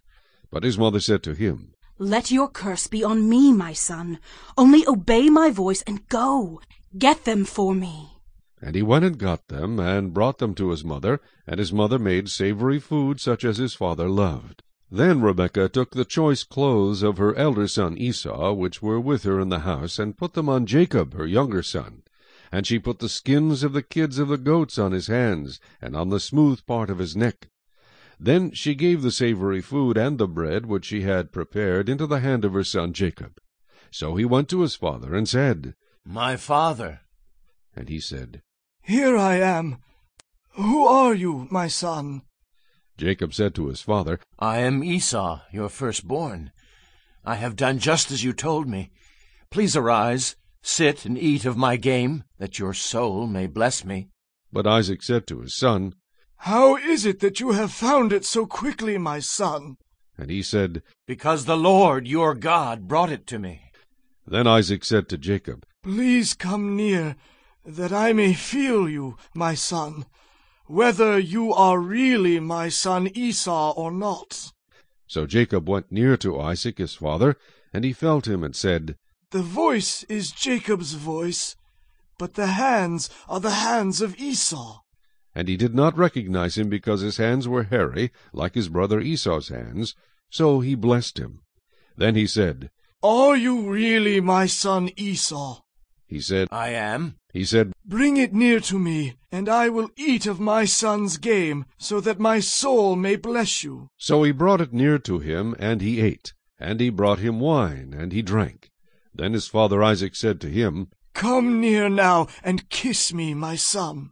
But his mother said to him, Let your curse be on me, my son. Only obey my voice, and go. Get them for me. And he went and got them, and brought them to his mother, and his mother made savory food such as his father loved. Then Rebekah took the choice clothes of her elder son Esau, which were with her in the house, and put them on Jacob her younger son. And she put the skins of the kids of the goats on his hands, and on the smooth part of his neck. Then she gave the savory food and the bread which she had prepared into the hand of her son Jacob. So he went to his father, and said, My father. And he said, Here I am. Who are you, my son? Jacob said to his father, I am Esau, your firstborn. I have done just as you told me. Please arise, sit and eat of my game, that your soul may bless me. But Isaac said to his son, How is it that you have found it so quickly, my son? And he said, Because the Lord your God brought it to me. Then Isaac said to Jacob, Please come near, that I may feel you, my son, whether you are really my son Esau or not. So Jacob went near to Isaac his father, and he felt him, and said, The voice is Jacob's voice, but the hands are the hands of Esau. And he did not recognize him because his hands were hairy, like his brother Esau's hands. So he blessed him. Then he said, Are you really my son Esau? He said, I am. He said, Bring it near to me, and I will eat of my son's game, so that my soul may bless you. So he brought it near to him, and he ate. And he brought him wine, and he drank. Then his father Isaac said to him, Come near now, and kiss me, my son.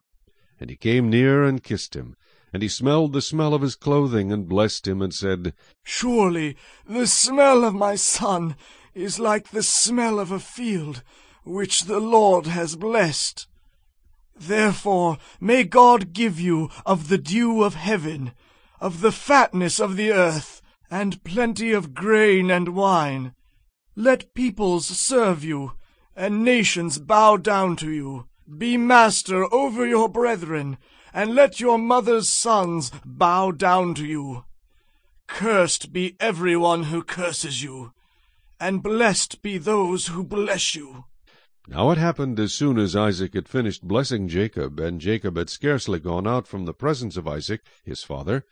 And he came near and kissed him. And he smelled the smell of his clothing, and blessed him, and said, Surely the smell of my son is like the smell of a field, which the Lord has blessed. Therefore may God give you of the dew of heaven, of the fatness of the earth, and plenty of grain and wine. Let peoples serve you, and nations bow down to you. Be master over your brethren, and let your mother's sons bow down to you. Cursed be everyone who curses you, and blessed be those who bless you. Now it happened as soon as Isaac had finished blessing Jacob, and Jacob had scarcely gone out from the presence of Isaac his father,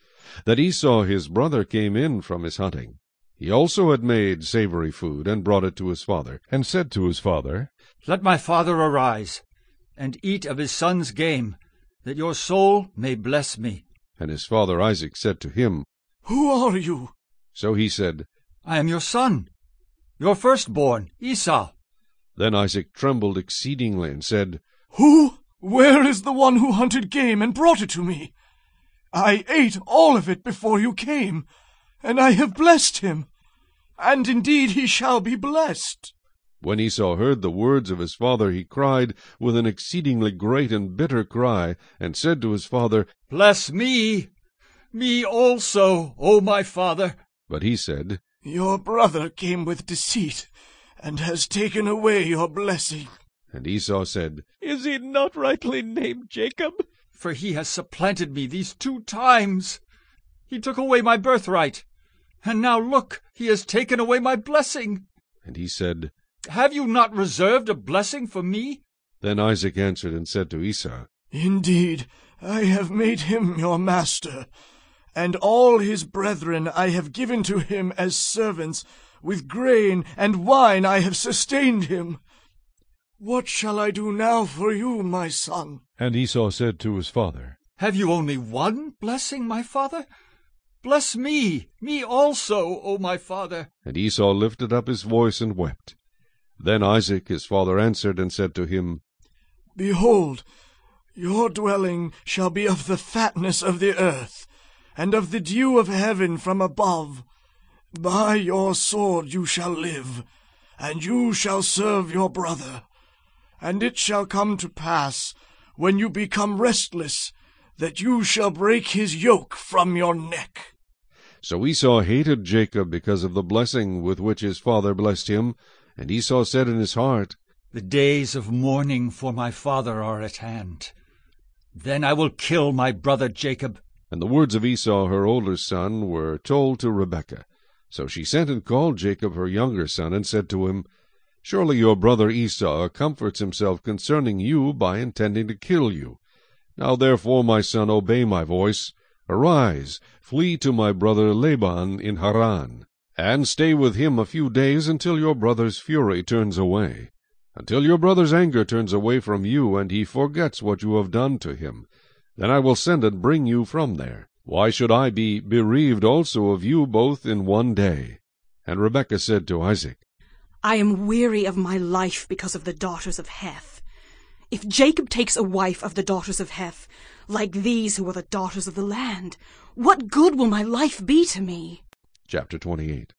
that Esau his brother came in from his hunting. He also had made savory food, and brought it to his father, and said to his father, Let my father arise, and eat of his son's game, that your soul may bless me. And his father Isaac said to him, Who are you? So he said, I am your son, your firstborn, Esau. Then Isaac trembled exceedingly, and said, Who? Where is the one who hunted game and brought it to me? I ate all of it before you came, and I have blessed him, and indeed he shall be blessed. When Esau heard the words of his father, he cried with an exceedingly great and bitter cry, and said to his father, Bless me also, O my father. But he said, Your brother came with deceit, and has taken away your blessing. And Esau said, Is he not rightly named Jacob? For he has supplanted me these 2 times. He took away my birthright, and now look, he has taken away my blessing. And he said, Have you not reserved a blessing for me? Then Isaac answered and said to Esau, Indeed, I have made him your master, and all his brethren I have given to him as servants. With grain and wine I have sustained him. What shall I do now for you, my son? And Esau said to his father, Have you only one blessing, my father? Bless me also, O my father. And Esau lifted up his voice and wept. Then Isaac his father answered and said to him, Behold, your dwelling shall be of the fatness of the earth, and of the dew of heaven from above. By your sword you shall live, and you shall serve your brother. And it shall come to pass, when you become restless, that you shall break his yoke from your neck. So Esau hated Jacob because of the blessing with which his father blessed him. And Esau said in his heart, The days of mourning for my father are at hand. Then I will kill my brother Jacob. And the words of Esau her older son were told to Rebekah. So she sent and called Jacob her younger son, and said to him, Surely your brother Esau comforts himself concerning you by intending to kill you. Now therefore, my son, obey my voice. Arise, flee to my brother Laban in Haran, and stay with him a few days until your brother's fury turns away, until your brother's anger turns away from you, and he forgets what you have done to him. Then I will send and bring you from there. Why should I be bereaved also of you both in one day? And Rebekah said to Isaac, I am weary of my life because of the daughters of Heth. If Jacob takes a wife of the daughters of Heth, like these who are the daughters of the land, what good will my life be to me? Chapter 28.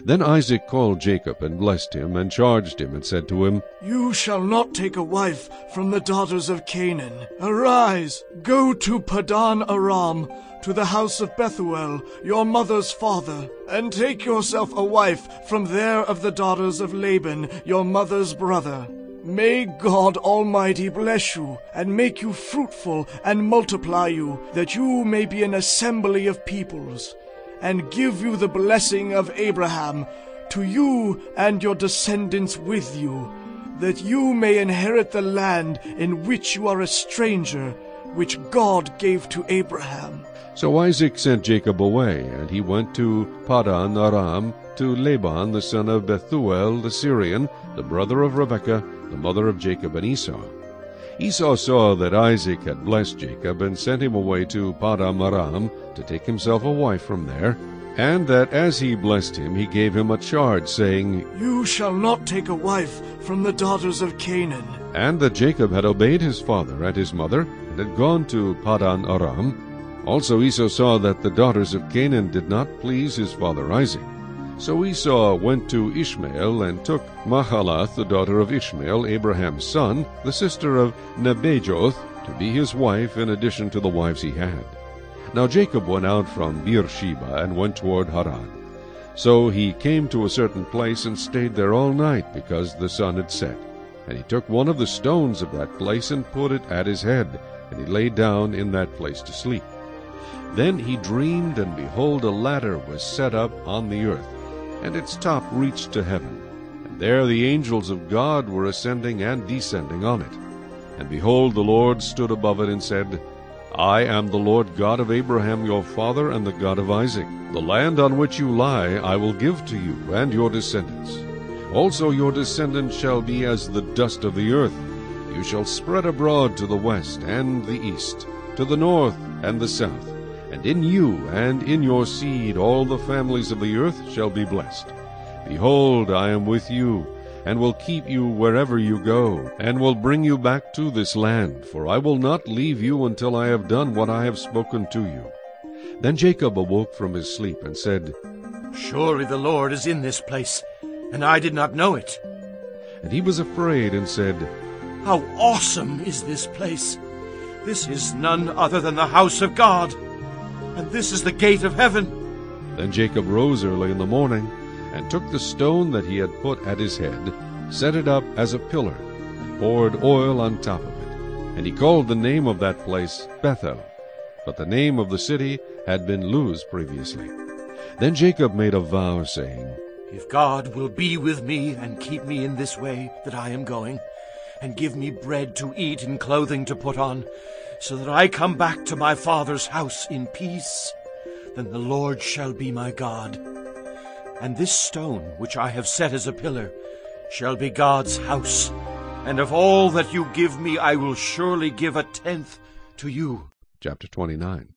Then Isaac called Jacob, and blessed him, and charged him, and said to him, You shall not take a wife from the daughters of Canaan. Arise, go to Padan Aram, to the house of Bethuel, your mother's father, and take yourself a wife from there of the daughters of Laban, your mother's brother. May God Almighty bless you, and make you fruitful, and multiply you, that you may be an assembly of peoples, and give you the blessing of Abraham, to you and your descendants with you, that you may inherit the land in which you are a stranger, which God gave to Abraham. So Isaac sent Jacob away, and he went to Paddan Aram, to Laban the son of Bethuel the Syrian, the brother of Rebekah, the mother of Jacob and Esau. Esau saw that Isaac had blessed Jacob, and sent him away to Paddan Aram to take himself a wife from there, and that as he blessed him, he gave him a charge, saying, You shall not take a wife from the daughters of Canaan. And that Jacob had obeyed his father and his mother, and had gone to Paddan Aram. Also Esau saw that the daughters of Canaan did not please his father Isaac. So Esau went to Ishmael, and took Mahalath, the daughter of Ishmael, Abraham's son, the sister of Nebajoth, to be his wife, in addition to the wives he had. Now Jacob went out from Beersheba, and went toward Haran. So he came to a certain place, and stayed there all night, because the sun had set. And he took one of the stones of that place, and put it at his head, and he lay down in that place to sleep. Then he dreamed, and behold, a ladder was set up on the earth, and its top reached to heaven. And there the angels of God were ascending and descending on it. And behold, the Lord stood above it, and said, I am the Lord God of Abraham your father, and the God of Isaac. The land on which you lie I will give to you and your descendants. Also your descendants shall be as the dust of the earth. You shall spread abroad to the west and the east, to the north and the south. And in you and in your seed all the families of the earth shall be blessed. Behold, I am with you, and will keep you wherever you go, and will bring you back to this land, for I will not leave you until I have done what I have spoken to you. Then Jacob awoke from his sleep, and said, Surely the Lord is in this place, and I did not know it. And he was afraid, and said, How awesome is this place! This is none other than the house of God, and this is the gate of heaven. Then Jacob rose early in the morning, and took the stone that he had put at his head, set it up as a pillar, and poured oil on top of it. And he called the name of that place Bethel, but the name of the city had been Luz previously. Then Jacob made a vow, saying, If God will be with me, and keep me in this way that I am going, and give me bread to eat and clothing to put on, so that I come back to my father's house in peace, then the Lord shall be my God. And this stone which I have set as a pillar shall be God's house, and of all that you give me I will surely give 1/10 to you. Chapter 29.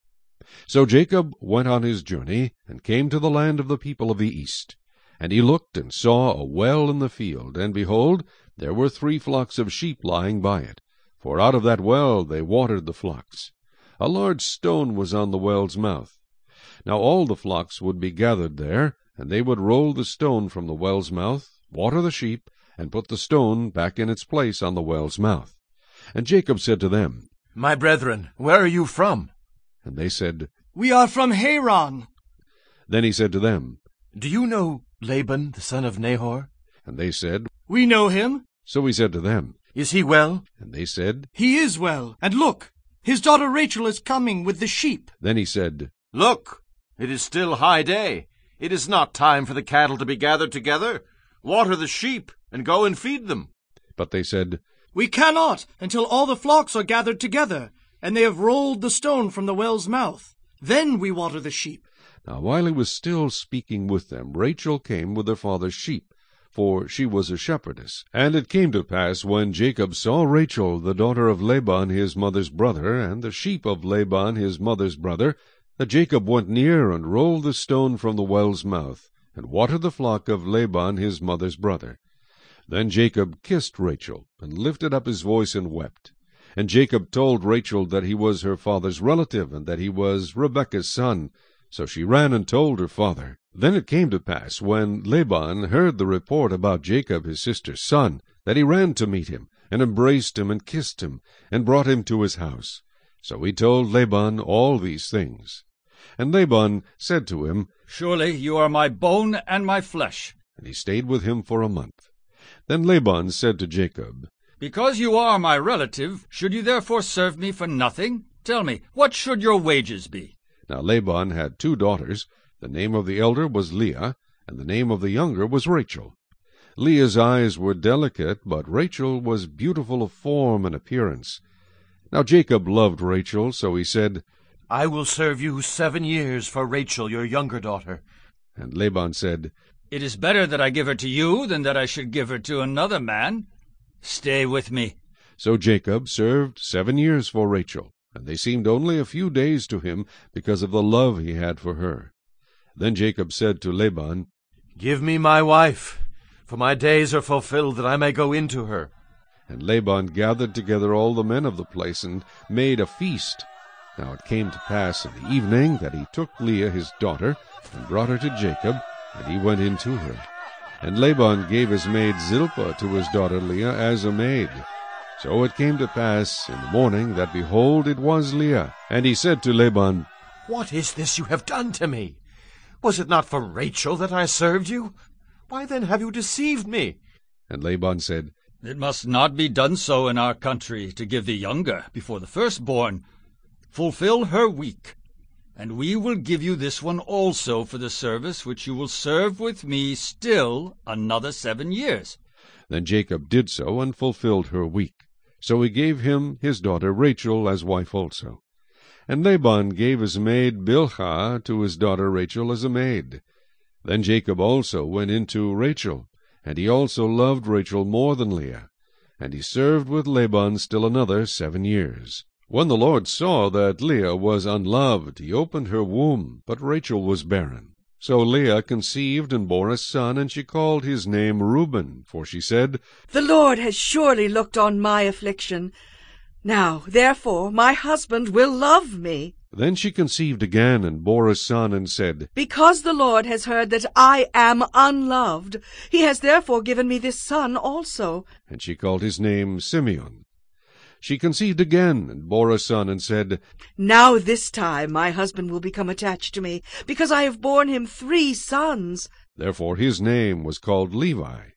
So Jacob went on his journey, and came to the land of the people of the east. And he looked, and saw a well in the field, and behold, there were 3 flocks of sheep lying by it. For out of that well they watered the flocks. A large stone was on the well's mouth. Now all the flocks would be gathered there, and they would roll the stone from the well's mouth, water the sheep, and put the stone back in its place on the well's mouth. And Jacob said to them, My brethren, where are you from? And they said, We are from Haran. Then he said to them, Do you know Laban the son of Nahor? And they said, We know him. So he said to them, Is he well? And they said, He is well. And look, his daughter Rachel is coming with the sheep. Then he said, Look, it is still high day. It is not time for the cattle to be gathered together. Water the sheep, and go and feed them. But they said, We cannot until all the flocks are gathered together, and they have rolled the stone from the well's mouth. Then we water the sheep. Now while he was still speaking with them, Rachel came with her father's sheep, for she was a shepherdess. And it came to pass, when Jacob saw Rachel, the daughter of Laban his mother's brother, and the sheep of Laban his mother's brother, that Jacob went near, and rolled the stone from the well's mouth, and watered the flock of Laban his mother's brother. Then Jacob kissed Rachel, and lifted up his voice, and wept. And Jacob told Rachel that he was her father's relative, and that he was Rebekah's son. So she ran and told her father. Then it came to pass, when Laban heard the report about Jacob his sister's son, that he ran to meet him, and embraced him, and kissed him, and brought him to his house. So he told Laban all these things. And Laban said to him, Surely you are my bone and my flesh. And he stayed with him for a month. Then Laban said to Jacob, Because you are my relative, should you therefore serve me for nothing? Tell me, what should your wages be? Now Laban had 2 daughters. The name of the elder was Leah, and the name of the younger was Rachel. Leah's eyes were delicate, but Rachel was beautiful of form and appearance. Now Jacob loved Rachel, so he said, I will serve you 7 years for Rachel, your younger daughter. And Laban said, It is better that I give her to you than that I should give her to another man. Stay with me. So Jacob served 7 years for Rachel, and they seemed only a few days to him because of the love he had for her. Then Jacob said to Laban, Give me my wife, for my days are fulfilled that I may go into her. And Laban gathered together all the men of the place and made a feast. Now it came to pass in the evening that he took Leah his daughter and brought her to Jacob, and he went in to her. And Laban gave his maid Zilpah to his daughter Leah as a maid. So it came to pass in the morning that, behold, it was Leah. And he said to Laban, What is this you have done to me? Was it not for Rachel that I served you? Why then have you deceived me? And Laban said, It must not be done so in our country, to give the younger before the firstborn. Fulfill her week, and we will give you this one also for the service which you will serve with me still another 7 years. Then Jacob did so, and fulfilled her week. So he gave him his daughter Rachel as wife also. And Laban gave his maid Bilhah to his daughter Rachel as a maid. Then Jacob also went in to Rachel, and he also loved Rachel more than Leah. And he served with Laban still another 7 years. When the Lord saw that Leah was unloved, he opened her womb, but Rachel was barren. So Leah conceived and bore a son, and she called his name Reuben, for she said, The Lord has surely looked on my affliction. Now, therefore, my husband will love me. Then she conceived again and bore a son, and said, Because the Lord has heard that I am unloved, he has therefore given me this son also. And she called his name Simeon. She conceived again and bore a son, and said, Now this time my husband will become attached to me, because I have borne him 3 sons. Therefore his name was called Levi.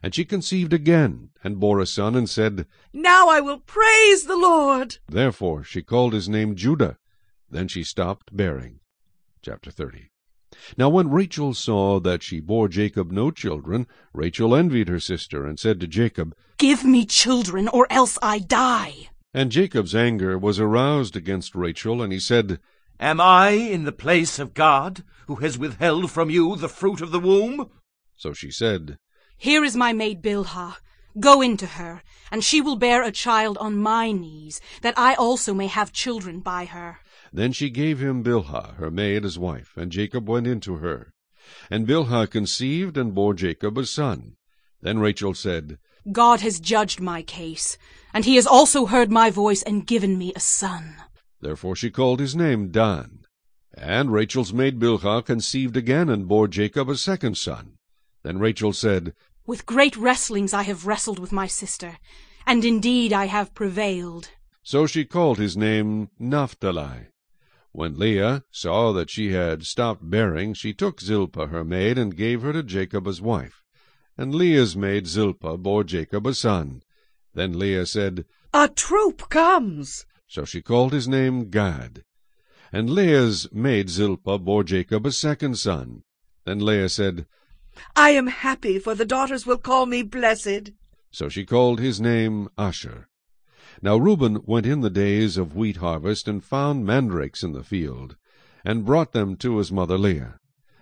And she conceived again and bore a son, and said, Now I will praise the Lord. Therefore she called his name Judah. Then she stopped bearing. Chapter 30. Now when Rachel saw that she bore Jacob no children, Rachel envied her sister, and said to Jacob, Give me children, or else I die. And Jacob's anger was aroused against Rachel, and he said, Am I in the place of God, who has withheld from you the fruit of the womb? So she said, Here is my maid Bilhah. Go into her, and she will bear a child on my knees, that I also may have children by her. Then she gave him Bilhah, her maid, as wife, and Jacob went into her. And Bilhah conceived and bore Jacob a son. Then Rachel said, God has judged my case, and he has also heard my voice and given me a son. Therefore she called his name Dan. And Rachel's maid Bilhah conceived again and bore Jacob a second son. Then Rachel said, With great wrestlings I have wrestled with my sister, and indeed I have prevailed. So she called his name Naphtali. When Leah saw that she had stopped bearing, she took Zilpah her maid, and gave her to Jacob as wife. And Leah's maid Zilpah bore Jacob a son. Then Leah said, A troop comes. So she called his name Gad. And Leah's maid Zilpah bore Jacob a second son. Then Leah said, I am happy, for the daughters will call me blessed. So she called his name Asher. Now Reuben went in the days of wheat harvest, and found mandrakes in the field, and brought them to his mother Leah.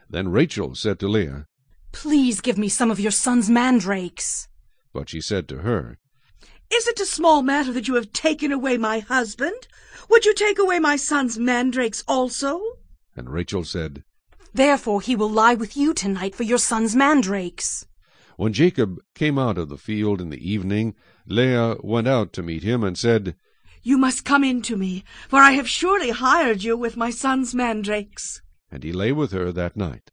Then Rachel said to Leah, Please give me some of your son's mandrakes. But she said to her, Is it a small matter that you have taken away my husband? Would you take away my son's mandrakes also? And Rachel said, Therefore he will lie with you tonight for your son's mandrakes. When Jacob came out of the field in the evening, Leah went out to meet him, and said, You must come in to me, for I have surely hired you with my son's mandrakes. And he lay with her that night.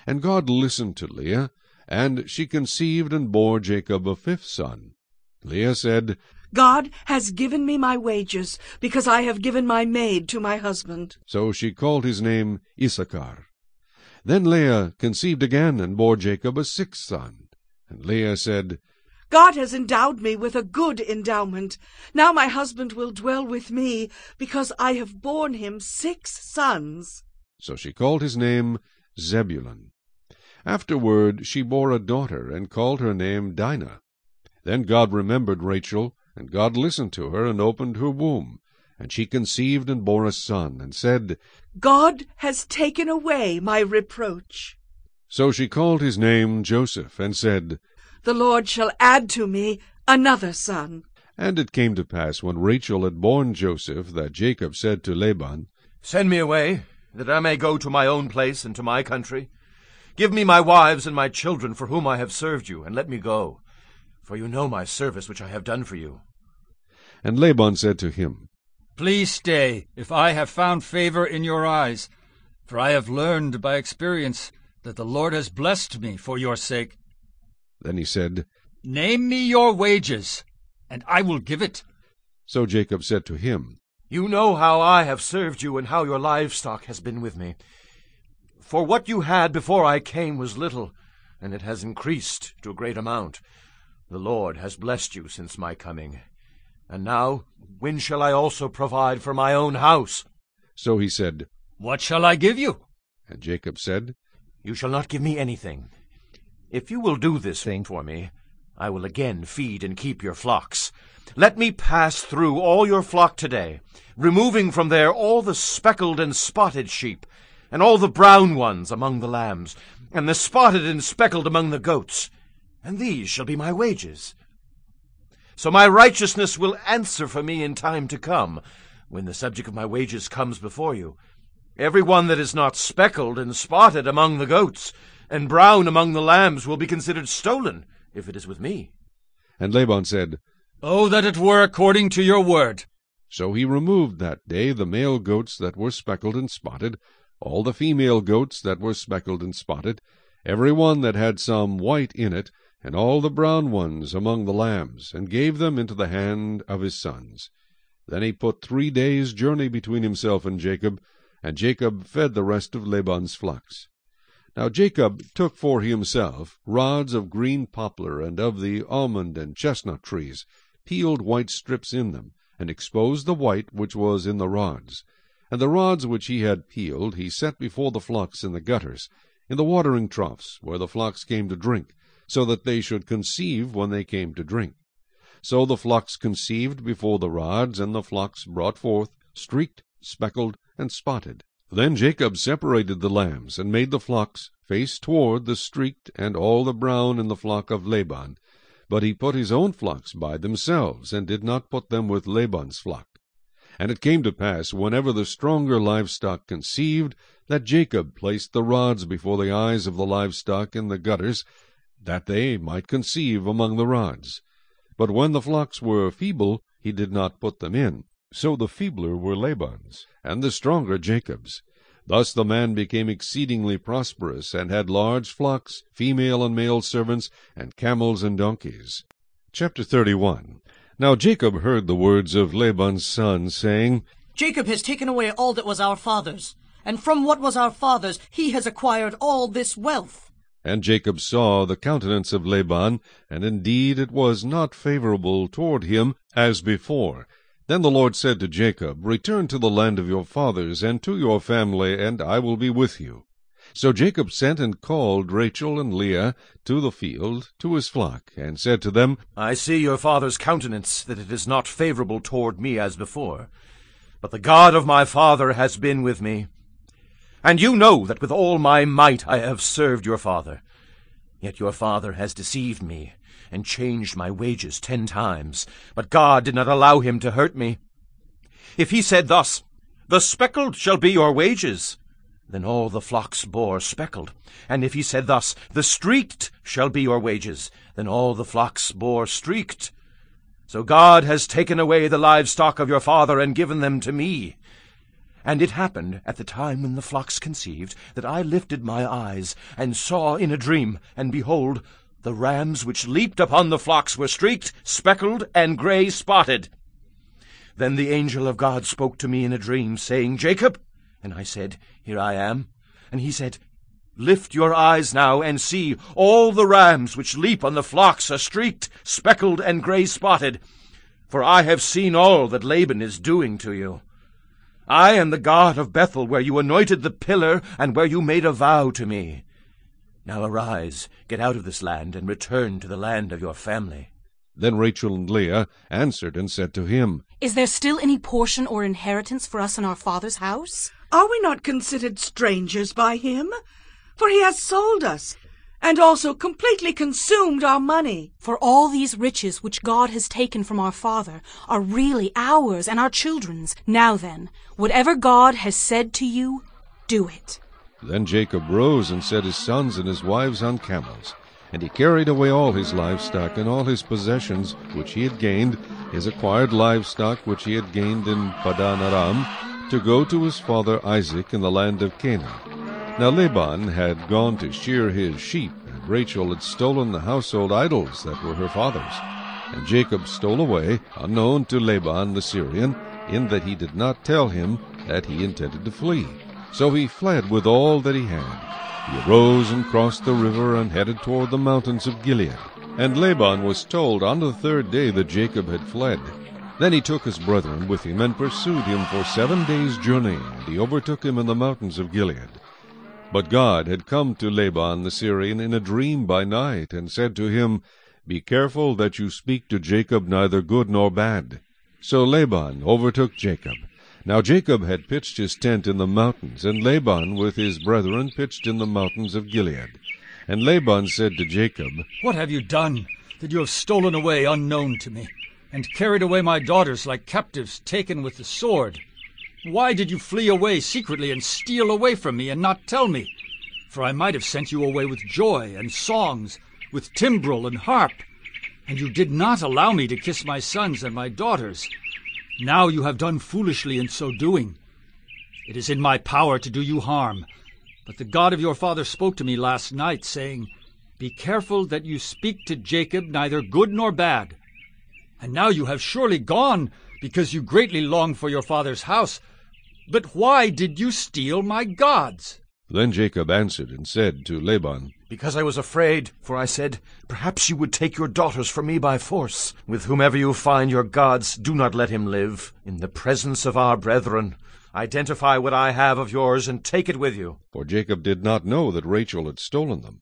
And God listened to Leah, and she conceived and bore Jacob a 5th son. Leah said, God has given me my wages, because I have given my maid to my husband. So she called his name Issachar. Then Leah conceived again and bore Jacob a 6th son. And Leah said, God has endowed me with a good endowment. Now my husband will dwell with me, because I have borne him 6 sons. So she called his name Zebulun. Afterward she bore a daughter, and called her name Dinah. Then God remembered Rachel, and God listened to her, and opened her womb. And she conceived and bore a son, and said, God has taken away my reproach. So she called his name Joseph, and said, The Lord shall add to me another son. And it came to pass, when Rachel had borne Joseph, that Jacob said to Laban, Send me away, that I may go to my own place and to my country. Give me my wives and my children, for whom I have served you, and let me go. For you know my service which I have done for you. And Laban said to him, Please stay, if I have found favor in your eyes, for I have learned by experience that the Lord has blessed me for your sake. Then he said, Name me your wages, and I will give it. So Jacob said to him, You know how I have served you, and how your livestock has been with me. For what you had before I came was little, and it has increased to a great amount. The Lord has blessed you since my coming. And now, when shall I also provide for my own house? So he said, What shall I give you? And Jacob said, You shall not give me anything. If you will do this thing for me, I will again feed and keep your flocks. Let me pass through all your flock today, removing from there all the speckled and spotted sheep, and all the brown ones among the lambs, and the spotted and speckled among the goats. And these shall be my wages. So my righteousness will answer for me in time to come, when the subject of my wages comes before you. Every one that is not speckled and spotted among the goats, and brown among the lambs, will be considered stolen, if it is with me. And Laban said, Oh, that it were according to your word. So he removed that day the male goats that were speckled and spotted, all the female goats that were speckled and spotted, every one that had some white in it, and all the brown ones among the lambs, and gave them into the hand of his sons. Then he put 3 days' journey between himself and Jacob fed the rest of Laban's flocks. Now Jacob took for himself rods of green poplar, and of the almond and chestnut trees, peeled white strips in them, and exposed the white which was in the rods. And the rods which he had peeled he set before the flocks in the gutters, in the watering troughs, where the flocks came to drink, so that they should conceive when they came to drink. So the flocks conceived before the rods, and the flocks brought forth, streaked, speckled, and spotted. Then Jacob separated the lambs, and made the flocks face toward the streaked and all the brown in the flock of Laban. But he put his own flocks by themselves, and did not put them with Laban's flock. And it came to pass, whenever the stronger livestock conceived, that Jacob placed the rods before the eyes of the livestock in the gutters, that they might conceive among the rods. But when the flocks were feeble, he did not put them in. So the feebler were Laban's, and the stronger Jacob's. Thus the man became exceedingly prosperous, and had large flocks, female and male servants, and camels and donkeys. Chapter 31. Now Jacob heard the words of Laban's son, saying, Jacob has taken away all that was our father's, and from what was our father's he has acquired all this wealth. And Jacob saw the countenance of Laban, and indeed it was not favorable toward him as before. Then the Lord said to Jacob, Return to the land of your fathers, and to your family, and I will be with you. So Jacob sent and called Rachel and Leah to the field, to his flock, and said to them, I see your father's countenance, that it is not favorable toward me as before. But the God of my father has been with me. And you know that with all my might I have served your father. Yet your father has deceived me, and changed my wages 10 times. But God did not allow him to hurt me. If he said thus, The speckled shall be your wages, then all the flocks bore speckled. And if he said thus, The streaked shall be your wages, then all the flocks bore streaked. So God has taken away the livestock of your father, and given them to me. And it happened at the time when the flocks conceived, that I lifted my eyes, and saw in a dream, and behold, the rams which leaped upon the flocks were streaked, speckled, and gray spotted. Then the angel of God spoke to me in a dream, saying, Jacob. And I said, Here I am. And he said, Lift your eyes now, and see, all the rams which leap on the flocks are streaked, speckled, and gray spotted. For I have seen all that Laban is doing to you. I am the God of Bethel, where you anointed the pillar, and where you made a vow to me. Now arise, get out of this land, and return to the land of your family. Then Rachel and Leah answered and said to him, Is there still any portion or inheritance for us in our father's house? Are we not considered strangers by him? For he has sold us, and also completely consumed our money. For all these riches which God has taken from our father are really ours and our children's. Now then, whatever God has said to you, do it. Then Jacob rose and set his sons and his wives on camels. And he carried away all his livestock and all his possessions which he had gained, his acquired livestock which he had gained in Padan Aram, to go to his father Isaac in the land of Canaan. Now Laban had gone to shear his sheep, and Rachel had stolen the household idols that were her father's. And Jacob stole away, unknown to Laban the Syrian, in that he did not tell him that he intended to flee. So he fled with all that he had. He arose and crossed the river and headed toward the mountains of Gilead. And Laban was told on the third day that Jacob had fled. Then he took his brethren with him and pursued him for 7 days' journey, and he overtook him in the mountains of Gilead. But God had come to Laban the Syrian in a dream by night, and said to him, Be careful that you speak to Jacob neither good nor bad. So Laban overtook Jacob. Now Jacob had pitched his tent in the mountains, and Laban with his brethren pitched in the mountains of Gilead. And Laban said to Jacob, What have you done, that you have stolen away unknown to me, and carried away my daughters like captives taken with the sword? Why did you flee away secretly and steal away from me and not tell me? For I might have sent you away with joy and songs, with timbrel and harp, and you did not allow me to kiss my sons and my daughters. Now you have done foolishly in so doing. It is in my power to do you harm. But the God of your father spoke to me last night, saying, Be careful that you speak to Jacob neither good nor bad. And now you have surely gone, because you greatly long for your father's house. But why did you steal my gods? Then Jacob answered and said to Laban, Because I was afraid, for I said, Perhaps you would take your daughters from me by force. With whomever you find your gods, do not let him live. In the presence of our brethren, identify what I have of yours and take it with you. For Jacob did not know that Rachel had stolen them.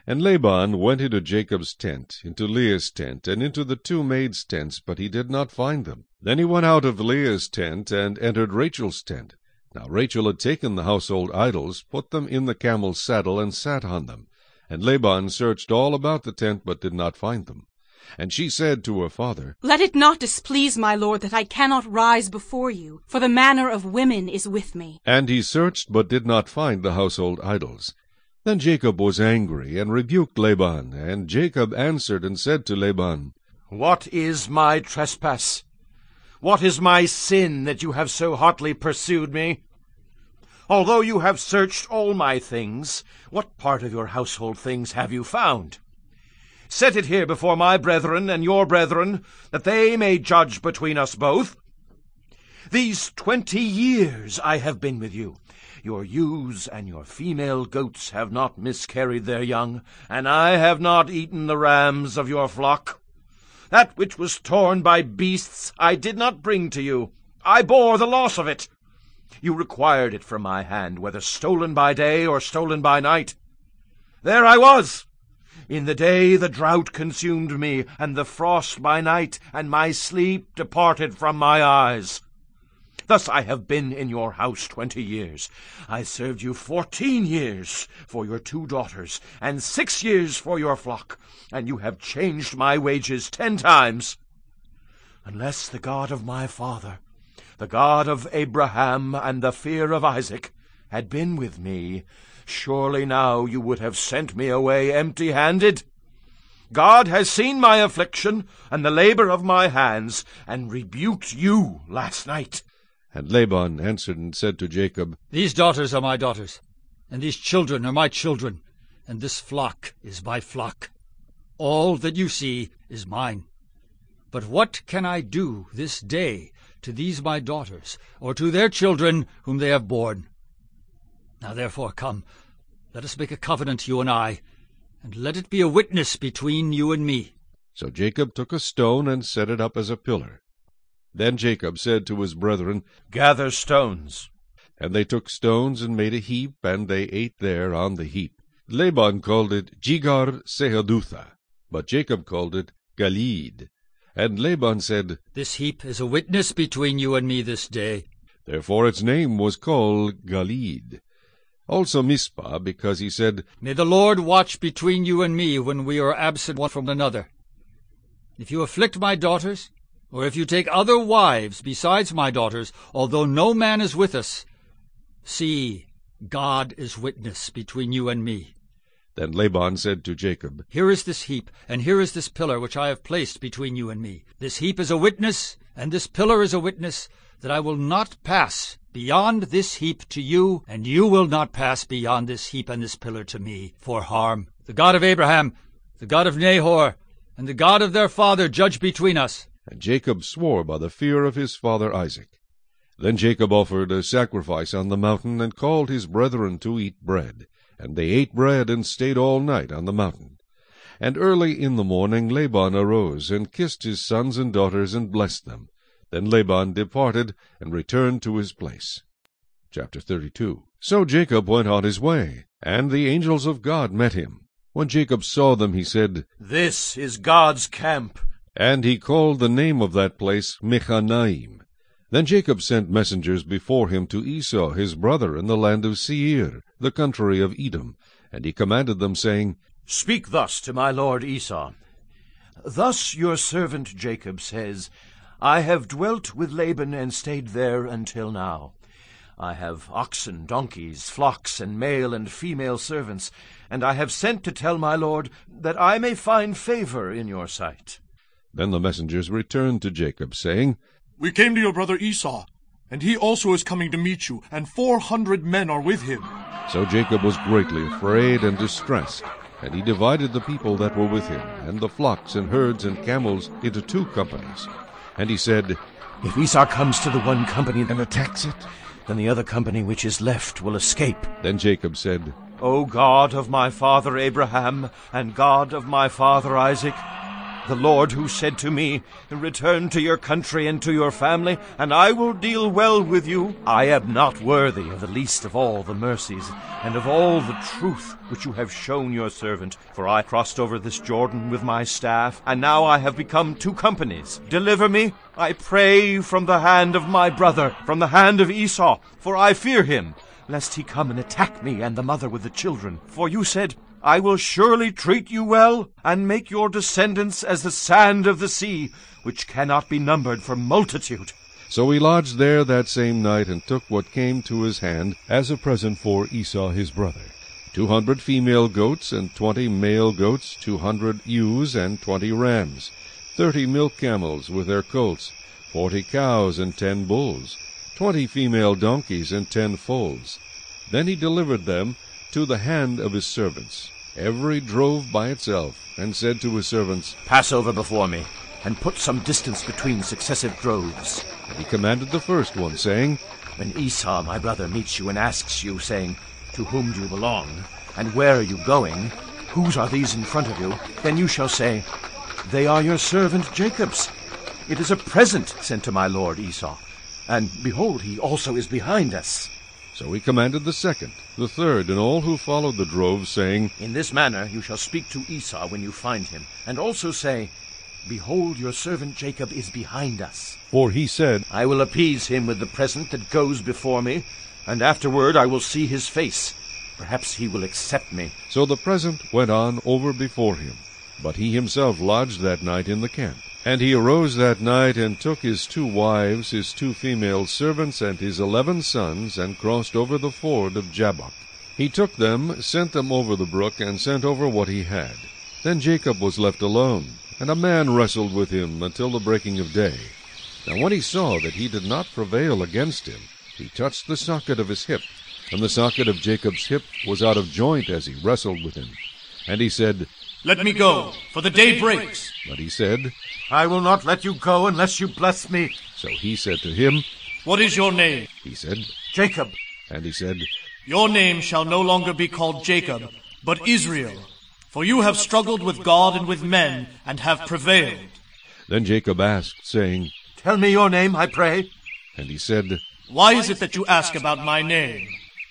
And Laban went into Jacob's tent, into Leah's tent, and into the 2 maids' tents, but he did not find them. Then he went out of Leah's tent and entered Rachel's tent. Now Rachel had taken the household idols, put them in the camel's saddle, and sat on them. And Laban searched all about the tent, but did not find them. And she said to her father, Let it not displease my lord that I cannot rise before you, for the manner of women is with me. And he searched, but did not find the household idols. Then Jacob was angry, and rebuked Laban. And Jacob answered and said to Laban, What is my trespass? What is my sin that you have so hotly pursued me? Although you have searched all my things, what part of your household things have you found? Set it here before my brethren and your brethren, that they may judge between us both. These 20 years I have been with you. Your ewes and your female goats have not miscarried their young, and I have not eaten the rams of your flock. That which was torn by beasts I did not bring to you. I bore the loss of it. You required it from my hand, whether stolen by day or stolen by night. There I was. In the day the drought consumed me, and the frost by night, and my sleep departed from my eyes. Thus I have been in your house 20 years. I served you 14 years for your 2 daughters, and 6 years for your flock, and you have changed my wages 10 times. Unless the God of my father, the God of Abraham and the fear of Isaac, had been with me, surely now you would have sent me away empty-handed. God has seen my affliction and the labor of my hands, and rebuked you last night. And Laban answered and said to Jacob, These daughters are my daughters, and these children are my children, and this flock is my flock. All that you see is mine. But what can I do this day to these my daughters, or to their children whom they have borne? Now therefore come, let us make a covenant, you and I, and let it be a witness between you and me. So Jacob took a stone and set it up as a pillar. Then Jacob said to his brethren, Gather stones. And they took stones and made a heap, and they ate there on the heap. Laban called it Jegar Sahadutha, but Jacob called it Galeed. And Laban said, This heap is a witness between you and me this day. Therefore its name was called Galeed. Also Mizpah, because he said, May the Lord watch between you and me when we are absent one from another. If you afflict my daughters, or if you take other wives besides my daughters, although no man is with us, see, God is witness between you and me. Then Laban said to Jacob, Here is this heap, and here is this pillar which I have placed between you and me. This heap is a witness, and this pillar is a witness, that I will not pass beyond this heap to you, and you will not pass beyond this heap and this pillar to me, for harm. The God of Abraham, the God of Nahor, and the God of their father judge between us. And Jacob swore by the fear of his father Isaac. Then Jacob offered a sacrifice on the mountain, and called his brethren to eat bread. And they ate bread, and stayed all night on the mountain. And early in the morning Laban arose, and kissed his sons and daughters, and blessed them. Then Laban departed, and returned to his place. Chapter 32. So Jacob went on his way, and the angels of God met him. When Jacob saw them, he said, This is God's camp. And he called the name of that place Mechanaim. Then Jacob sent messengers before him to Esau his brother in the land of Seir, the country of Edom. And he commanded them, saying, Speak thus to my lord Esau. Thus your servant Jacob says, I have dwelt with Laban and stayed there until now. I have oxen, donkeys, flocks, and male and female servants, and I have sent to tell my lord that I may find favor in your sight. Then the messengers returned to Jacob, saying, We came to your brother Esau, and he also is coming to meet you, and 400 men are with him. So Jacob was greatly afraid and distressed, and he divided the people that were with him, and the flocks and herds and camels, into 2 companies. And he said, If Esau comes to the one company and attacks it, then the other company which is left will escape. Then Jacob said, O God of my father Abraham, and God of my father Isaac, the Lord who said to me, Return to your country and to your family, and I will deal well with you. I am not worthy of the least of all the mercies, and of all the truth which you have shown your servant. For I crossed over this Jordan with my staff, and now I have become 2 companies. Deliver me, I pray, from the hand of my brother, from the hand of Esau, for I fear him, lest he come and attack me and the mother with the children. For you said, I will surely treat you well, and make your descendants as the sand of the sea, which cannot be numbered for multitude. So he lodged there that same night, and took what came to his hand as a present for Esau his brother, 200 female goats, and 20 male goats, 200 ewes, and 20 rams, 30 milk camels with their colts, 40 cows, and 10 bulls, 20 female donkeys, and 10 foals. Then he delivered them to the hand of his servants, every drove by itself, and said to his servants, Pass over before me, and put some distance between successive droves. And he commanded the first one, saying, When Esau my brother meets you and asks you, saying, To whom do you belong, and where are you going? Whose are these in front of you? Then you shall say, They are your servant Jacob's. It is a present sent to my lord Esau, and behold, he also is behind us. So he commanded the second, the third, and all who followed the drove, saying, In this manner you shall speak to Esau when you find him, and also say, Behold, your servant Jacob is behind us. For he said, I will appease him with the present that goes before me, and afterward I will see his face. Perhaps he will accept me. So the present went on over before him, but he himself lodged that night in the camp. And he arose that night, and took his 2 wives, his 2 female servants, and his 11 sons, and crossed over the ford of Jabbok. He took them, sent them over the brook, and sent over what he had. Then Jacob was left alone, and a man wrestled with him until the breaking of day. Now when he saw that he did not prevail against him, he touched the socket of his hip, and the socket of Jacob's hip was out of joint as he wrestled with him. And he said, Let me go, for the day breaks. But he said, I will not let you go unless you bless me. So he said to him, What is your name? He said, Jacob. And he said, Your name shall no longer be called Jacob, but Israel, for you have struggled with God and with men, and have prevailed. Then Jacob asked, saying, Tell me your name, I pray. And he said, Why is it that you ask about my name?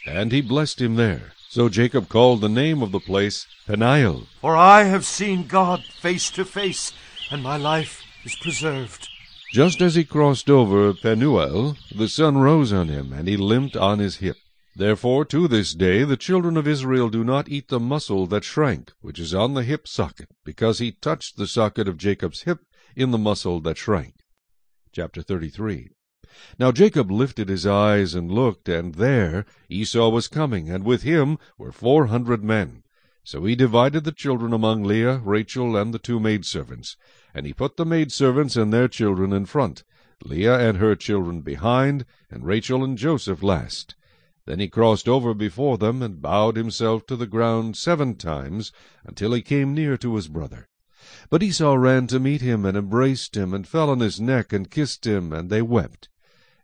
And he blessed him there. So Jacob called the name of the place Peniel. For I have seen God face to face, and my life is preserved. Just as he crossed over Penuel, the sun rose on him, and he limped on his hip. Therefore to this day the children of Israel do not eat the muscle that shrank, which is on the hip socket, because he touched the socket of Jacob's hip in the muscle that shrank. Chapter 33. Now Jacob lifted his eyes and looked, and there Esau was coming, and with him were 400 men. So he divided the children among Leah, Rachel, and the 2 maidservants. And he put the maidservants and their children in front, Leah and her children behind, and Rachel and Joseph last. Then he crossed over before them, and bowed himself to the ground 7 times, until he came near to his brother. But Esau ran to meet him, and embraced him, and fell on his neck, and kissed him, and they wept.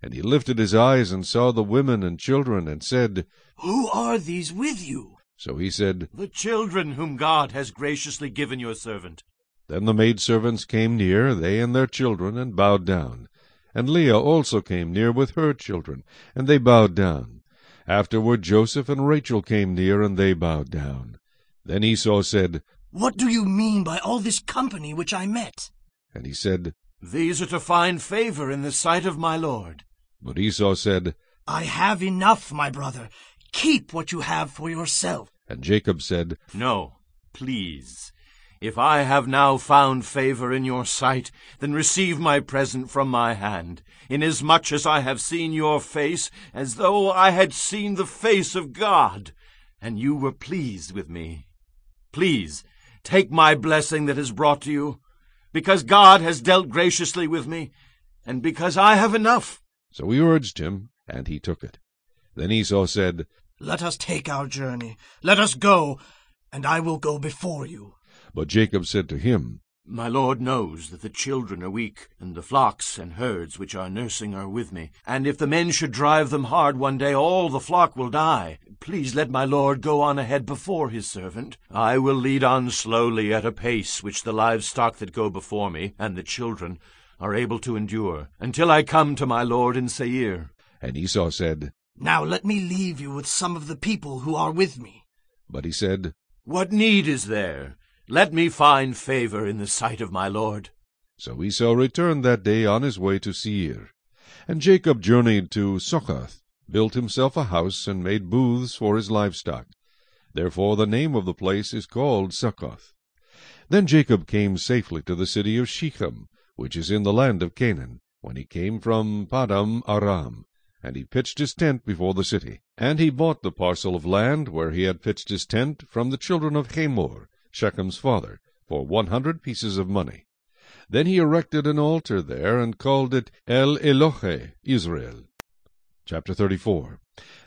And he lifted his eyes, and saw the women and children, and said, Who are these with you? So he said, The children whom God has graciously given your servant. Then the maidservants came near, they and their children, and bowed down. And Leah also came near with her children, and they bowed down. Afterward Joseph and Rachel came near, and they bowed down. Then Esau said, What do you mean by all this company which I met? And he said, These are to find favor in the sight of my lord. But Esau said, I have enough, my brother. Keep what you have for yourself. And Jacob said, No, please. If I have now found favor in your sight, then receive my present from my hand, inasmuch as I have seen your face, as though I had seen the face of God, and you were pleased with me. Please, take my blessing that is brought to you, because God has dealt graciously with me, and because I have enough. So he urged him, and he took it. Then Esau said, Let us take our journey. Let us go, and I will go before you. But Jacob said to him, My lord knows that the children are weak, and the flocks and herds which are nursing are with me. And if the men should drive them hard one day, all the flock will die. Please let my lord go on ahead before his servant. I will lead on slowly at a pace which the livestock that go before me, and the children, are able to endure, until I come to my lord in Seir. And Esau said, Now let me leave you with some of the people who are with me. But he said, What need is there? Let me find favor in the sight of my lord. So Esau returned that day on his way to Seir. And Jacob journeyed to Succoth, built himself a house, and made booths for his livestock. Therefore the name of the place is called Succoth. Then Jacob came safely to the city of Shechem, which is in the land of Canaan, when he came from Padam Aram. And he pitched his tent before the city. And he bought the parcel of land where he had pitched his tent from the children of Hamor, Shechem's father, for 100 pieces of money. Then he erected an altar there, and called it El Elohe Israel. Chapter 34.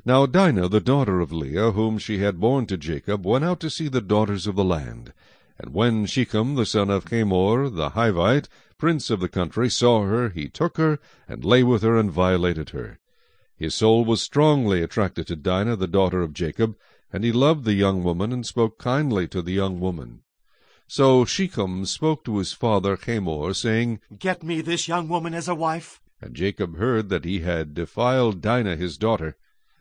Now Dinah, the daughter of Leah, whom she had borne to Jacob, went out to see the daughters of the land. And when Shechem, the son of Hamor, the Hivite, prince of the country, saw her, he took her, and lay with her, and violated her. His soul was strongly attracted to Dinah, the daughter of Jacob, and he loved the young woman, and spoke kindly to the young woman. So Shechem spoke to his father Hamor, saying, Get me this young woman as a wife. And Jacob heard that he had defiled Dinah his daughter.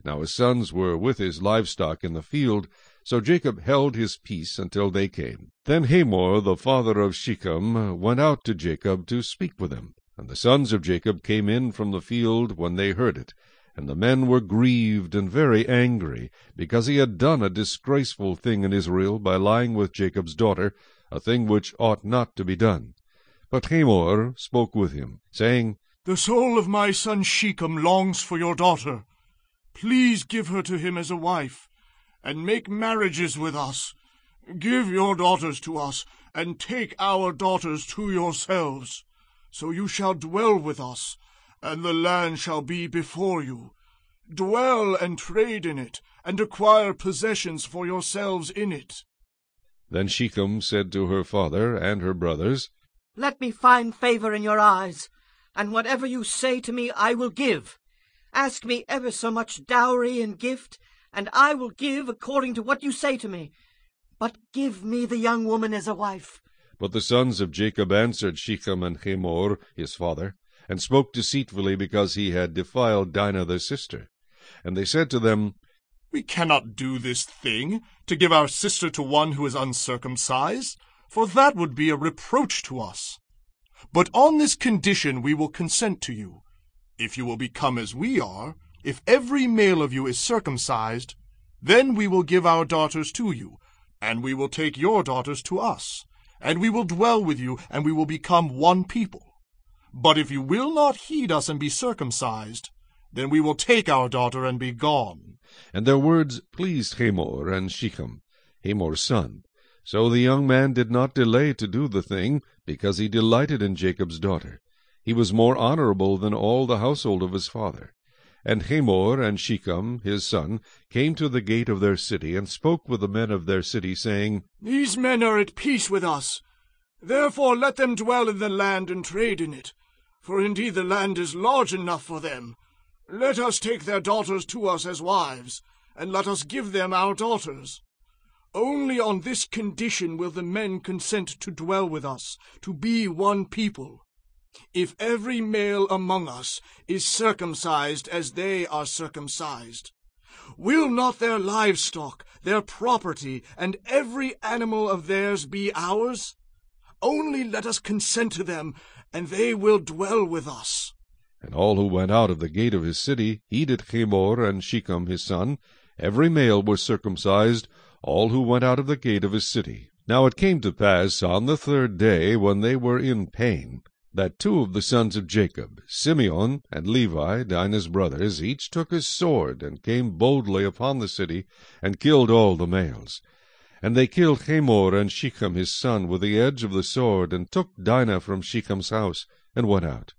Now his sons were with his livestock in the field, so Jacob held his peace until they came. Then Hamor, the father of Shechem, went out to Jacob to speak with him. And the sons of Jacob came in from the field when they heard it. And the men were grieved and very angry, because he had done a disgraceful thing in Israel by lying with Jacob's daughter, a thing which ought not to be done. But Hamor spoke with him, saying, The soul of my son Shechem longs for your daughter. Please give her to him as a wife, and make marriages with us. Give your daughters to us, and take our daughters to yourselves. So you shall dwell with us, and the land shall be before you. Dwell and trade in it, and acquire possessions for yourselves in it. Then Shechem said to her father and her brothers, Let me find favor in your eyes, and whatever you say to me I will give. Ask me ever so much dowry and gift, and I will give according to what you say to me. But give me the young woman as a wife. But the sons of Jacob answered Shechem and Hamor his father, and spoke deceitfully, because he had defiled Dinah their sister. And they said to them, We cannot do this thing, to give our sister to one who is uncircumcised, for that would be a reproach to us. But on this condition we will consent to you. If you will become as we are, if every male of you is circumcised, then we will give our daughters to you, and we will take your daughters to us, and we will dwell with you, and we will become one people. But if you will not heed us and be circumcised, then we will take our daughter and be gone. And their words pleased Hamor and Shechem, Hamor's son. So the young man did not delay to do the thing, because he delighted in Jacob's daughter. He was more honorable than all the household of his father. And Hamor and Shechem his son came to the gate of their city, and spoke with the men of their city, saying, These men are at peace with us. Therefore let them dwell in the land and trade in it. For indeed the land is large enough for them. Let us take their daughters to us as wives, and let us give them our daughters. Only on this condition will the men consent to dwell with us, to be one people. If every male among us is circumcised as they are circumcised, will not their livestock, their property, and every animal of theirs be ours? Only let us consent to them, and they will dwell with us. And all who went out of the gate of his city heeded Hamor and Shechem his son. Every male was circumcised, all who went out of the gate of his city. Now it came to pass on the third day, when they were in pain, that two of the sons of Jacob, Simeon and Levi, Dinah's brothers, each took his sword, and came boldly upon the city, and killed all the males. And they killed Hamor and Shechem his son with the edge of the sword, and took Dinah from Shechem's house, and went out.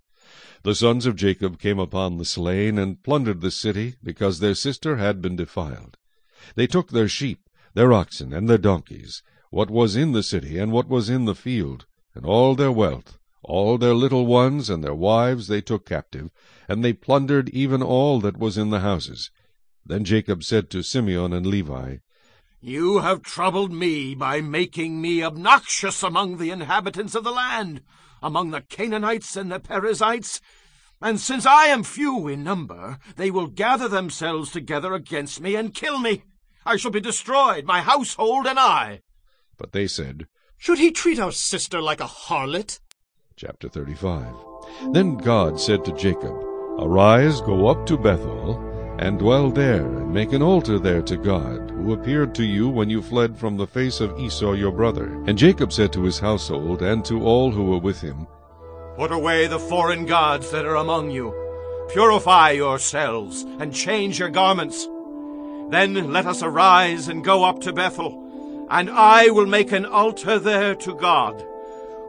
The sons of Jacob came upon the slain, and plundered the city, because their sister had been defiled. They took their sheep, their oxen, and their donkeys, what was in the city, and what was in the field, and all their wealth, all their little ones and their wives they took captive, and they plundered even all that was in the houses. Then Jacob said to Simeon and Levi, You have troubled me by making me obnoxious among the inhabitants of the land, among the Canaanites and the Perizzites. And since I am few in number, they will gather themselves together against me and kill me. I shall be destroyed, my household and I. But they said, Should he treat our sister like a harlot? Chapter 35. Then God said to Jacob, Arise, go up to Bethel, and dwell there, and make an altar there to God, who appeared to you when you fled from the face of Esau your brother. And Jacob said to his household, and to all who were with him, Put away the foreign gods that are among you. Purify yourselves, and change your garments. Then let us arise and go up to Bethel, and I will make an altar there to God,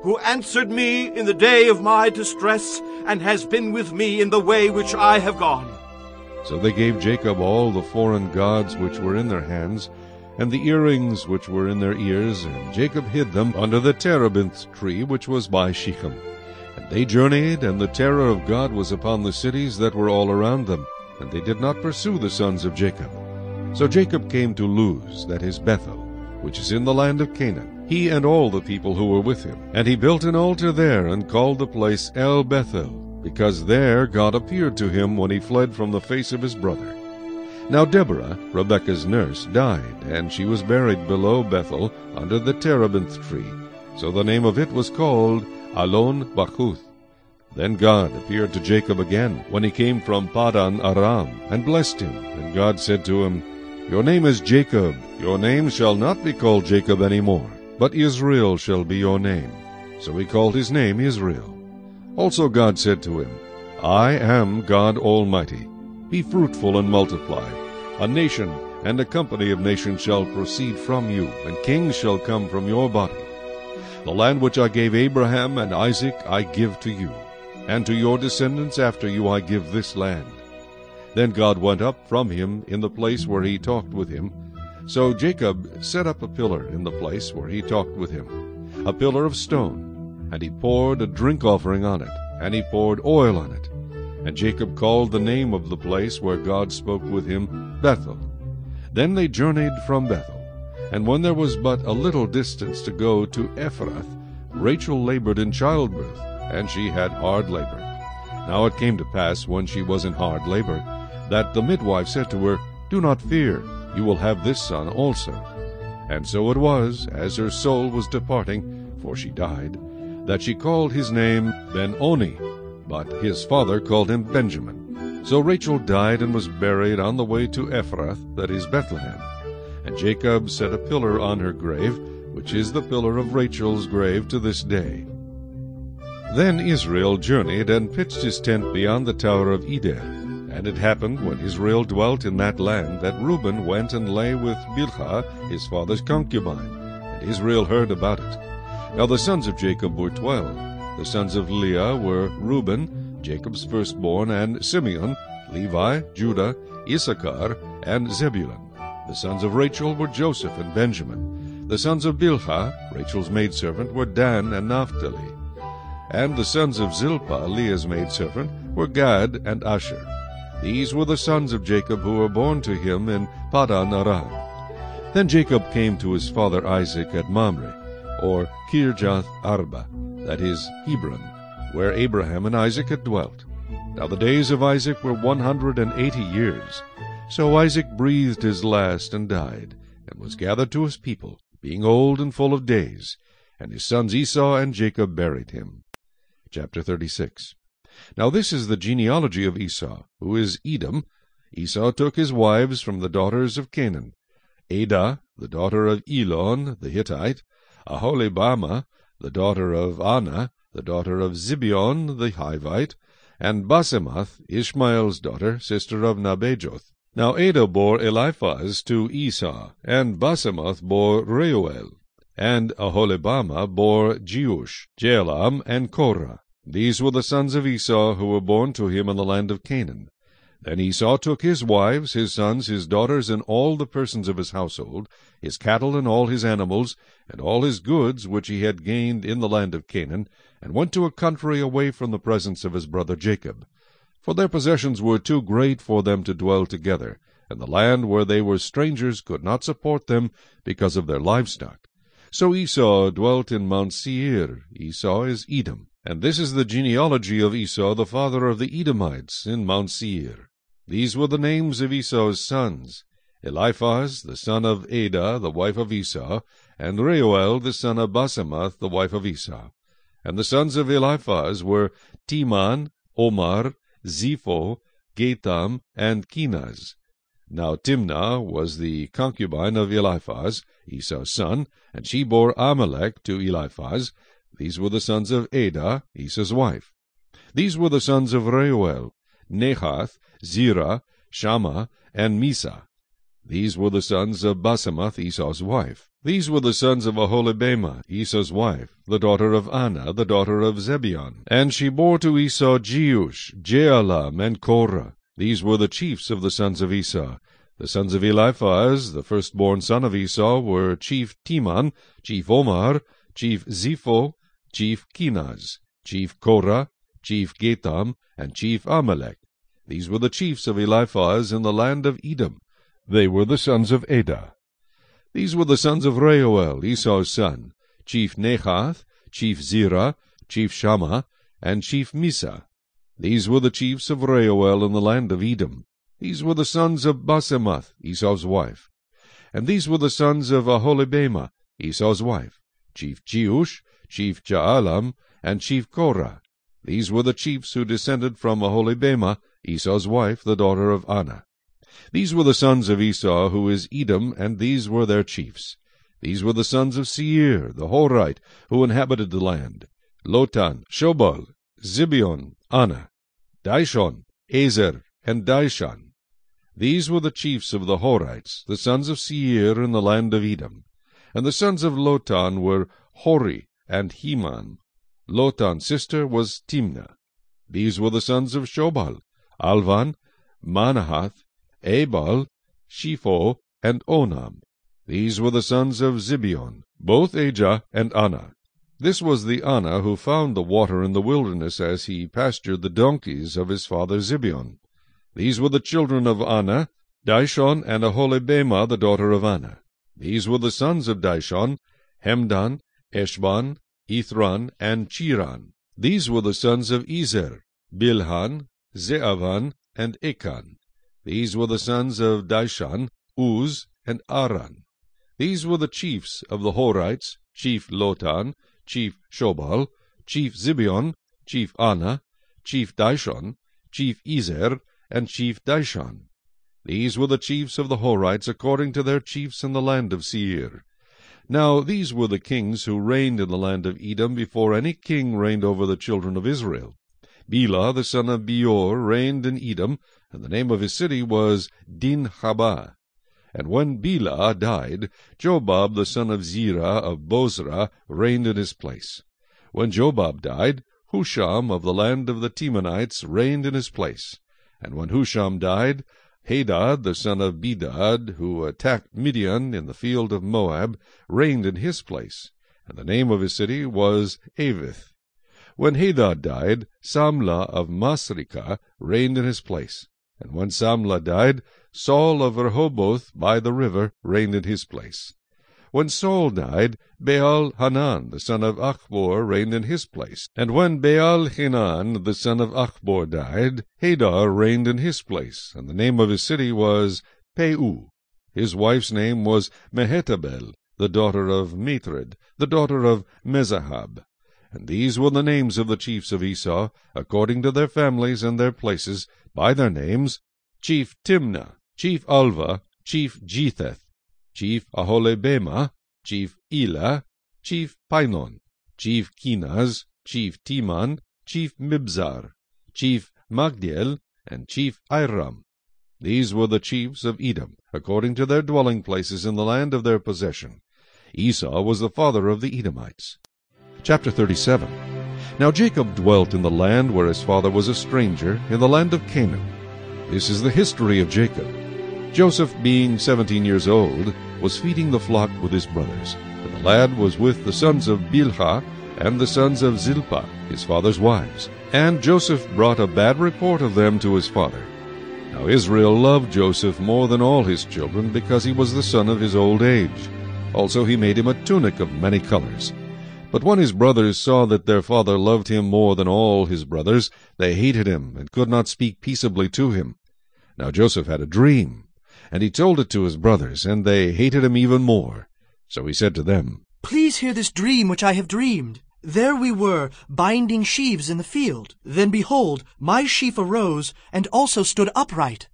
who answered me in the day of my distress, and has been with me in the way which I have gone. So they gave Jacob all the foreign gods which were in their hands, and the earrings which were in their ears, and Jacob hid them under the terebinth tree which was by Shechem. And they journeyed, and the terror of God was upon the cities that were all around them, and they did not pursue the sons of Jacob. So Jacob came to Luz, that is Bethel, which is in the land of Canaan, he and all the people who were with him. And he built an altar there, and called the place El Bethel, because there God appeared to him when he fled from the face of his brother. Now Deborah, Rebekah's nurse, died, and she was buried below Bethel under the terebinth tree. So the name of it was called Alon Bachuth. Then God appeared to Jacob again, when he came from Padan Aram, and blessed him. And God said to him, Your name is Jacob. Your name shall not be called Jacob any more, but Israel shall be your name. So he called his name Israel. Also God said to him, I am God Almighty. Be fruitful and multiply. A nation and a company of nations shall proceed from you, and kings shall come from your body. The land which I gave Abraham and Isaac I give to you, and to your descendants after you I give this land. Then God went up from him in the place where he talked with him. So Jacob set up a pillar in the place where he talked with him, a pillar of stone, and he poured a drink offering on it, and he poured oil on it. And Jacob called the name of the place where God spoke with him Bethel. Then they journeyed from Bethel. And when there was but a little distance to go to Ephrath, Rachel labored in childbirth, and she had hard labor. Now it came to pass, when she was in hard labor, that the midwife said to her, "Do not fear, you will have this son also." And so it was, as her soul was departing, for she died, that she called his name Ben-Oni, but his father called him Benjamin. So Rachel died and was buried on the way to Ephrath, that is Bethlehem. And Jacob set a pillar on her grave, which is the pillar of Rachel's grave to this day. Then Israel journeyed and pitched his tent beyond the tower of Eder. And it happened, when Israel dwelt in that land, that Reuben went and lay with Bilhah, his father's concubine. And Israel heard about it. Now the sons of Jacob were 12. The sons of Leah were Reuben, Jacob's firstborn, and Simeon, Levi, Judah, Issachar, and Zebulun. The sons of Rachel were Joseph and Benjamin. The sons of Bilhah, Rachel's maidservant, were Dan and Naphtali. And the sons of Zilpah, Leah's maidservant, were Gad and Asher. These were the sons of Jacob who were born to him in Paddan Aram. Then Jacob came to his father Isaac at Mamre, or Kirjath Arba, that is Hebron, where Abraham and Isaac had dwelt. Now the days of Isaac were 180 years. So Isaac breathed his last and died, and was gathered to his people, being old and full of days. And his sons Esau and Jacob buried him. Chapter 36. Now this is the genealogy of Esau, who is Edom. Esau took his wives from the daughters of Canaan: Adah, the daughter of Elon the Hittite; Aholibamah, the daughter of Anah, the daughter of Zibeon the Hivite; and Basemath, Ishmael's daughter, sister of Nebajoth. Now Adah bore Eliphaz to Esau, and Basemath bore Reuel, and Aholibamah bore Jeush, Jaalam, and Korah. These were the sons of Esau who were born to him in the land of Canaan. Then Esau took his wives, his sons, his daughters, and all the persons of his household, his cattle and all his animals, and all his goods which he had gained in the land of Canaan, and went to a country away from the presence of his brother Jacob. For their possessions were too great for them to dwell together, and the land where they were strangers could not support them because of their livestock. So Esau dwelt in Mount Seir. Esau is Edom. And this is the genealogy of Esau, the father of the Edomites, in Mount Seir. These were the names of Esau's sons: Eliphaz, the son of Adah, the wife of Esau, and Reuel, the son of Basemath, the wife of Esau. And the sons of Eliphaz were Teman, Omar, Zepho, Gatam, and Kenaz. Now Timnah was the concubine of Eliphaz, Esau's son, and she bore Amalek to Eliphaz. These were the sons of Adah, Esau's wife. These were the sons of Reuel: Nahath, Zerah, Shammah, and Misa. These were the sons of Basemath, Esau's wife. These were the sons of Aholibamah, Esau's wife, the daughter of Anah, the daughter of Zibeon. And she bore to Esau Jeush, Jaalam, and Korah. These were the chiefs of the sons of Esau. The sons of Eliphaz, the firstborn son of Esau, were chief Teman, chief Omar, chief Zepho, chief Kenaz, chief Korah, chief Gatam, and chief Amalek. These were the chiefs of Eliphaz in the land of Edom. They were the sons of Adah. These were the sons of Reuel, Esau's son: chief Nahath, chief Zerah, chief Shammah, and chief Misa. These were the chiefs of Reuel in the land of Edom. These were the sons of Basemath, Esau's wife. And these were the sons of Aholibamah, Esau's wife: chief Jeush, chief Jaalam, and chief Korah. These were the chiefs who descended from Aholibamah, Esau's wife, the daughter of Anah. These were the sons of Esau, who is Edom, and these were their chiefs. These were the sons of Seir, the Horite, who inhabited the land: Lotan, Shobal, Zibeon, Anah, Dishon, Ezer, and Dishan. These were the chiefs of the Horites, the sons of Seir in the land of Edom. And the sons of Lotan were Hori and Heman. Lotan's sister was Timnah. These were the sons of Shobal: Alvan, Manahath, Ebal, Shepho, and Onam. These were the sons of Zibeon, both Ajah and Anah. This was the Anah who found the water in the wilderness as he pastured the donkeys of his father Zibeon. These were the children of Anah, Dishon, and Aholibamah, the daughter of Anah. These were the sons of Dishon: Hemdan, Eshban, Ithran, and Chiran. These were the sons of Ezer: Bilhan, Zeavan, and Achan. These were the sons of Dishon, Uz, and Aran. These were the chiefs of the Horites, chief Lotan, chief Shobal, chief Zibeon, chief Anna, chief Dishon, chief Ezer, and chief Dishon. These were the chiefs of the Horites according to their chiefs in the land of Seir. Now these were the kings who reigned in the land of Edom before any king reigned over the children of Israel. Bela the son of Beor reigned in Edom, and the name of his city was Dinhabah. And when Bela died, Jobab the son of Zerah of Bozrah reigned in his place. When Jobab died, Husham of the land of the Temanites reigned in his place. And when Husham died, Hadad the son of Bedad, who attacked Midian in the field of Moab, reigned in his place, and the name of his city was Avith. When Hadad died, Samlah of Masrekah reigned in his place. And when Samlah died, Saul of Rehoboth by the river reigned in his place. When Saul died, Baal-Hanan the son of Achbor reigned in his place. And when Baal-Hanan the son of Achbor died, Hadar reigned in his place, and the name of his city was Peu. His wife's name was Mehetabel, the daughter of Matred, the daughter of Mezahab. And these were the names of the chiefs of Esau, according to their families and their places, by their names: Chief Timnah, Chief Alva, Chief Jetheth, Chief Aholibamah, Chief Elah, Chief Pinon, Chief Kenaz, Chief Teman, Chief Mibzar, Chief Magdiel, and Chief Iram. These were the chiefs of Edom, according to their dwelling places in the land of their possession. Esau was the father of the Edomites. Chapter 37. Now Jacob dwelt in the land where his father was a stranger, in the land of Canaan. This is the history of Jacob. Joseph, being 17 years old, was feeding the flock with his brothers. And the lad was with the sons of Bilhah and the sons of Zilpah, his father's wives. And Joseph brought a bad report of them to his father. Now Israel loved Joseph more than all his children, because he was the son of his old age. Also he made him a tunic of many colors. But when his brothers saw that their father loved him more than all his brothers, they hated him, and could not speak peaceably to him. Now Joseph had a dream, and he told it to his brothers, and they hated him even more. So he said to them, Please hear this dream which I have dreamed. There we were, binding sheaves in the field. Then behold, my sheaf arose, and also stood upright.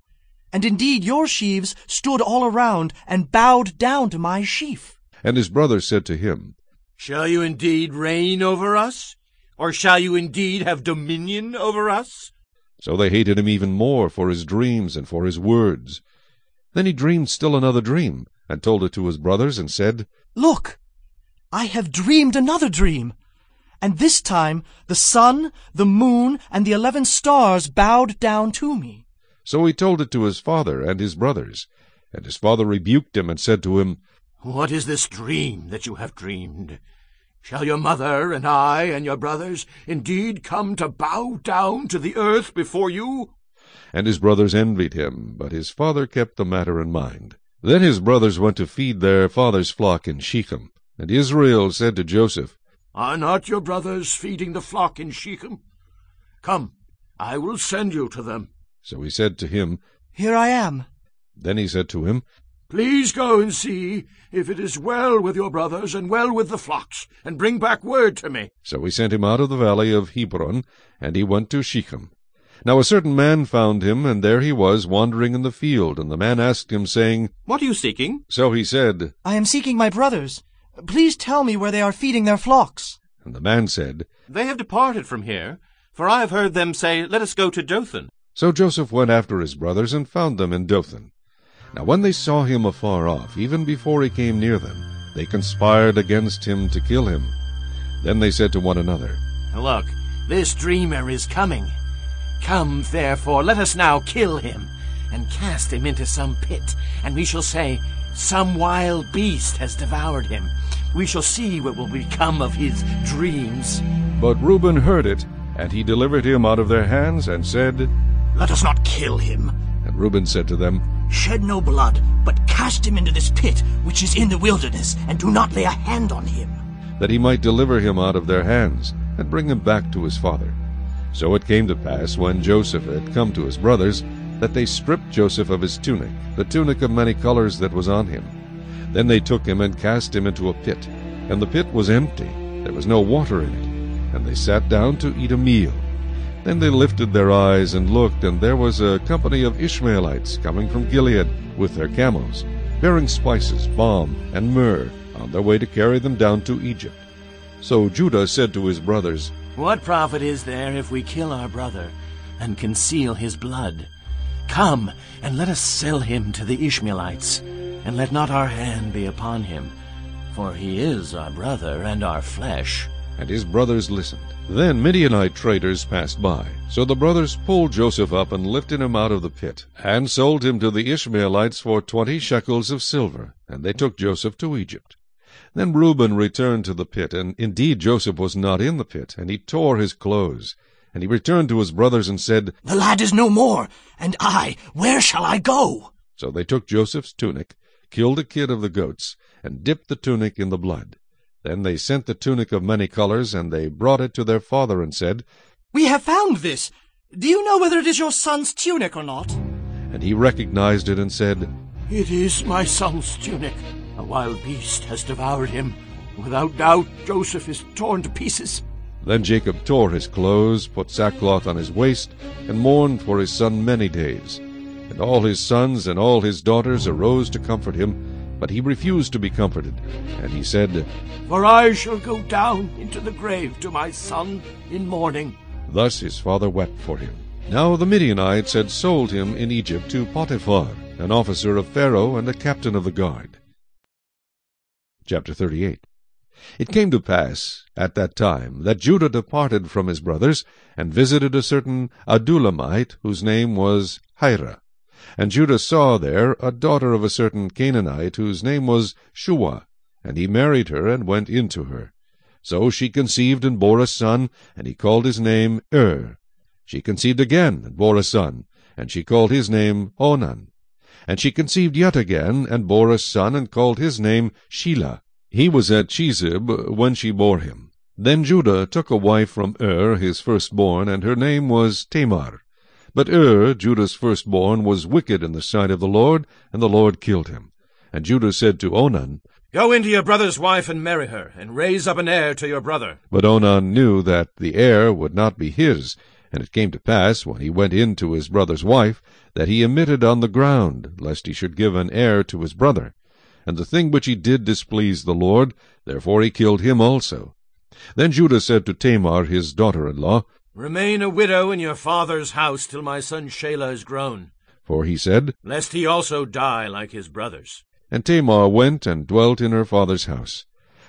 And indeed your sheaves stood all around, and bowed down to my sheaf. And his brothers said to him, Shall you indeed reign over us? Or shall you indeed have dominion over us? So they hated him even more for his dreams and for his words. Then he dreamed still another dream, and told it to his brothers, and said, Look, I have dreamed another dream. And this time the sun, the moon, and the 11 stars bowed down to me. So he told it to his father and his brothers. And his father rebuked him, and said to him, What is this dream that you have dreamed? Shall your mother and I and your brothers indeed come to bow down to the earth before you? And his brothers envied him, but his father kept the matter in mind. Then his brothers went to feed their father's flock in Shechem. And Israel said to Joseph, Are not your brothers feeding the flock in Shechem? Come, I will send you to them. So he said to him, Here I am. Then he said to him, Please go and see if it is well with your brothers and well with the flocks, and bring back word to me. So he sent him out of the valley of Hebron, and he went to Shechem. Now a certain man found him, and there he was wandering in the field. And the man asked him, saying, What are you seeking? So he said, I am seeking my brothers. Please tell me where they are feeding their flocks. And the man said, They have departed from here, for I have heard them say, Let us go to Dothan. So Joseph went after his brothers, and found them in Dothan. Now when they saw him afar off, even before he came near them, they conspired against him to kill him. Then they said to one another, Look, this dreamer is coming. Come, therefore, let us now kill him, and cast him into some pit, and we shall say, Some wild beast has devoured him. We shall see what will become of his dreams. But Reuben heard it, and he delivered him out of their hands, and said, Let us not kill him. And Reuben said to them, Shed no blood, but cast him into this pit which is in the wilderness, and do not lay a hand on him. that he might deliver him out of their hands, and bring him back to his father. So it came to pass, when Joseph had come to his brothers, that they stripped Joseph of his tunic, the tunic of many colors that was on him. Then they took him and cast him into a pit, and the pit was empty, there was no water in it, and they sat down to eat a meal. Then they lifted their eyes and looked, and there was a company of Ishmaelites coming from Gilead with their camels, bearing spices, balm, and myrrh, on their way to carry them down to Egypt. So Judah said to his brothers, What profit is there if we kill our brother and conceal his blood? Come, and let us sell him to the Ishmaelites, and let not our hand be upon him, for he is our brother and our flesh. And his brothers listened. Then Midianite traders passed by. So the brothers pulled Joseph up and lifted him out of the pit, and sold him to the Ishmaelites for 20 shekels of silver, and they took Joseph to Egypt. Then Reuben returned to the pit, and indeed Joseph was not in the pit, and he tore his clothes. And he returned to his brothers and said, The lad is no more, and where shall I go? So they took Joseph's tunic, killed a kid of the goats, and dipped the tunic in the blood. Then they sent the tunic of many colors, and they brought it to their father and said, We have found this. Do you know whether it is your son's tunic or not? And he recognized it and said, It is my son's tunic. A wild beast has devoured him. Without doubt, Joseph is torn to pieces. Then Jacob tore his clothes, put sackcloth on his waist, and mourned for his son many days. And all his sons and all his daughters arose to comfort him, but he refused to be comforted. And he said, For I shall go down into the grave to my son in mourning. Thus his father wept for him. Now the Midianites had sold him in Egypt to Potiphar, an officer of Pharaoh and a captain of the guard. Chapter 38. It came to pass at that time that Judah departed from his brothers, and visited a certain Adulamite, whose name was Hira. And Judah saw there a daughter of a certain Canaanite, whose name was Shua, and he married her, and went in to her. So she conceived and bore a son, and he called his name She conceived again, and bore a son, and she called his name Onan. And she conceived yet again, and bore a son, and called his name Shelah. He was at Chezib when she bore him. Then Judah took a wife from his firstborn, and her name was Tamar. But Judah's firstborn, was wicked in the sight of the Lord, and the Lord killed him. And Judah said to Onan, Go into your brother's wife and marry her, and raise up an heir to your brother. But Onan knew that the heir would not be his. And it came to pass, when he went in to his brother's wife, that he emitted on the ground, lest he should give an heir to his brother. And the thing which he did displeased the Lord, therefore he killed him also. Then Judah said to Tamar his daughter-in-law, Remain a widow in your father's house till my son Shelah is grown. For he said, Lest he also die like his brothers. And Tamar went and dwelt in her father's house.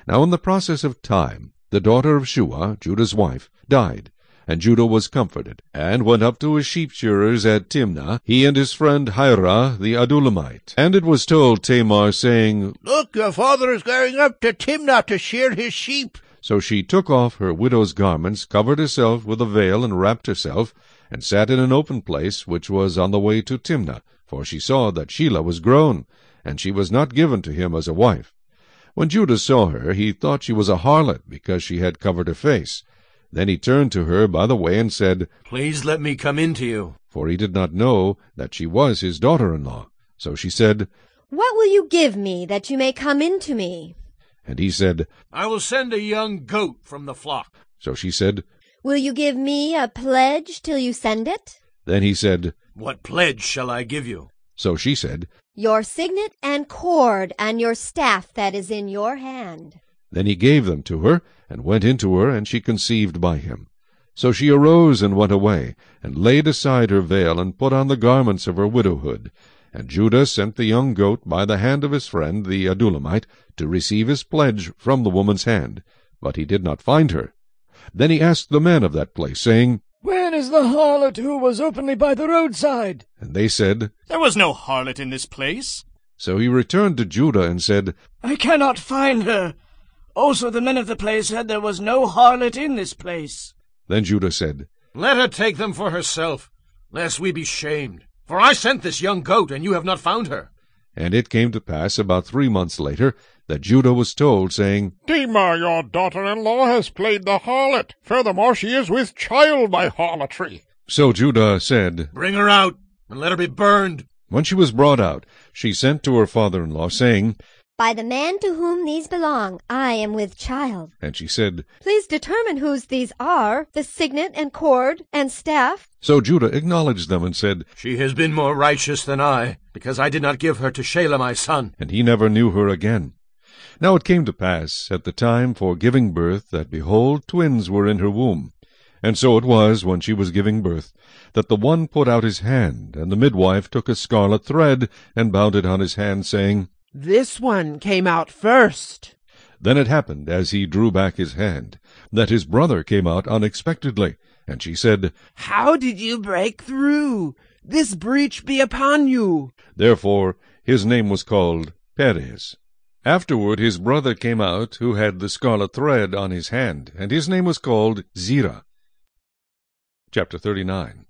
Now in the process of time, the daughter of Shua, Judah's wife, died. And Judah was comforted, and went up to his sheep-shearers at Timnah, he and his friend Hira the Adulamite. And it was told Tamar, saying, Look, your father is going up to Timnah to shear his sheep. So she took off her widow's garments, covered herself with a veil, and wrapped herself, and sat in an open place, which was on the way to Timnah, for she saw that Shelah was grown, and she was not given to him as a wife. When Judah saw her, he thought she was a harlot, because she had covered her face. Then he turned to her by the way, and said, Please let me come in to you. For he did not know that she was his daughter-in-law. So she said, What will you give me, that you may come in to me? And he said, I will send a young goat from the flock. So she said, Will you give me a pledge till you send it? Then he said, What pledge shall I give you? So she said, Your signet and cord, and your staff that is in your hand. Then he gave them to her, and went in to her, and she conceived by him. So she arose and went away, and laid aside her veil, and put on the garments of her widowhood. And Judah sent the young goat by the hand of his friend the Adulamite, to receive his pledge from the woman's hand. But he did not find her. Then he asked the men of that place, saying, Where is the harlot who was openly by the roadside? And they said, There was no harlot in this place. So he returned to Judah, and said, I cannot find her. Also the men of the place said there was no harlot in this place. Then Judah said, Let her take them for herself, lest we be shamed. For I sent this young goat, and you have not found her. And it came to pass about 3 months later, that Judah was told, saying, Tamar, your daughter-in-law, has played the harlot. Furthermore, she is with child by harlotry. So Judah said, Bring her out, and let her be burned. When she was brought out, she sent to her father-in-law, saying, By the man to whom these belong, I am with child. And she said, Please determine whose these are, the signet and cord and staff. So Judah acknowledged them and said, She has been more righteous than I, because I did not give her to Shelah my son. And he never knew her again. Now it came to pass at the time for giving birth, that, behold, twins were in her womb. And so it was, when she was giving birth, that the one put out his hand, and the midwife took a scarlet thread, and bound it on his hand, saying, This one came out first. Then it happened, as he drew back his hand, that his brother came out unexpectedly. And she said, How did you break through? This breach be upon you. Therefore his name was called Perez. Afterward his brother came out, who had the scarlet thread on his hand, and his name was called Zerah. Chapter 39.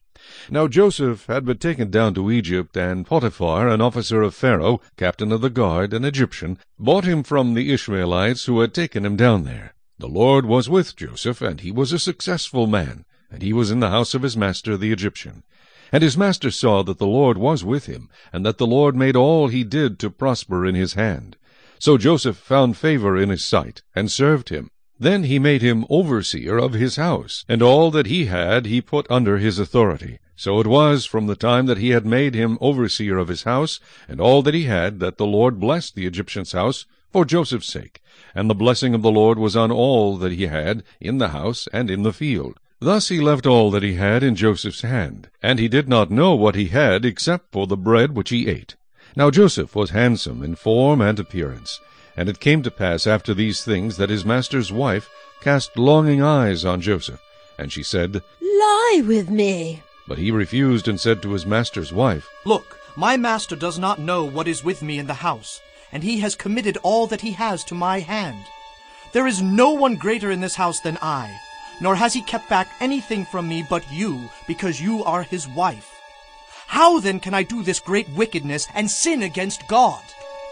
Now Joseph had been taken down to Egypt, and Potiphar, an officer of Pharaoh, captain of the guard, an Egyptian, bought him from the Ishmaelites who had taken him down there. The Lord was with Joseph, and he was a successful man, and he was in the house of his master the Egyptian. And his master saw that the Lord was with him, and that the Lord made all he did to prosper in his hand. So Joseph found favor in his sight, and served him. Then he made him overseer of his house, and all that he had he put under his authority. So it was from the time that he had made him overseer of his house, and all that he had, that the Lord blessed the Egyptian's house for Joseph's sake. And the blessing of the Lord was on all that he had in the house and in the field. Thus he left all that he had in Joseph's hand, and he did not know what he had except for the bread which he ate. Now Joseph was handsome in form and appearance. And it came to pass after these things that his master's wife cast longing eyes on Joseph. And she said, Lie with me. But he refused and said to his master's wife, Look, my master does not know what is with me in the house, and he has committed all that he has to my hand. There is no one greater in this house than I, nor has he kept back anything from me but you, because you are his wife. How then can I do this great wickedness and sin against God?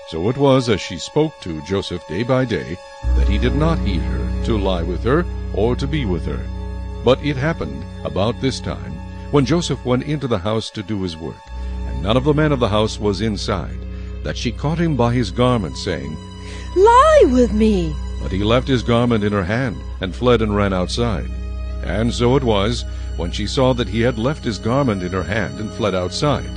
So it was, as she spoke to Joseph day by day, that he did not heed her, to lie with her, or to be with her. But it happened about this time, when Joseph went into the house to do his work, and none of the men of the house was inside, that she caught him by his garment, saying, Lie with me. But he left his garment in her hand, and fled and ran outside. And so it was, when she saw that he had left his garment in her hand, and fled outside,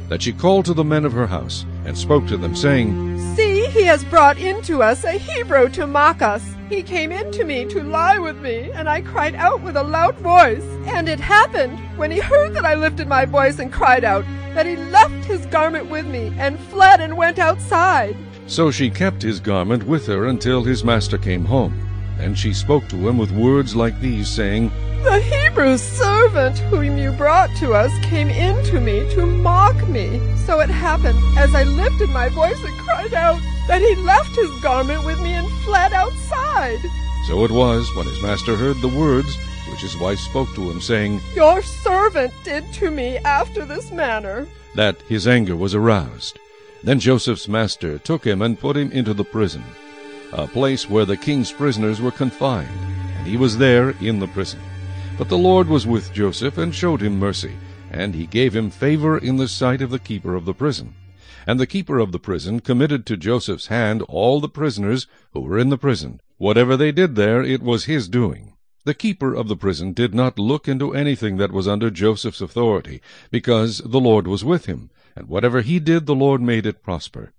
that she called to the men of her house, and spoke to them, saying, See, he has brought into us a Hebrew to mock us. He came in to me to lie with me, and I cried out with a loud voice. And it happened, when he heard that I lifted my voice and cried out, that he left his garment with me, and fled and went outside. So she kept his garment with her until his master came home. And she spoke to him with words like these, saying, The Hebrew servant whom you brought to us came in to me to mock me. So it happened, as I lifted my voice and cried out, that he left his garment with me and fled outside. So it was, when his master heard the words which his wife spoke to him, saying, Your servant did to me after this manner, that his anger was aroused. Then Joseph's master took him and put him into the prison, a place where the king's prisoners were confined, and he was there in the prison. But the Lord was with Joseph, and showed him mercy, and he gave him favor in the sight of the keeper of the prison. And the keeper of the prison committed to Joseph's hand all the prisoners who were in the prison. Whatever they did there, it was his doing. The keeper of the prison did not look into anything that was under Joseph's authority, because the Lord was with him, and whatever he did, the Lord made it prosper.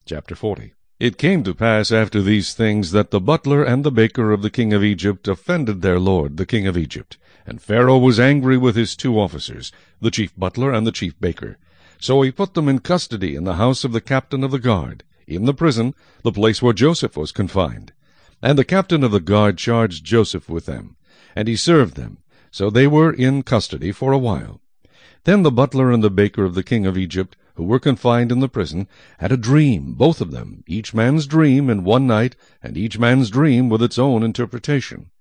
Chapter 40. It came to pass after these things that the butler and the baker of the king of Egypt offended their lord, the king of Egypt. And Pharaoh was angry with his two officers, the chief butler and the chief baker. So he put them in custody in the house of the captain of the guard, in the prison, the place where Joseph was confined. And the captain of the guard charged Joseph with them, and he served them. So they were in custody for a while. Then the butler and the baker of the king of Egypt, who were confined in the prison, had a dream, both of them, each man's dream in one night, and each man's dream with its own interpretation.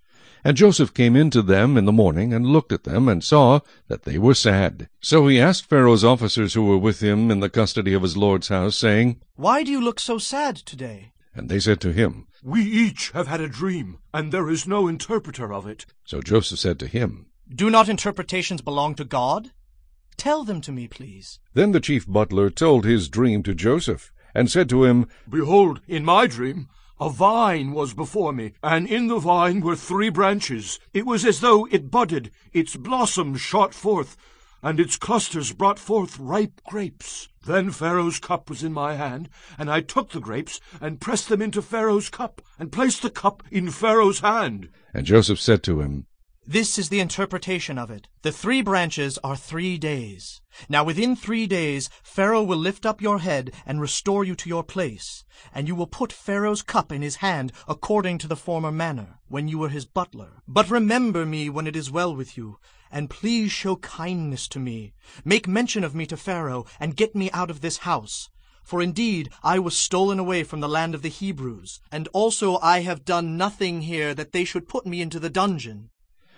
And Joseph came in to them in the morning, and looked at them, and saw that they were sad. So he asked Pharaoh's officers who were with him in the custody of his lord's house, saying, Why do you look so sad today? And they said to him, We each have had a dream, and there is no interpreter of it. So Joseph said to him, Do not interpretations belong to God? Tell them to me, please. Then the chief butler told his dream to Joseph, and said to him, Behold, in my dream, a vine was before me, and in the vine were 3 branches. It was as though it budded, its blossoms shot forth, and its clusters brought forth ripe grapes. Then Pharaoh's cup was in my hand, and I took the grapes, and pressed them into Pharaoh's cup, and placed the cup in Pharaoh's hand. And Joseph said to him, This is the interpretation of it. The 3 branches are 3 days. Now within 3 days Pharaoh will lift up your head and restore you to your place, and you will put Pharaoh's cup in his hand according to the former manner, when you were his butler. But remember me when it is well with you, and please show kindness to me. Make mention of me to Pharaoh, and get me out of this house. For indeed I was stolen away from the land of the Hebrews, and also I have done nothing here that they should put me into the dungeon.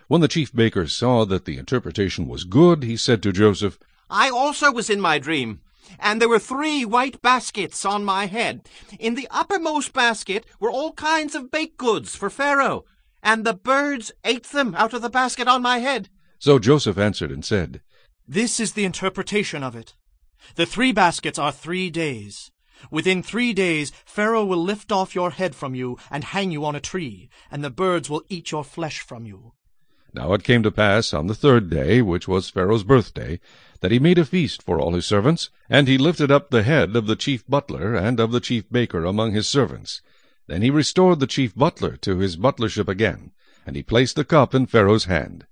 When the chief baker saw that the interpretation was good, he said to Joseph, I also was in my dream, and there were 3 white baskets on my head. In the uppermost basket were all kinds of baked goods for Pharaoh, and the birds ate them out of the basket on my head. So Joseph answered and said, This is the interpretation of it. The 3 baskets are 3 days. Within 3 days Pharaoh will lift off your head from you and hang you on a tree, and the birds will eat your flesh from you. Now it came to pass on the 3rd day, which was Pharaoh's birthday, that he made a feast for all his servants, and he lifted up the head of the chief butler and of the chief baker among his servants. Then he restored the chief butler to his butlership again, and he placed the cup in Pharaoh's hand.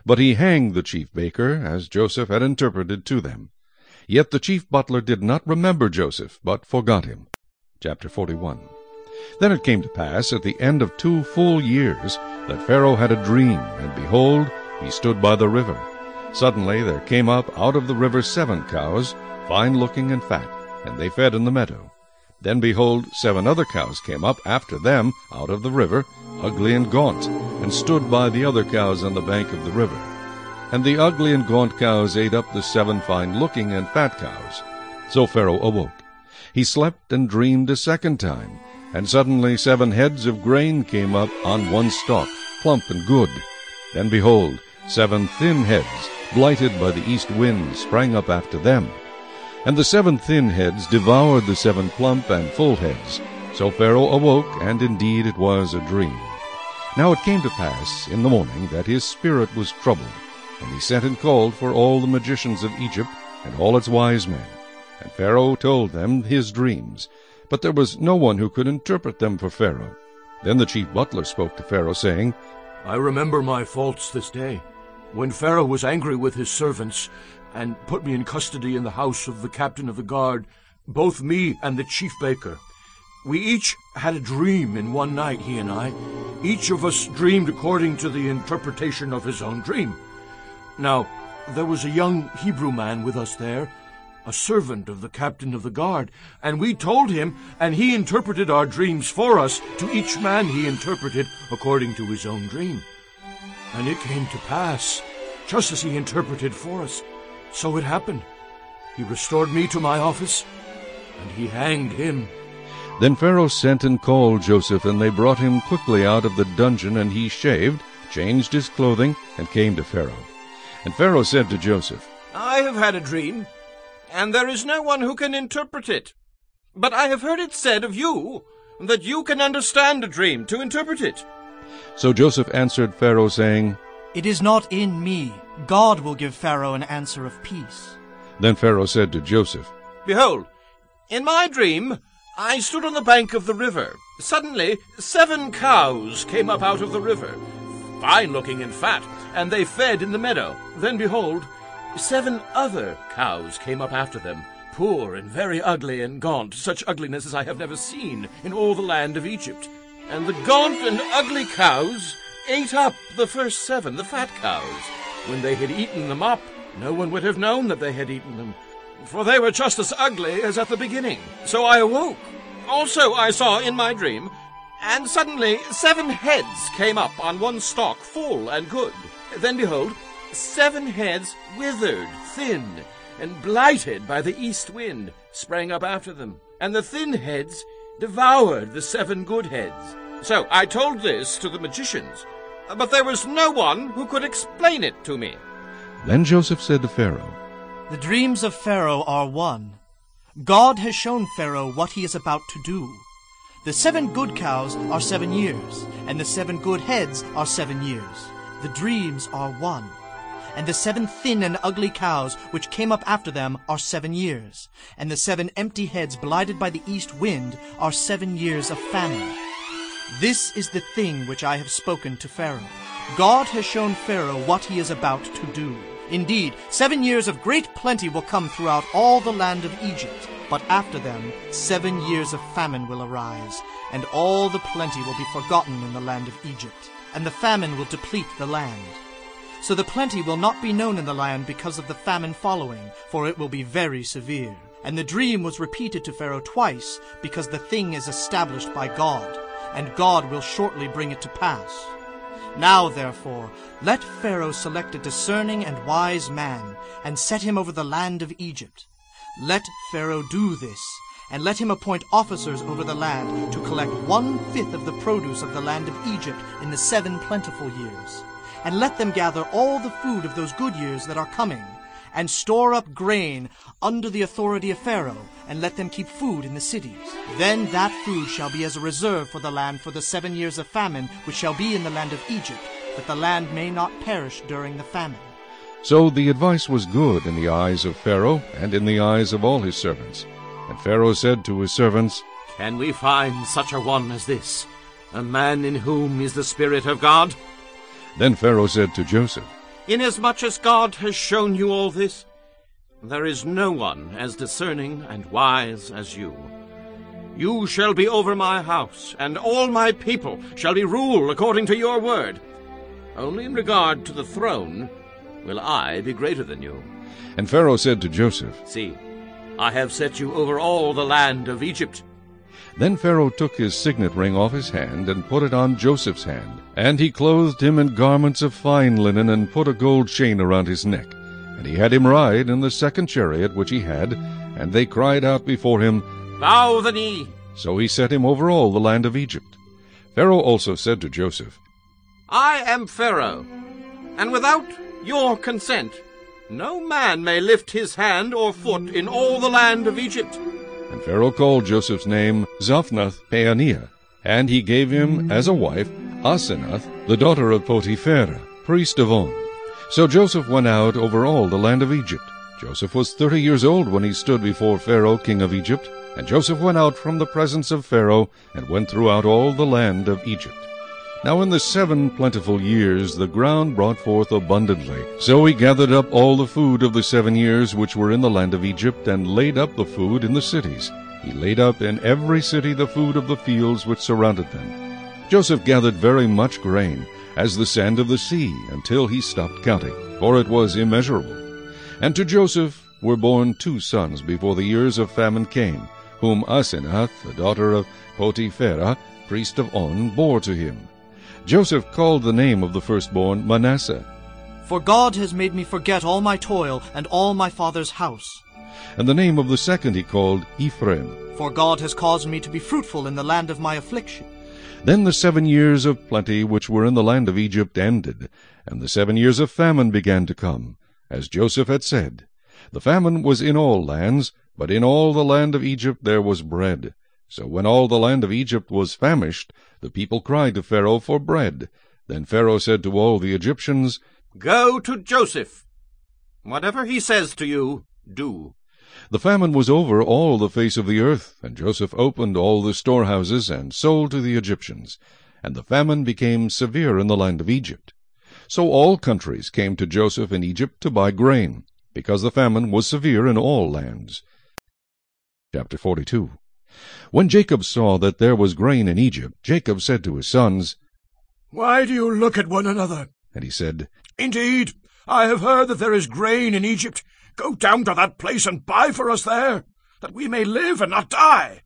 But he hanged the chief baker, as Joseph had interpreted to them. Yet the chief butler did not remember Joseph, but forgot him. Chapter 41. Then it came to pass at the end of 2 full years that Pharaoh had a dream, and behold, he stood by the river. Suddenly there came up out of the river 7 cows, fine-looking and fat, and they fed in the meadow. Then behold, 7 other cows came up after them out of the river, ugly and gaunt, and stood by the other cows on the bank of the river. And the ugly and gaunt cows ate up the 7 fine-looking and fat cows. So Pharaoh awoke. He slept and dreamed a 2nd time, and suddenly 7 heads of grain came up on one stalk, plump and good. Then behold, 7 thin heads, blighted by the east wind, sprang up after them. And the 7 thin heads devoured the 7 plump and full heads. So Pharaoh awoke, and indeed it was a dream. Now it came to pass in the morning that his spirit was troubled, and he sent and called for all the magicians of Egypt and all its wise men. And Pharaoh told them his dreams, but there was no one who could interpret them for Pharaoh. Then the chief butler spoke to Pharaoh, saying, I remember my faults this day, when Pharaoh was angry with his servants, and put me in custody in the house of the captain of the guard, both me and the chief baker. We each had a dream in one night, he and I. Each of us dreamed according to the interpretation of his own dream. Now, there was a young Hebrew man with us there, a servant of the captain of the guard, and we told him, and he interpreted our dreams for us. To each man he interpreted according to his own dream. And it came to pass, just as he interpreted for us, so it happened. He restored me to my office, and he hanged him. Then Pharaoh sent and called Joseph, and they brought him quickly out of the dungeon, and he shaved, changed his clothing, and came to Pharaoh. And Pharaoh said to Joseph, I have had a dream, and there is no one who can interpret it. But I have heard it said of you that you can understand a dream to interpret it. So Joseph answered Pharaoh, saying, It is not in me. God will give Pharaoh an answer of peace. Then Pharaoh said to Joseph, Behold, in my dream I stood on the bank of the river. Suddenly 7 cows came up out of the river, fine-looking and fat, and they fed in the meadow. Then behold, 7 other cows came up after them, poor and very ugly and gaunt, such ugliness as I have never seen in all the land of Egypt. And the gaunt and ugly cows ate up the first 7, the fat cows. When they had eaten them up, no one would have known that they had eaten them, for they were just as ugly as at the beginning. So I awoke. Also I saw in my dream, and suddenly 7 heads came up on one stalk, full and good. Then behold, 7 heads withered, thin, and blighted by the east wind, sprang up after them. And the thin heads devoured the 7 good heads. So I told this to the magicians, but there was no one who could explain it to me. Then Joseph said to Pharaoh, The dreams of Pharaoh are one. God has shown Pharaoh what he is about to do. The 7 good cows are 7 years, and the 7 good heads are 7 years. The dreams are one. And the 7 thin and ugly cows which came up after them are 7 years, and the 7 empty heads blighted by the east wind are 7 years of famine. This is the thing which I have spoken to Pharaoh. God has shown Pharaoh what he is about to do. Indeed, 7 years of great plenty will come throughout all the land of Egypt, but after them 7 years of famine will arise, and all the plenty will be forgotten in the land of Egypt, and the famine will deplete the land. So the plenty will not be known in the land because of the famine following, for it will be very severe. And the dream was repeated to Pharaoh twice, because the thing is established by God, and God will shortly bring it to pass. Now, therefore, let Pharaoh select a discerning and wise man, and set him over the land of Egypt. Let Pharaoh do this, and let him appoint officers over the land to collect 1/5 of the produce of the land of Egypt in the 7 plentiful years. And let them gather all the food of those good years that are coming, and store up grain under the authority of Pharaoh, and let them keep food in the cities. Then that food shall be as a reserve for the land for the 7 years of famine which shall be in the land of Egypt, that the land may not perish during the famine. So the advice was good in the eyes of Pharaoh and in the eyes of all his servants. And Pharaoh said to his servants, Can we find such a one as this, a man in whom is the Spirit of God? Then Pharaoh said to Joseph, Inasmuch as God has shown you all this, there is no one as discerning and wise as you. You shall be over my house, and all my people shall be ruled according to your word. Only in regard to the throne will I be greater than you. And Pharaoh said to Joseph, See, I have set you over all the land of Egypt. Then Pharaoh took his signet ring off his hand, and put it on Joseph's hand. And he clothed him in garments of fine linen, and put a gold chain around his neck. And he had him ride in the 2nd chariot which he had, and they cried out before him, Bow the knee. So he set him over all the land of Egypt. Pharaoh also said to Joseph, I am Pharaoh, and without your consent no man may lift his hand or foot in all the land of Egypt. And Pharaoh called Joseph's name Zaphnath-Paaneah, and he gave him as a wife Asenath, the daughter of Potiphera, priest of On. So Joseph went out over all the land of Egypt. Joseph was 30 years old when he stood before Pharaoh king of Egypt. And Joseph went out from the presence of Pharaoh, and went throughout all the land of Egypt. Now in the 7 plentiful years the ground brought forth abundantly. So he gathered up all the food of the 7 years which were in the land of Egypt, and laid up the food in the cities. He laid up in every city the food of the fields which surrounded them. Joseph gathered very much grain, as the sand of the sea, until he stopped counting, for it was immeasurable. And to Joseph were born 2 sons before the years of famine came, whom Asenath, the daughter of Potiphera, priest of On, bore to him. Joseph called the name of the firstborn Manasseh. For God has made me forget all my toil and all my father's house. And the name of the second he called Ephraim. For God has caused me to be fruitful in the land of my affliction. Then the 7 years of plenty which were in the land of Egypt ended, and the 7 years of famine began to come, as Joseph had said. The famine was in all lands, but in all the land of Egypt there was bread. So when all the land of Egypt was famished, the people cried to Pharaoh for bread. Then Pharaoh said to all the Egyptians, Go to Joseph. Whatever he says to you, do. The famine was over all the face of the earth, and Joseph opened all the storehouses, and sold to the Egyptians. And the famine became severe in the land of Egypt. So all countries came to Joseph in Egypt to buy grain, because the famine was severe in all lands. Chapter 42. When Jacob saw that there was grain in Egypt, Jacob said to his sons, Why do you look at one another? And he said, Indeed, I have heard that there is grain in Egypt. Go down to that place and buy for us there, that we may live and not die.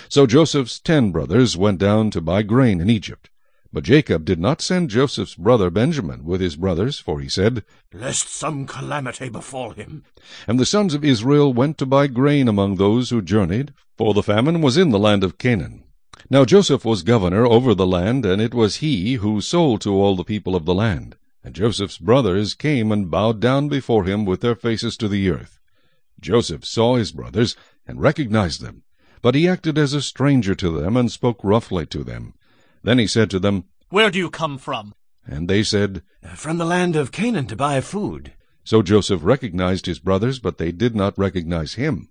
So Joseph's 10 brothers went down to buy grain in Egypt. But Jacob did not send Joseph's brother Benjamin with his brothers, for he said, Lest some calamity befall him. And the sons of Israel went to buy grain among those who journeyed, for the famine was in the land of Canaan. Now Joseph was governor over the land, and it was he who sold to all the people of the land. And Joseph's brothers came and bowed down before him with their faces to the earth. Joseph saw his brothers and recognized them, but he acted as a stranger to them and spoke roughly to them. Then he said to them, "Where do you come from?" And they said, "From the land of Canaan to buy food." So Joseph recognized his brothers, but they did not recognize him.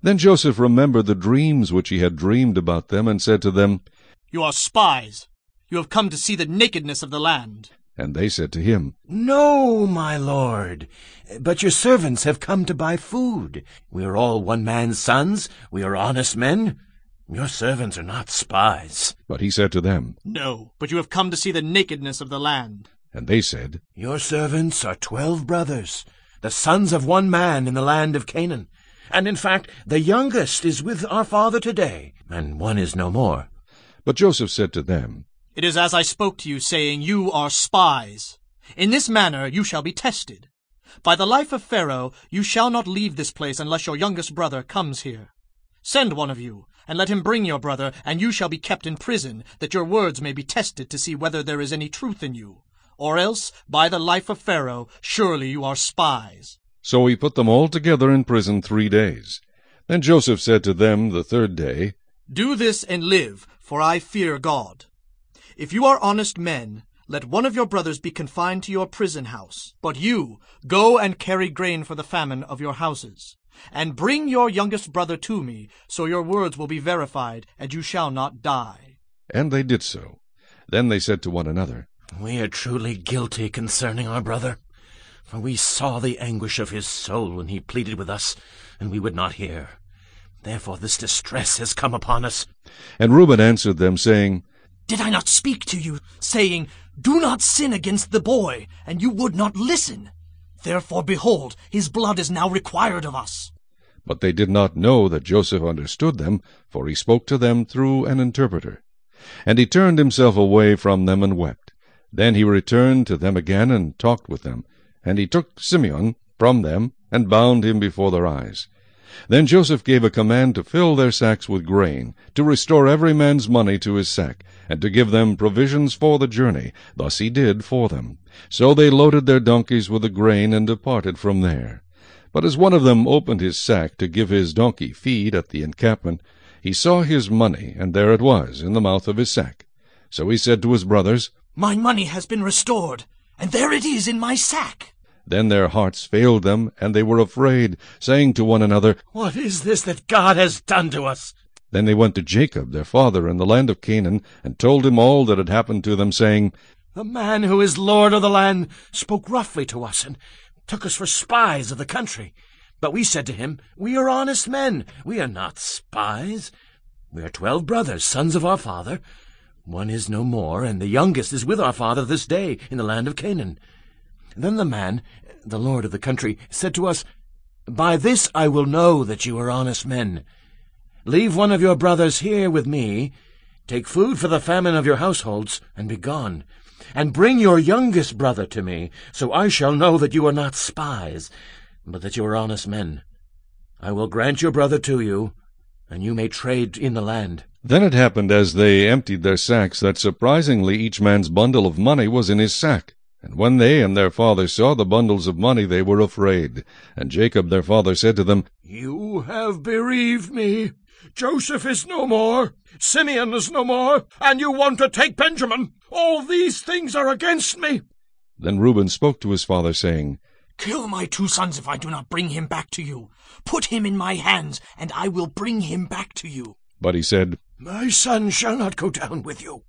Then Joseph remembered the dreams which he had dreamed about them, and said to them, "You are spies. You have come to see the nakedness of the land." And they said to him, "No, my lord, but your servants have come to buy food. We are all one man's sons. We are honest men. Your servants are not spies." But he said to them, "No, but you have come to see the nakedness of the land." And they said, "Your servants are 12 brothers, the sons of one man in the land of Canaan. And in fact, the youngest is with our father today, and one is no more." But Joseph said to them, "It is as I spoke to you, saying, You are spies. In this manner you shall be tested. By the life of Pharaoh, you shall not leave this place unless your youngest brother comes here. Send one of you, and let him bring your brother, and you shall be kept in prison, that your words may be tested to see whether there is any truth in you. Or else, by the life of Pharaoh, surely you are spies." So he put them all together in prison 3 days. Then Joseph said to them the third day, "Do this and live, for I fear God. If you are honest men, let one of your brothers be confined to your prison house. But you, go and carry grain for the famine of your houses. And bring your youngest brother to me, so your words will be verified, and you shall not die." And they did so. Then they said to one another, "We are truly guilty concerning our brother. For we saw the anguish of his soul when he pleaded with us, and we would not hear. Therefore this distress has come upon us." And Reuben answered them, saying, "Did I not speak to you, saying, Do not sin against the boy, and you would not listen? Therefore, behold, his blood is now required of us." But they did not know that Joseph understood them, for he spoke to them through an interpreter. And he turned himself away from them and wept. Then he returned to them again and talked with them. And he took Simeon from them, and bound him before their eyes. Then Joseph gave a command to fill their sacks with grain, to restore every man's money to his sack, and to give them provisions for the journey. Thus he did for them. So they loaded their donkeys with the grain, and departed from there. But as one of them opened his sack to give his donkey feed at the encampment, he saw his money, and there it was in the mouth of his sack. So he said to his brothers, "My money has been restored, and there it is in my sack." Then their hearts failed them, and they were afraid, saying to one another, "What is this that God has done to us?" Then they went to Jacob their father in the land of Canaan, and told him all that had happened to them, saying, "The man who is lord of the land spoke roughly to us, and took us for spies of the country. But we said to him, We are honest men, we are not spies. We are 12 brothers, sons of our father. One is no more, and the youngest is with our father this day in the land of Canaan. Then the man, the lord of the country, said to us, By this I will know that you are honest men. Leave one of your brothers here with me, take food for the famine of your households, and be gone. And bring your youngest brother to me, so I shall know that you are not spies, but that you are honest men. I will grant your brother to you, and you may trade in the land." Then it happened as they emptied their sacks that surprisingly each man's bundle of money was in his sack. And when they and their father saw the bundles of money, they were afraid. And Jacob their father said to them, "You have bereaved me. Joseph is no more, Simeon is no more, and you want to take Benjamin. All these things are against me." Then Reuben spoke to his father, saying, "Kill my 2 sons if I do not bring him back to you. Put him in my hands, and I will bring him back to you." But he said, "My son shall not go down with you,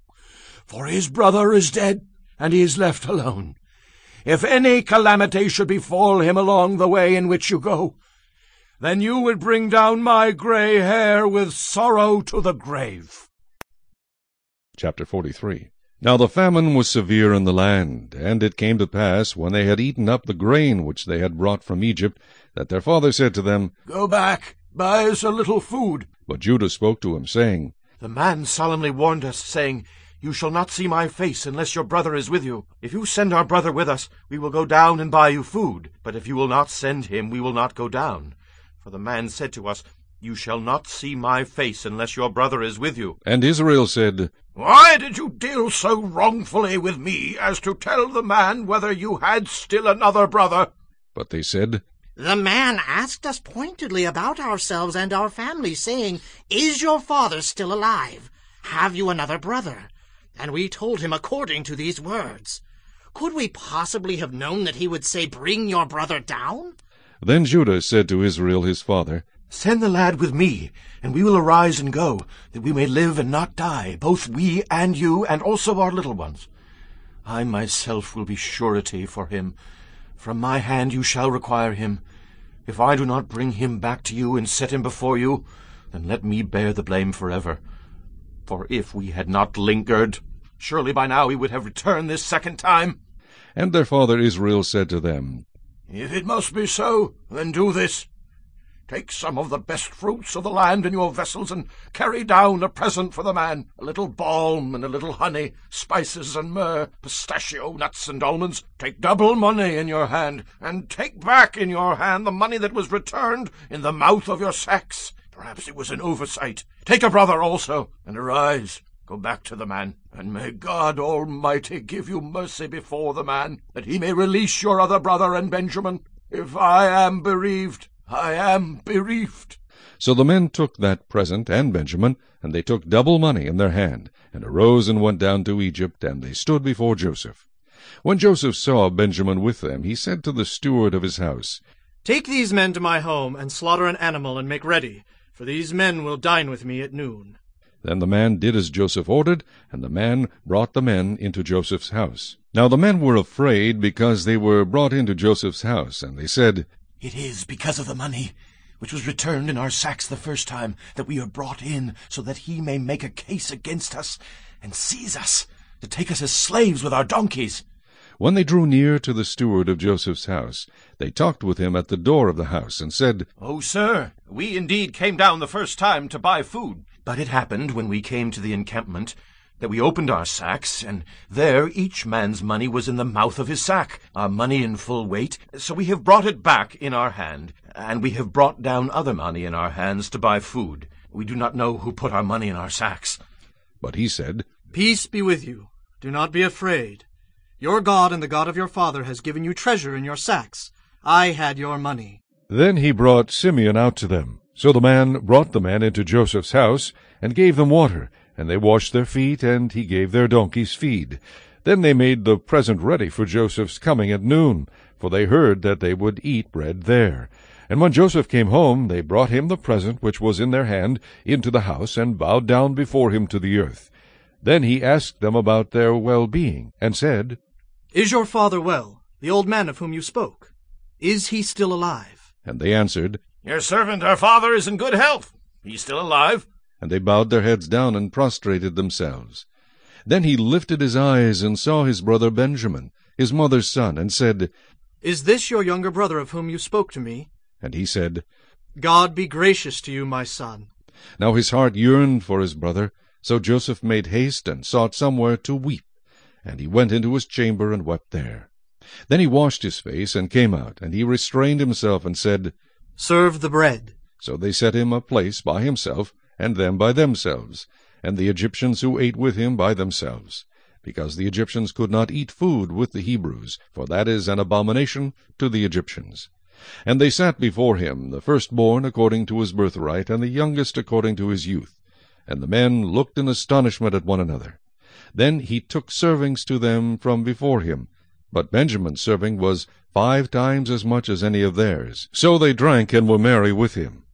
for his brother is dead, and he is left alone. If any calamity should befall him along the way in which you go, then you would bring down my gray hair with sorrow to the grave." Chapter 43. Now the famine was severe in the land, and it came to pass, when they had eaten up the grain which they had brought from Egypt, that their father said to them, "Go back, buy us a little food." But Judah spoke to him, saying, "The man solemnly warned us, saying, You shall not see my face unless your brother is with you. If you send our brother with us, we will go down and buy you food. But if you will not send him, we will not go down. For the man said to us, You shall not see my face unless your brother is with you. And Israel said, Why did you deal so wrongfully with me as to tell the man whether you had still another brother? But they said, The man asked us pointedly about ourselves and our family, saying, Is your father still alive? Have you another brother? And we told him according to these words. Could we possibly have known that he would say, Bring your brother down? Then Judah said to Israel his father, Send the lad with me, and we will arise and go, that we may live and not die, both we and you, and also our little ones. I myself will be surety for him. From my hand you shall require him. If I do not bring him back to you and set him before you, then let me bear the blame forever. For if we had not lingered, surely by now he would have returned this second time. And their father Israel said to them, If it must be so, then do this. Take some of the best fruits of the land in your vessels, and carry down a present for the man, a little balm and a little honey, spices and myrrh, pistachio nuts and almonds. Take double money in your hand, and take back in your hand the money that was returned in the mouth of your sacks. Perhaps it was an oversight. Take a brother also, and arise. Go back to the man, and may God Almighty give you mercy before the man, that he may release your other brother and Benjamin. If I am bereaved, I am bereaved. So the men took that present and Benjamin, and they took double money in their hand, and arose and went down to Egypt, and they stood before Joseph. When Joseph saw Benjamin with them, he said to the steward of his house, Take these men to my home, and slaughter an animal, and make ready, for these men will dine with me at noon. Then the man did as Joseph ordered, and the man brought the men into Joseph's house. Now the men were afraid, because they were brought into Joseph's house, and they said, It is because of the money which was returned in our sacks the first time that we are brought in, so that he may make a case against us and seize us, to take us as slaves with our donkeys. When they drew near to the steward of Joseph's house, they talked with him at the door of the house, and said, O sir, we indeed came down the first time to buy food. But it happened, when we came to the encampment, that we opened our sacks, and there each man's money was in the mouth of his sack, our money in full weight. So we have brought it back in our hand, and we have brought down other money in our hands to buy food. We do not know who put our money in our sacks. But he said, Peace be with you. Do not be afraid. Your God and the God of your father has given you treasure in your sacks. I had your money. Then he brought Simeon out to them. So the man brought the men into Joseph's house, and gave them water, and they washed their feet, and he gave their donkeys feed. Then they made the present ready for Joseph's coming at noon, for they heard that they would eat bread there. And when Joseph came home, they brought him the present which was in their hand into the house, and bowed down before him to the earth. Then he asked them about their well-being, and said, Is your father well, the old man of whom you spoke? Is he still alive? And they answered, Your servant, our father, is in good health. He's still alive. And they bowed their heads down and prostrated themselves. Then he lifted his eyes and saw his brother Benjamin, his mother's son, and said, Is this your younger brother of whom you spoke to me? And he said, God be gracious to you, my son. Now his heart yearned for his brother, so Joseph made haste and sought somewhere to weep. And he went into his chamber and wept there. Then he washed his face and came out, and he restrained himself and said, Serve the bread. So they set him a place by himself, and them by themselves, and the Egyptians who ate with him by themselves, because the Egyptians could not eat food with the Hebrews, for that is an abomination to the Egyptians. And they sat before him, the firstborn according to his birthright, and the youngest according to his youth. And the men looked in astonishment at one another. Then he took servings to them from before him, but Benjamin's serving was 5 times as much as any of theirs. So they drank and were merry with him.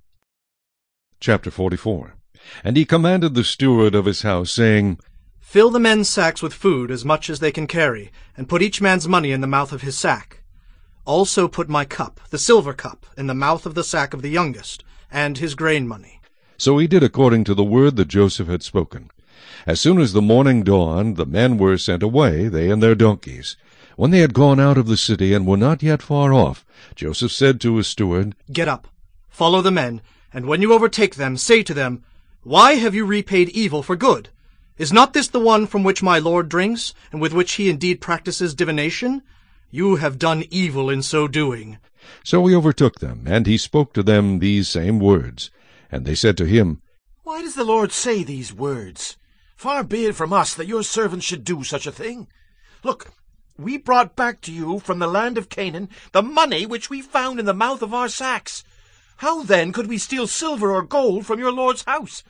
Chapter 44. And he commanded the steward of his house, saying, Fill the men's sacks with food as much as they can carry, and put each man's money in the mouth of his sack. Also put my cup, the silver cup, in the mouth of the sack of the youngest, and his grain money. So he did according to the word that Joseph had spoken. As soon as the morning dawned, the men were sent away, they and their donkeys. When they had gone out of the city and were not yet far off, Joseph said to his steward, Get up, follow the men, and when you overtake them, say to them, Why have you repaid evil for good? Is not this the one from which my lord drinks, and with which he indeed practices divination? You have done evil in so doing. So he overtook them, and he spoke to them these same words. And they said to him, Why does the Lord say these words? Far be it from us that your servants should do such a thing. Look, we brought back to you from the land of Canaan the money which we found in the mouth of our sacks. How then could we steal silver or gold from your Lord's house?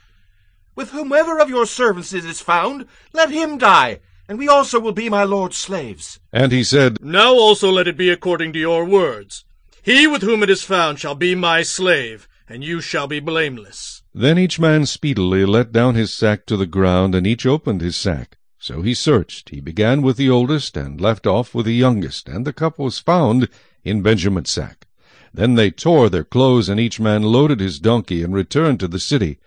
With whomever of your servants it is found, let him die, and we also will be my Lord's slaves. And he said, Now also let it be according to your words. He with whom it is found shall be my slave, and you shall be blameless. Then each man speedily let down his sack to the ground, and each opened his sack. So he searched. He began with the oldest, and left off with the youngest, and the cup was found in Benjamin's sack. Then they tore their clothes, and each man loaded his donkey, and returned to the city.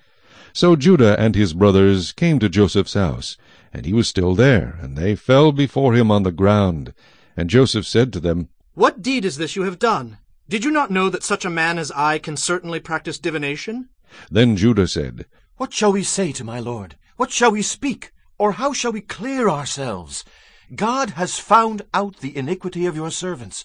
So Judah and his brothers came to Joseph's house, and he was still there, and they fell before him on the ground. And Joseph said to them, What deed is this you have done? Did you not know that such a man as I can certainly practice divination? Then Judah said, What shall we say to my Lord? What shall we speak? Or how shall we clear ourselves? God has found out the iniquity of your servants.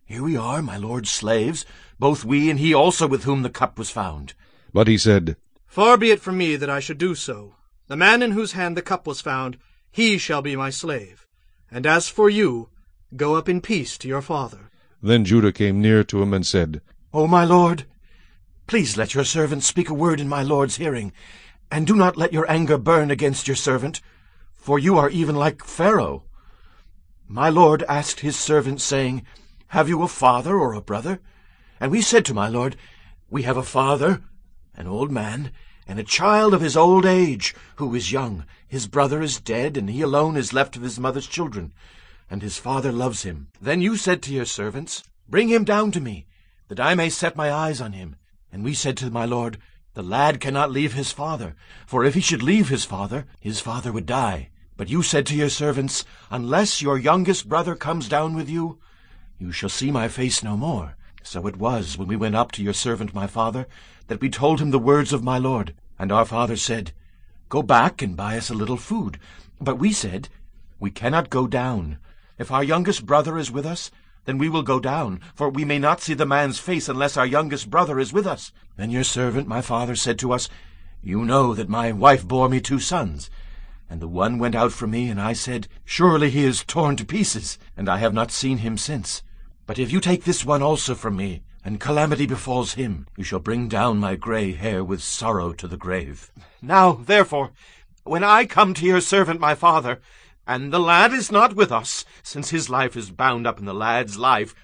Here we are, my Lord's slaves, both we and he also with whom the cup was found. But he said, Far be it from me that I should do so. The man in whose hand the cup was found, he shall be my slave. And as for you, go up in peace to your father. Then Judah came near to him and said, O my Lord, please let your servant speak a word in my Lord's hearing, and do not let your anger burn against your servant, for you are even like Pharaoh. My Lord asked his servant, saying, Have you a father or a brother? And we said to my Lord, We have a father, an old man, and a child of his old age, who is young. His brother is dead, and he alone is left of his mother's children, and his father loves him. Then you said to your servants, Bring him down to me, that I may set my eyes on him. And we said to my Lord, The lad cannot leave his father, for if he should leave his father would die. But you said to your servants, Unless your youngest brother comes down with you, you shall see my face no more. So it was, when we went up to your servant my father, that we told him the words of my Lord. And our father said, Go back and buy us a little food. But we said, We cannot go down. If our youngest brother is with us, then we will go down, for we may not see the man's face unless our youngest brother is with us. Then your servant my father said to us, You know that my wife bore me 2 sons. And the one went out from me, and I said, Surely he is torn to pieces, and I have not seen him since. But if you take this one also from me, and calamity befalls him, you shall bring down my gray hair with sorrow to the grave. Now, therefore, when I come to your servant my father, and the lad is not with us, since his life is bound up in the lad's life,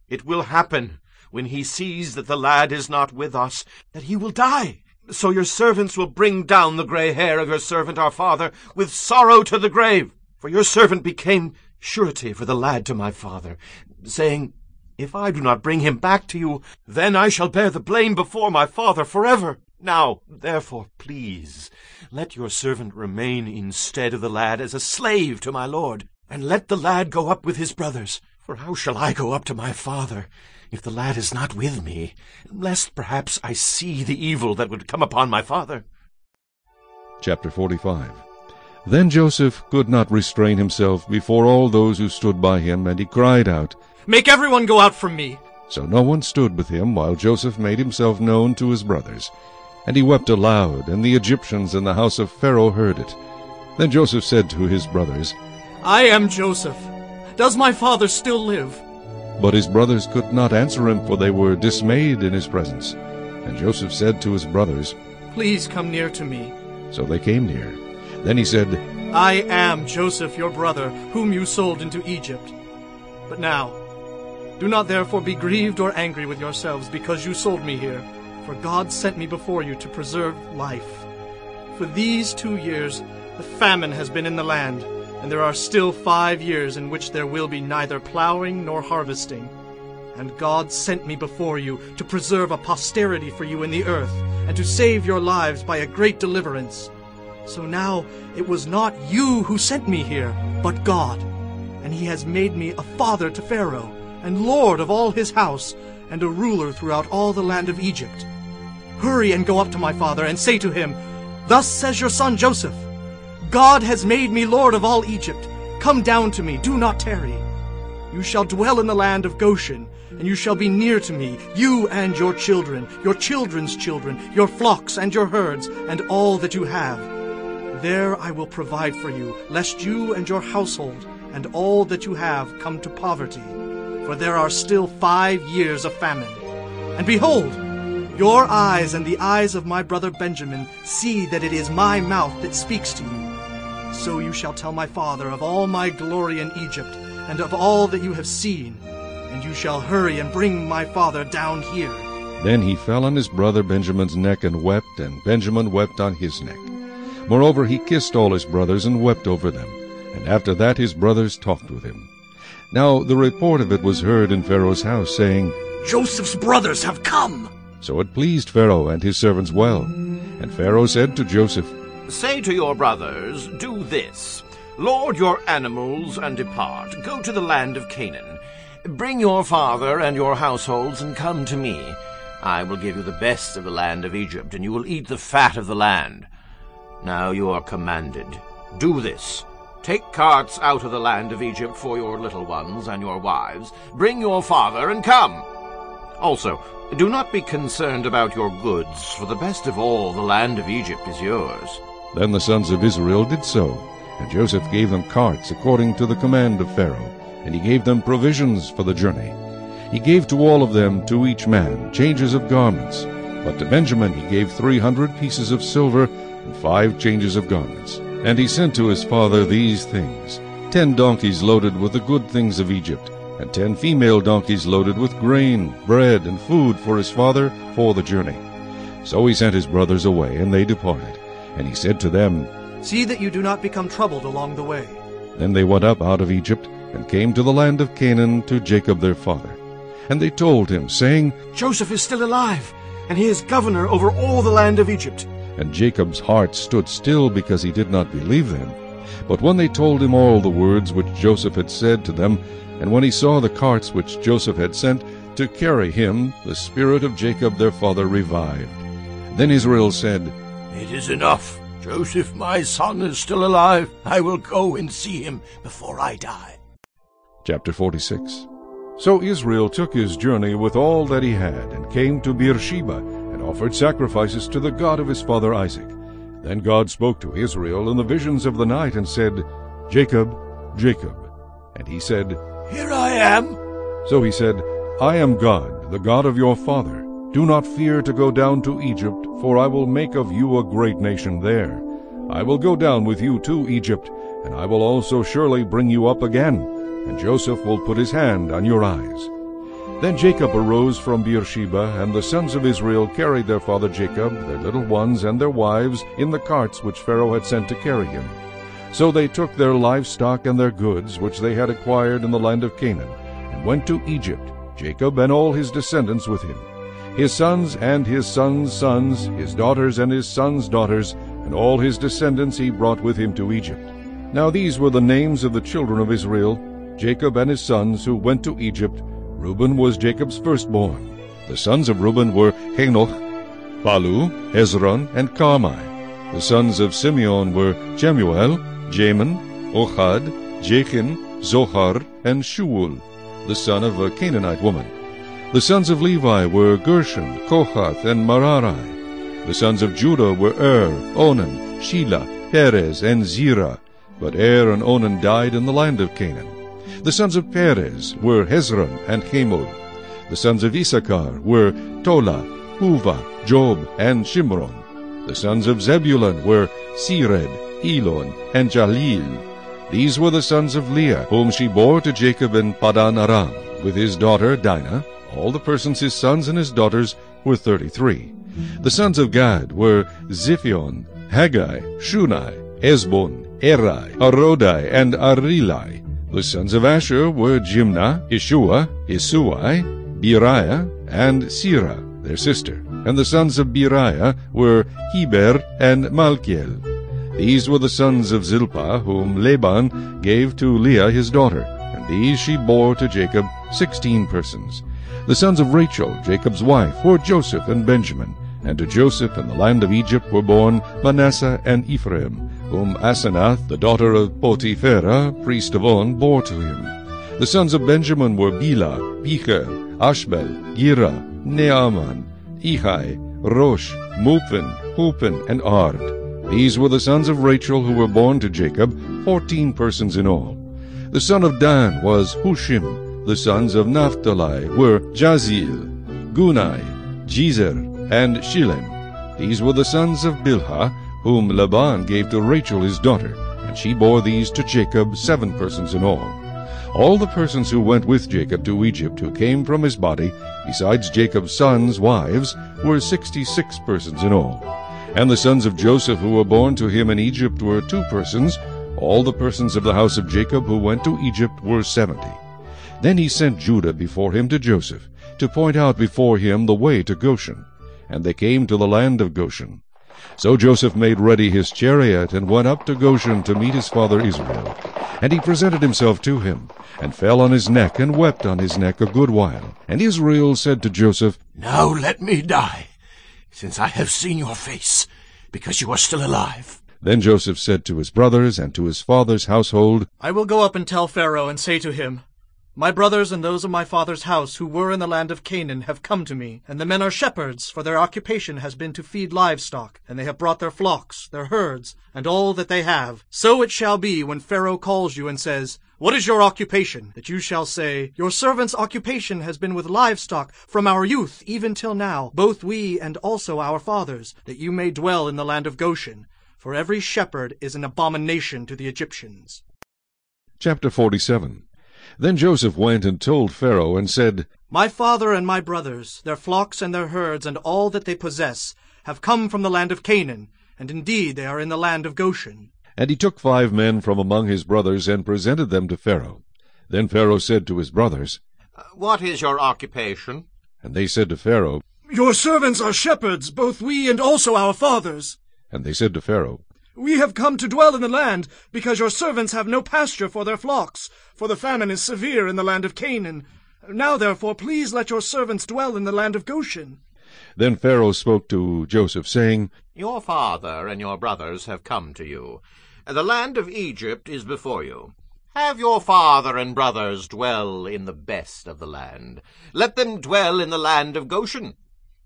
it will happen, when he sees that the lad is not with us, that he will die. So your servants will bring down the gray hair of your servant our father with sorrow to the grave. For your servant became surety for the lad to my father, saying, If I do not bring him back to you, then I shall bear the blame before my father forever. Now, therefore, please, let your servant remain instead of the lad as a slave to my lord, and let the lad go up with his brothers. For how shall I go up to my father, if the lad is not with me, lest perhaps I see the evil that would come upon my father? Chapter 45. Then Joseph could not restrain himself before all those who stood by him, and he cried out, Make everyone go out from me. So no one stood with him, while Joseph made himself known to his brothers. And he wept aloud, and the Egyptians in the house of Pharaoh heard it. Then Joseph said to his brothers, I am Joseph. Does my father still live? But his brothers could not answer him, for they were dismayed in his presence. And Joseph said to his brothers, Please come near to me. So they came near. Then he said, I am Joseph your brother, whom you sold into Egypt. But now, do not therefore be grieved or angry with yourselves because you sold me here, for God sent me before you to preserve life. For these 2 years the famine has been in the land, and there are still 5 years in which there will be neither plowing nor harvesting. And God sent me before you to preserve a posterity for you in the earth, and to save your lives by a great deliverance. So now it was not you who sent me here, but God. And he has made me a father to Pharaoh, and lord of all his house, and a ruler throughout all the land of Egypt. Hurry and go up to my father, and say to him, Thus says your son Joseph, God has made me lord of all Egypt. Come down to me, do not tarry. You shall dwell in the land of Goshen, and you shall be near to me, you and your children, your children's children, your flocks and your herds, and all that you have. There I will provide for you, lest you and your household and all that you have come to poverty. For there are still 5 years of famine. And behold, your eyes and the eyes of my brother Benjamin see that it is my mouth that speaks to you. So you shall tell my father of all my glory in Egypt, and of all that you have seen, and you shall hurry and bring my father down here. Then he fell on his brother Benjamin's neck and wept, and Benjamin wept on his neck. Moreover, he kissed all his brothers and wept over them. And after that his brothers talked with him. Now the report of it was heard in Pharaoh's house, saying, Joseph's brothers have come. So it pleased Pharaoh and his servants well. And Pharaoh said to Joseph, Say to your brothers, do this. Lord your animals and depart. Go to the land of Canaan. Bring your father and your households and come to me. I will give you the best of the land of Egypt, and you will eat the fat of the land. Now you are commanded. Do this. Take carts out of the land of Egypt for your little ones and your wives. Bring your father and come. Also, do not be concerned about your goods, for the best of all the land of Egypt is yours. Then the sons of Israel did so, and Joseph gave them carts according to the command of Pharaoh, and he gave them provisions for the journey. He gave to all of them, to each man, changes of garments, but to Benjamin he gave 300 pieces of silver and 5 changes of garments. And he sent to his father these things: 10 donkeys loaded with the good things of Egypt, and 10 female donkeys loaded with grain, bread, and food for his father for the journey. So he sent his brothers away, and they departed. And he said to them, See that you do not become troubled along the way. Then they went up out of Egypt, and came to the land of Canaan to Jacob their father. And they told him, saying, Joseph is still alive, and he is governor over all the land of Egypt. And Jacob's heart stood still, because he did not believe them. But when they told him all the words which Joseph had said to them, and when he saw the carts which Joseph had sent to carry him, the spirit of Jacob their father revived. Then Israel said, It is enough. Joseph, my son, is still alive. I will go and see him before I die. Chapter 46. So Israel took his journey with all that he had, and came to Beersheba, and offered sacrifices to the God of his father Isaac. Then God spoke to Israel in the visions of the night, and said, Jacob, Jacob. And he said, Here I am. So he said, I am God, the God of your father. Do not fear to go down to Egypt, for I will make of you a great nation there. I will go down with you to Egypt, and I will also surely bring you up again, and Joseph will put his hand on your eyes. Then Jacob arose from Beersheba, and the sons of Israel carried their father Jacob, their little ones, and their wives in the carts which Pharaoh had sent to carry him. So they took their livestock and their goods, which they had acquired in the land of Canaan, and went to Egypt, Jacob and all his descendants with him, his sons and his sons' sons, his daughters and his sons' daughters, and all his descendants he brought with him to Egypt. Now these were the names of the children of Israel, Jacob and his sons, who went to Egypt. Reuben was Jacob's firstborn. The sons of Reuben were Hanoch, Palu, Hezron, and Carmi. The sons of Simeon were Jemuel, Jamin, Ohad, Jachin, Zohar, and Shuul, the son of a Canaanite woman. The sons of Levi were Gershon, Kohath, and Merari. The sons of Judah were Onan, Shelah, Perez, and Zerah. But and Onan died in the land of Canaan. The sons of Perez were Hezron and Hamod. The sons of Issachar were Tola, Huvah, Job, and Shimron. The sons of Zebulun were Sered, Elon, and Jalil. These were the sons of Leah, whom she bore to Jacob in Padan Aram, with his daughter Dinah. All the persons his sons and his daughters were 33. The sons of Gad were Ziphion, Haggai, Shunai, Esbon, Eri, Arodai, and Arilai. The sons of Asher were Jimnah, Ishua, Isuai, Beriah, and Sirah, their sister. And the sons of Beriah were Heber and Malkiel. These were the sons of Zilpah, whom Laban gave to Leah his daughter, and these she bore to Jacob 16 persons. The sons of Rachel, Jacob's wife, were Joseph and Benjamin. And to Joseph in the land of Egypt were born Manasseh and Ephraim, whom Asenath, the daughter of Potipherah, priest of On, bore to him. The sons of Benjamin were Bela, Becher, Ashbel, Gera, Naaman, Ehai, Rosh, Muphin, Hupin, and Ard. These were the sons of Rachel who were born to Jacob, 14 persons in all. The son of Dan was Hushim. The sons of Naphtali were Jazeel, Gunai, Jezer, and Shilem. These were the sons of Bilhah, whom Laban gave to Rachel his daughter, and she bore these to Jacob, 7 persons in all. All the persons who went with Jacob to Egypt, who came from his body, besides Jacob's sons' wives, were 66 persons in all. And the sons of Joseph who were born to him in Egypt were 2 persons. All the persons of the house of Jacob who went to Egypt were 70. Then he sent Judah before him to Joseph, to point out before him the way to Goshen. And they came to the land of Goshen. So Joseph made ready his chariot, and went up to Goshen to meet his father Israel. And he presented himself to him, and fell on his neck, and wept on his neck a good while. And Israel said to Joseph, Now let me die, since I have seen your face, because you are still alive. Then Joseph said to his brothers and to his father's household, I will go up and tell Pharaoh, and say to him, My brothers and those of my father's house who were in the land of Canaan have come to me, and the men are shepherds, for their occupation has been to feed livestock, and they have brought their flocks, their herds, and all that they have. So it shall be when Pharaoh calls you and says, What is your occupation? That you shall say, Your servant's occupation has been with livestock from our youth even till now, both we and also our fathers, that you may dwell in the land of Goshen. For every shepherd is an abomination to the Egyptians. Chapter 47. Then Joseph went and told Pharaoh, and said, My father and my brothers, their flocks and their herds, and all that they possess, have come from the land of Canaan, and indeed they are in the land of Goshen. And he took 5 men from among his brothers, and presented them to Pharaoh. Then Pharaoh said to his brothers, What is your occupation? And they said to Pharaoh, Your servants are shepherds, both we and also our fathers. And they said to Pharaoh, We have come to dwell in the land, because your servants have no pasture for their flocks, for the famine is severe in the land of Canaan. Now therefore please let your servants dwell in the land of Goshen. Then Pharaoh spoke to Joseph, saying, Your father and your brothers have come to you. The land of Egypt is before you. Have your father and brothers dwell in the best of the land. Let them dwell in the land of Goshen.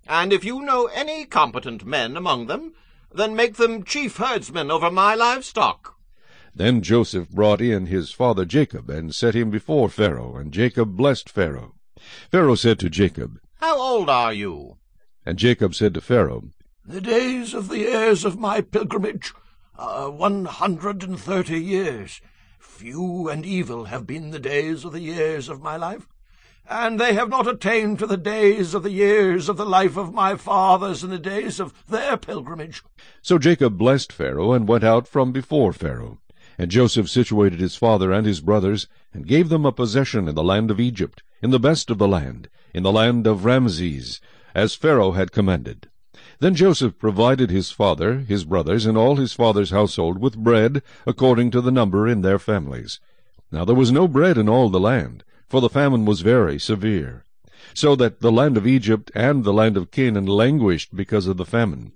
And if you know any competent men among them, then make them chief herdsmen over my livestock. Then Joseph brought in his father Jacob, and set him before Pharaoh, and Jacob blessed Pharaoh. Pharaoh said to Jacob, How old are you? And Jacob said to Pharaoh, The days of the years of my pilgrimage are 130 years. Few and evil have been the days of the years of my life, and they have not attained to the days of the years of the life of my fathers in the days of their pilgrimage. So Jacob blessed Pharaoh, and went out from before Pharaoh. And Joseph situated his father and his brothers, and gave them a possession in the land of Egypt, in the best of the land, in the land of Ramses, as Pharaoh had commanded. Then Joseph provided his father, his brothers, and all his father's household with bread, according to the number in their families. Now there was no bread in all the land, for the famine was very severe, so that the land of Egypt and the land of Canaan languished because of the famine.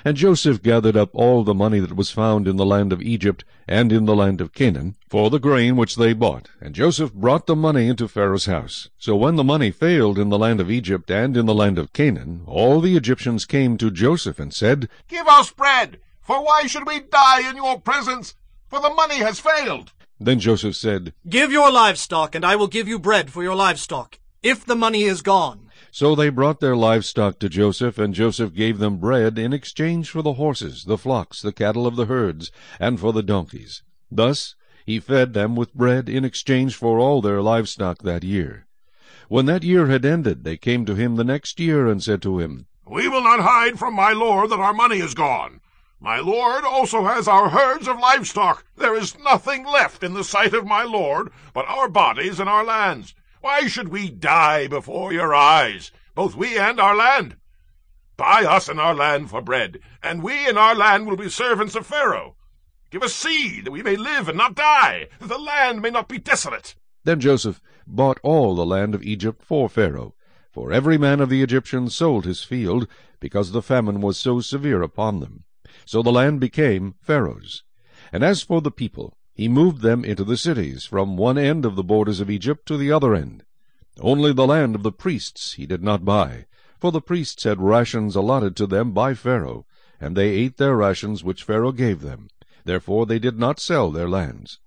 And Joseph gathered up all the money that was found in the land of Egypt and in the land of Canaan, for the grain which they bought. And Joseph brought the money into Pharaoh's house. So when the money failed in the land of Egypt and in the land of Canaan, all the Egyptians came to Joseph and said, Give us bread, for why should we die in your presence? For the money has failed. Then Joseph said, Give your livestock, and I will give you bread for your livestock, if the money is gone. So they brought their livestock to Joseph, and Joseph gave them bread in exchange for the horses, the flocks, the cattle of the herds, and for the donkeys. Thus he fed them with bread in exchange for all their livestock that year. When that year had ended, they came to him the next year, and said to him, We will not hide from my lord that our money is gone. My lord also has our herds of livestock. There is nothing left in the sight of my lord but our bodies and our lands. Why should we die before your eyes, both we and our land? Buy us and our land for bread, and we and our land will be servants of Pharaoh. Give us seed, that we may live and not die, that the land may not be desolate. Then Joseph bought all the land of Egypt for Pharaoh, for every man of the Egyptians sold his field, because the famine was so severe upon them. So the land became Pharaoh's. And as for the people, he moved them into the cities, from one end of the borders of Egypt to the other end. Only the land of the priests he did not buy, for the priests had rations allotted to them by Pharaoh, and they ate their rations which Pharaoh gave them. Therefore they did not sell their lands.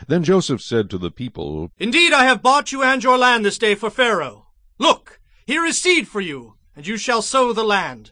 Then Joseph said to the people, Indeed, I have bought you and your land this day for Pharaoh. Look, here is seed for you, and you shall sow the land.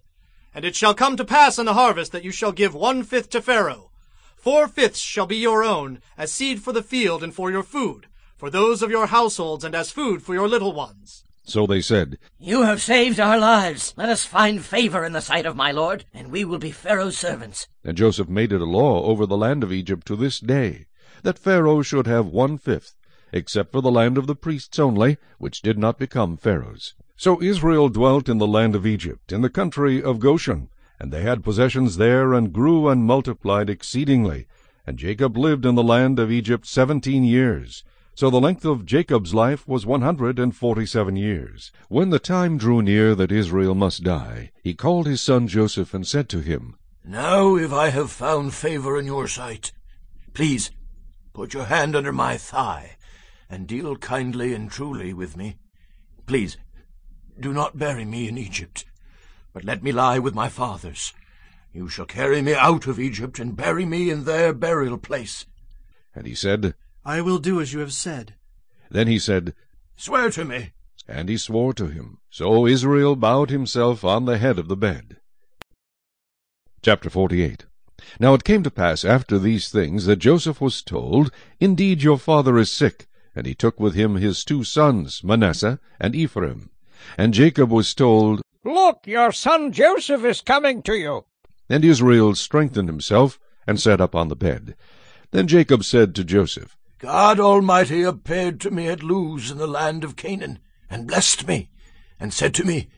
And it shall come to pass in the harvest that you shall give 1/5 to Pharaoh. 4/5 shall be your own, as seed for the field and for your food, for those of your households, and as food for your little ones. So they said, You have saved our lives. Let us find favor in the sight of my lord, and we will be Pharaoh's servants. And Joseph made it a law over the land of Egypt to this day, that Pharaoh should have 1/5, except for the land of the priests only, which did not become Pharaoh's. So Israel dwelt in the land of Egypt, in the country of Goshen, and they had possessions there, and grew and multiplied exceedingly. And Jacob lived in the land of Egypt 17 years. So the length of Jacob's life was 147 years. When the time drew near that Israel must die, he called his son Joseph, and said to him, Now if I have found favor in your sight, please put your hand under my thigh, and deal kindly and truly with me. Please, do not bury me in Egypt, but let me lie with my fathers. You shall carry me out of Egypt, and bury me in their burial place. And he said, I will do as you have said. Then he said, Swear to me. And he swore to him. So Israel bowed himself on the head of the bed. Chapter 48. Now it came to pass after these things that Joseph was told, Indeed your father is sick. And he took with him his 2 sons, Manasseh and Ephraim. And Jacob was told, Look, your son Joseph is coming to you. And Israel strengthened himself, and sat up on the bed. Then Jacob said to Joseph, God Almighty appeared to me at Luz in the land of Canaan, and blessed me, and said to me,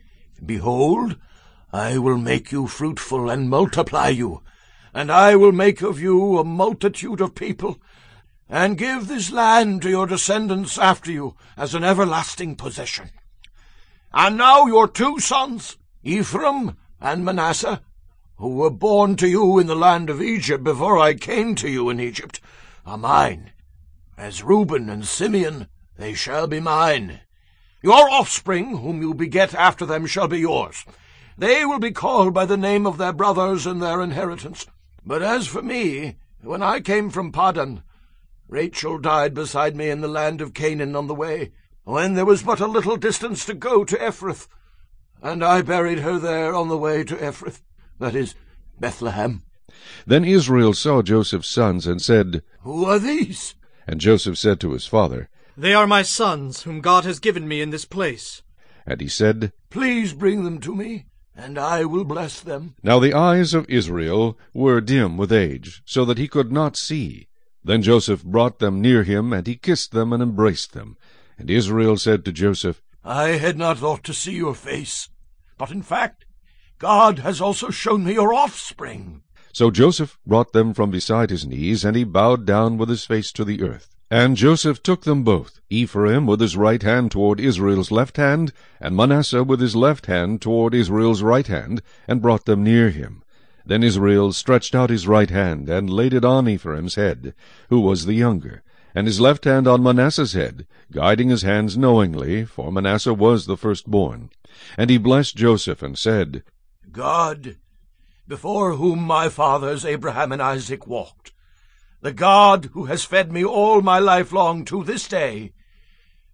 Behold, I will make you fruitful, and multiply you, and I will make of you a multitude of people, and give this land to your descendants after you as an everlasting possession. And now your 2 sons, Ephraim and Manasseh, who were born to you in the land of Egypt before I came to you in Egypt, are mine. As Reuben and Simeon, they shall be mine. Your offspring, whom you beget after them, shall be yours. They will be called by the name of their brothers in their inheritance. But as for me, when I came from Paddan, Rachel died beside me in the land of Canaan on the way, when there was but a little distance to go to Ephrath, and I buried her there on the way to Ephrath, that is, Bethlehem. Then Israel saw Joseph's sons, and said, Who are these? And Joseph said to his father, They are my sons, whom God has given me in this place. And he said, Please bring them to me, and I will bless them. Now the eyes of Israel were dim with age, so that he could not see. Then Joseph brought them near him, and he kissed them and embraced them. And Israel said to Joseph, I had not thought to see your face, but in fact God has also shown me your offspring. So Joseph brought them from beside his knees, and he bowed down with his face to the earth. And Joseph took them both, Ephraim with his right hand toward Israel's left hand, and Manasseh with his left hand toward Israel's right hand, and brought them near him. Then Israel stretched out his right hand, and laid it on Ephraim's head, who was the younger, and his left hand on Manasseh's head, guiding his hands knowingly, for Manasseh was the firstborn. And he blessed Joseph, and said, God, before whom my fathers Abraham and Isaac walked, the God who has fed me all my life long to this day,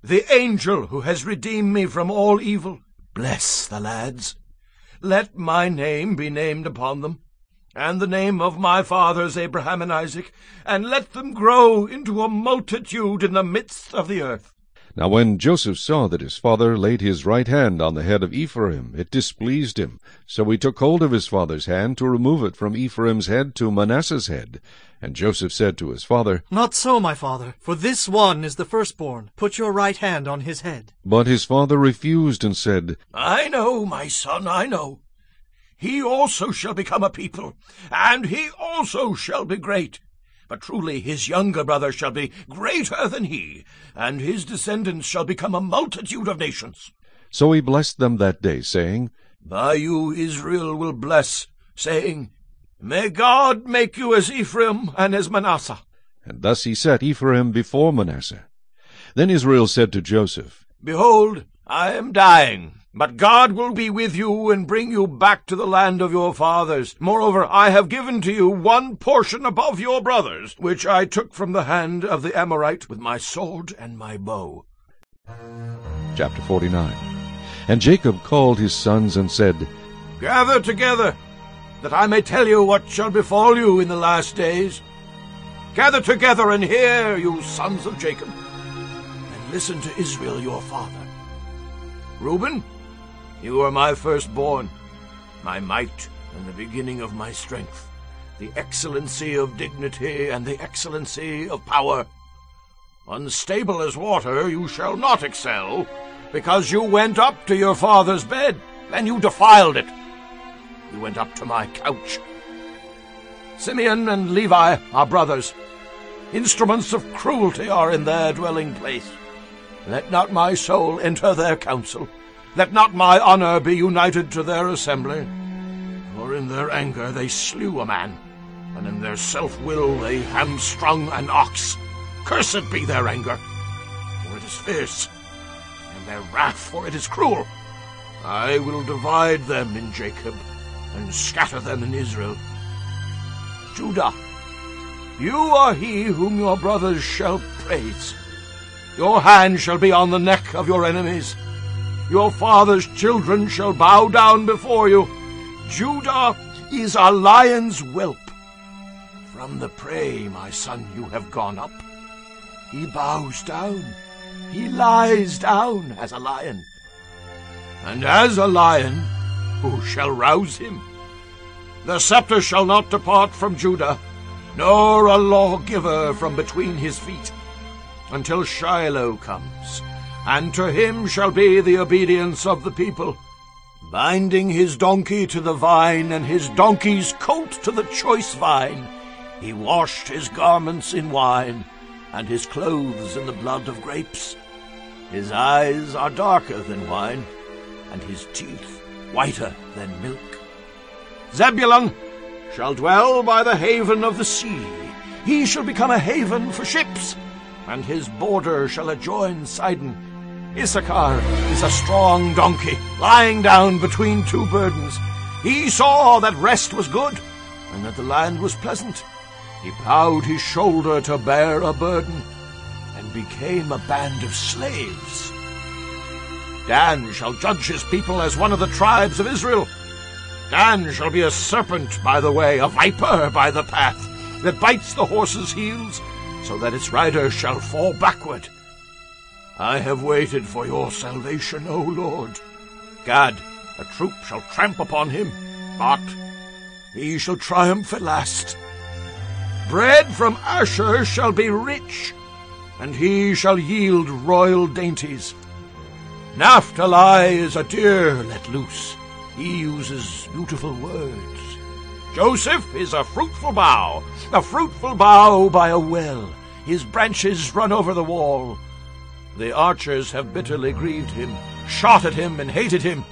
the angel who has redeemed me from all evil, bless the lads. Let my name be named upon them, and the name of my fathers Abraham and Isaac, and let them grow into a multitude in the midst of the earth. Now when Joseph saw that his father laid his right hand on the head of Ephraim, it displeased him. So he took hold of his father's hand to remove it from Ephraim's head to Manasseh's head. And Joseph said to his father, Not so, my father, for this one is the firstborn. Put your right hand on his head. But his father refused, and said, I know, my son, I know. He also shall become a people, and he also shall be great. But truly his younger brother shall be greater than he, and his descendants shall become a multitude of nations. So he blessed them that day, saying, By you Israel will bless, saying, May God make you as Ephraim and as Manasseh. And thus he set Ephraim before Manasseh. Then Israel said to Joseph, Behold, I am dying. But God will be with you and bring you back to the land of your fathers. Moreover, I have given to you one portion above your brothers, which I took from the hand of the Amorite with my sword and my bow. Chapter 49. And Jacob called his sons and said, Gather together, that I may tell you what shall befall you in the last days. Gather together and hear, you sons of Jacob, and listen to Israel your father. Reuben, you are my firstborn, my might and the beginning of my strength, the excellency of dignity and the excellency of power. Unstable as water you shall not excel, because you went up to your father's bed, and you defiled it. You went up to my couch. Simeon and Levi are brothers. Instruments of cruelty are in their dwelling place. Let not my soul enter their council. Let not my honor be united to their assembly. For in their anger they slew a man, and in their self-will they hamstrung an ox. Cursed be their anger, for it is fierce, and their wrath, for it is cruel. I will divide them in Jacob, and scatter them in Israel. Judah, you are he whom your brothers shall praise. Your hand shall be on the neck of your enemies. Your father's children shall bow down before you. Judah is a lion's whelp. From the prey, my son, you have gone up. He bows down. He lies down as a lion. And as a lion, who shall rouse him? The scepter shall not depart from Judah, nor a lawgiver from between his feet, until Shiloh comes, and to him shall be the obedience of the people. Binding his donkey to the vine, and his donkey's colt to the choice vine, he washed his garments in wine, and his clothes in the blood of grapes. His eyes are darker than wine, and his teeth whiter than milk. Zebulun shall dwell by the haven of the sea. He shall become a haven for ships, and his border shall adjoin Sidon. Issachar is a strong donkey, lying down between two burdens. He saw that rest was good, and that the land was pleasant. He bowed his shoulder to bear a burden, and became a band of slaves. Dan shall judge his people as one of the tribes of Israel. Dan shall be a serpent by the way, a viper by the path, that bites the horse's heels, so that its rider shall fall backward. I have waited for your salvation, O Lord. Gad, a troop shall tramp upon him, but he shall triumph at last. Bread from Asher shall be rich, and he shall yield royal dainties. Naphtali is a deer let loose. He uses beautiful words. Joseph is a fruitful bough by a well. His branches run over the wall. The archers have bitterly grieved him, shot at him and hated him,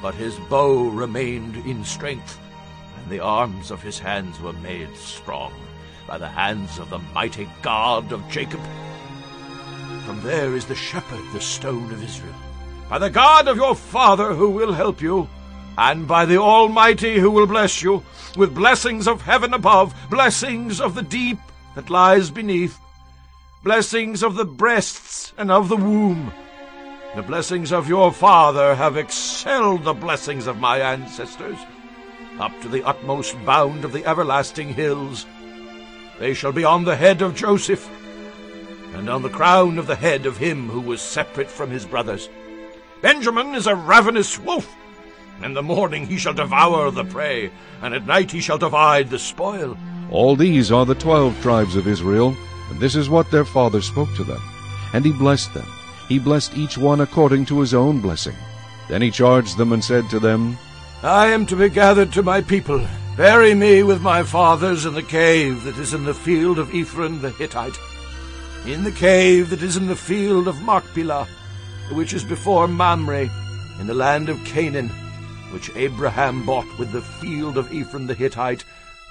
but his bow remained in strength, and the arms of his hands were made strong by the hands of the mighty God of Jacob. From there is the shepherd, the stone of Israel, by the God of your father who will help you, and by the Almighty who will bless you, with blessings of heaven above, blessings of the deep that lies beneath, blessings of the breasts and of the womb. The blessings of your father have excelled the blessings of my ancestors, up to the utmost bound of the everlasting hills. They shall be on the head of Joseph, and on the crown of the head of him who was separate from his brothers. Benjamin is a ravenous wolf. In the morning he shall devour the prey, and at night he shall divide the spoil. All these are the 12 tribes of Israel, and this is what their father spoke to them. And he blessed them. He blessed each one according to his own blessing. Then he charged them and said to them, I am to be gathered to my people. Bury me with my fathers in the cave that is in the field of Ephron the Hittite, in the cave that is in the field of Machpelah, which is before Mamre, in the land of Canaan, which Abraham bought with the field of Ephron the Hittite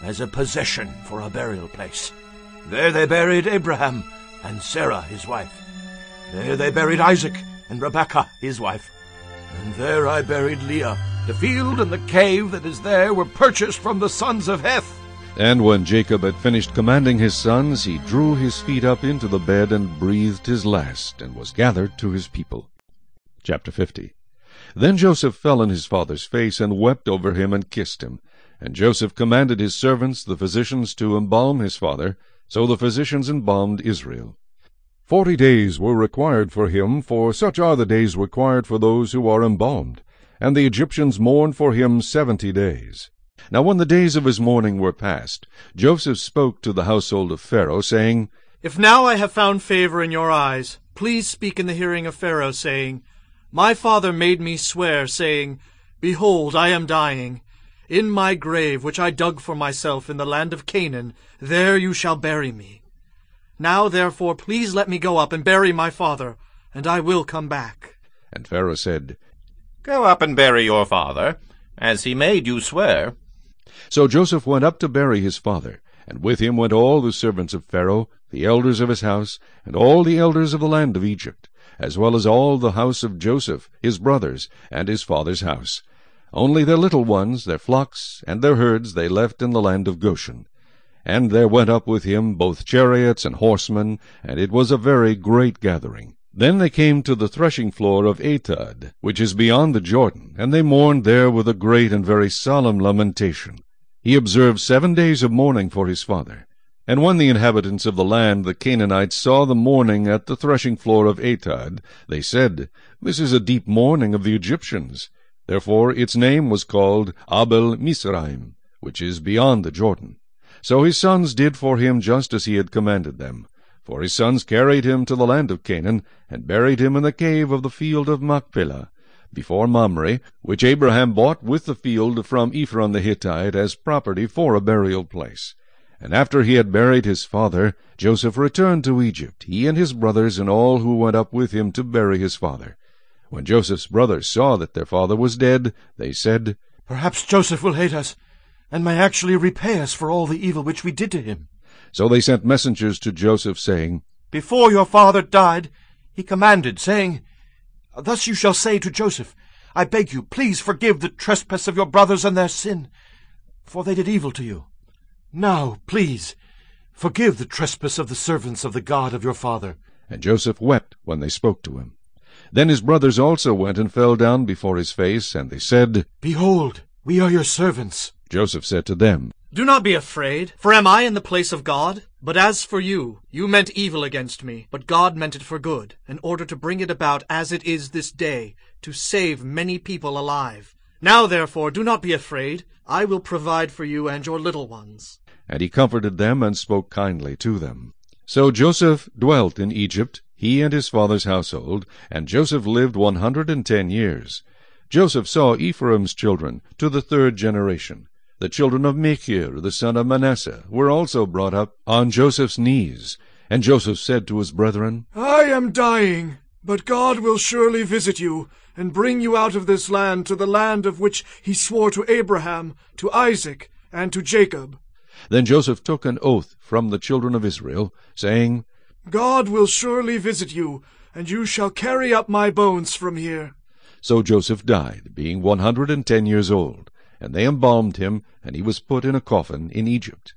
as a possession for a burial place. There they buried Abraham and Sarah his wife. There they buried Isaac and Rebekah his wife. And there I buried Leah. The field and the cave that is there were purchased from the sons of Heth. And when Jacob had finished commanding his sons, he drew his feet up into the bed and breathed his last, and was gathered to his people. Chapter 50. Then Joseph fell on his father's face, and wept over him, and kissed him. And Joseph commanded his servants, the physicians, to embalm his father. So the physicians embalmed Israel. 40 days were required for him, for such are the days required for those who are embalmed. And the Egyptians mourned for him 70 days. Now when the days of his mourning were past, Joseph spoke to the household of Pharaoh, saying, If now I have found favor in your eyes, please speak in the hearing of Pharaoh, saying, My father made me swear, saying, Behold, I am dying. In my grave, which I dug for myself in the land of Canaan, there you shall bury me. Now therefore please let me go up and bury my father, and I will come back. And Pharaoh said, Go up and bury your father, as he made you swear. So Joseph went up to bury his father, and with him went all the servants of Pharaoh, the elders of his house, and all the elders of the land of Egypt, as well as all the house of Joseph, his brothers, and his father's house. Only their little ones, their flocks, and their herds they left in the land of Goshen. And there went up with him both chariots and horsemen, and it was a very great gathering. Then they came to the threshing floor of Atad, which is beyond the Jordan, and they mourned there with a great and very solemn lamentation. He observed 7 days of mourning for his father. And when the inhabitants of the land, the Canaanites, saw the mourning at the threshing floor of Atad, they said, This is a deep mourning of the Egyptians. Therefore its name was called Abel Mizraim, which is beyond the Jordan. So his sons did for him just as he had commanded them. For his sons carried him to the land of Canaan, and buried him in the cave of the field of Machpelah, before Mamre, which Abraham bought with the field from Ephron the Hittite as property for a burial place. And after he had buried his father, Joseph returned to Egypt, he and his brothers, and all who went up with him to bury his father. When Joseph's brothers saw that their father was dead, they said, Perhaps Joseph will hate us, and may actually repay us for all the evil which we did to him. So they sent messengers to Joseph, saying, Before your father died, he commanded, saying, Thus you shall say to Joseph, I beg you, please forgive the trespass of your brothers and their sin, for they did evil to you. Now, please, forgive the trespass of the servants of the God of your father. And Joseph wept when they spoke to him. Then his brothers also went and fell down before his face, and they said, Behold, we are your servants. Joseph said to them, Do not be afraid, for am I in the place of God? But as for you, you meant evil against me, but God meant it for good, in order to bring it about as it is this day, to save many people alive. Now therefore do not be afraid, I will provide for you and your little ones. And he comforted them and spoke kindly to them. So Joseph dwelt in Egypt, he and his father's household, and Joseph lived 110 years. Joseph saw Ephraim's children to the 3rd generation. The children of Machir, the son of Manasseh, were also brought up on Joseph's knees. And Joseph said to his brethren, I am dying, but God will surely visit you, and bring you out of this land to the land of which he swore to Abraham, to Isaac, and to Jacob. Then Joseph took an oath from the children of Israel, saying, God will surely visit you, and you shall carry up my bones from here. So Joseph died, being 110 years old. And they embalmed him, and he was put in a coffin in Egypt.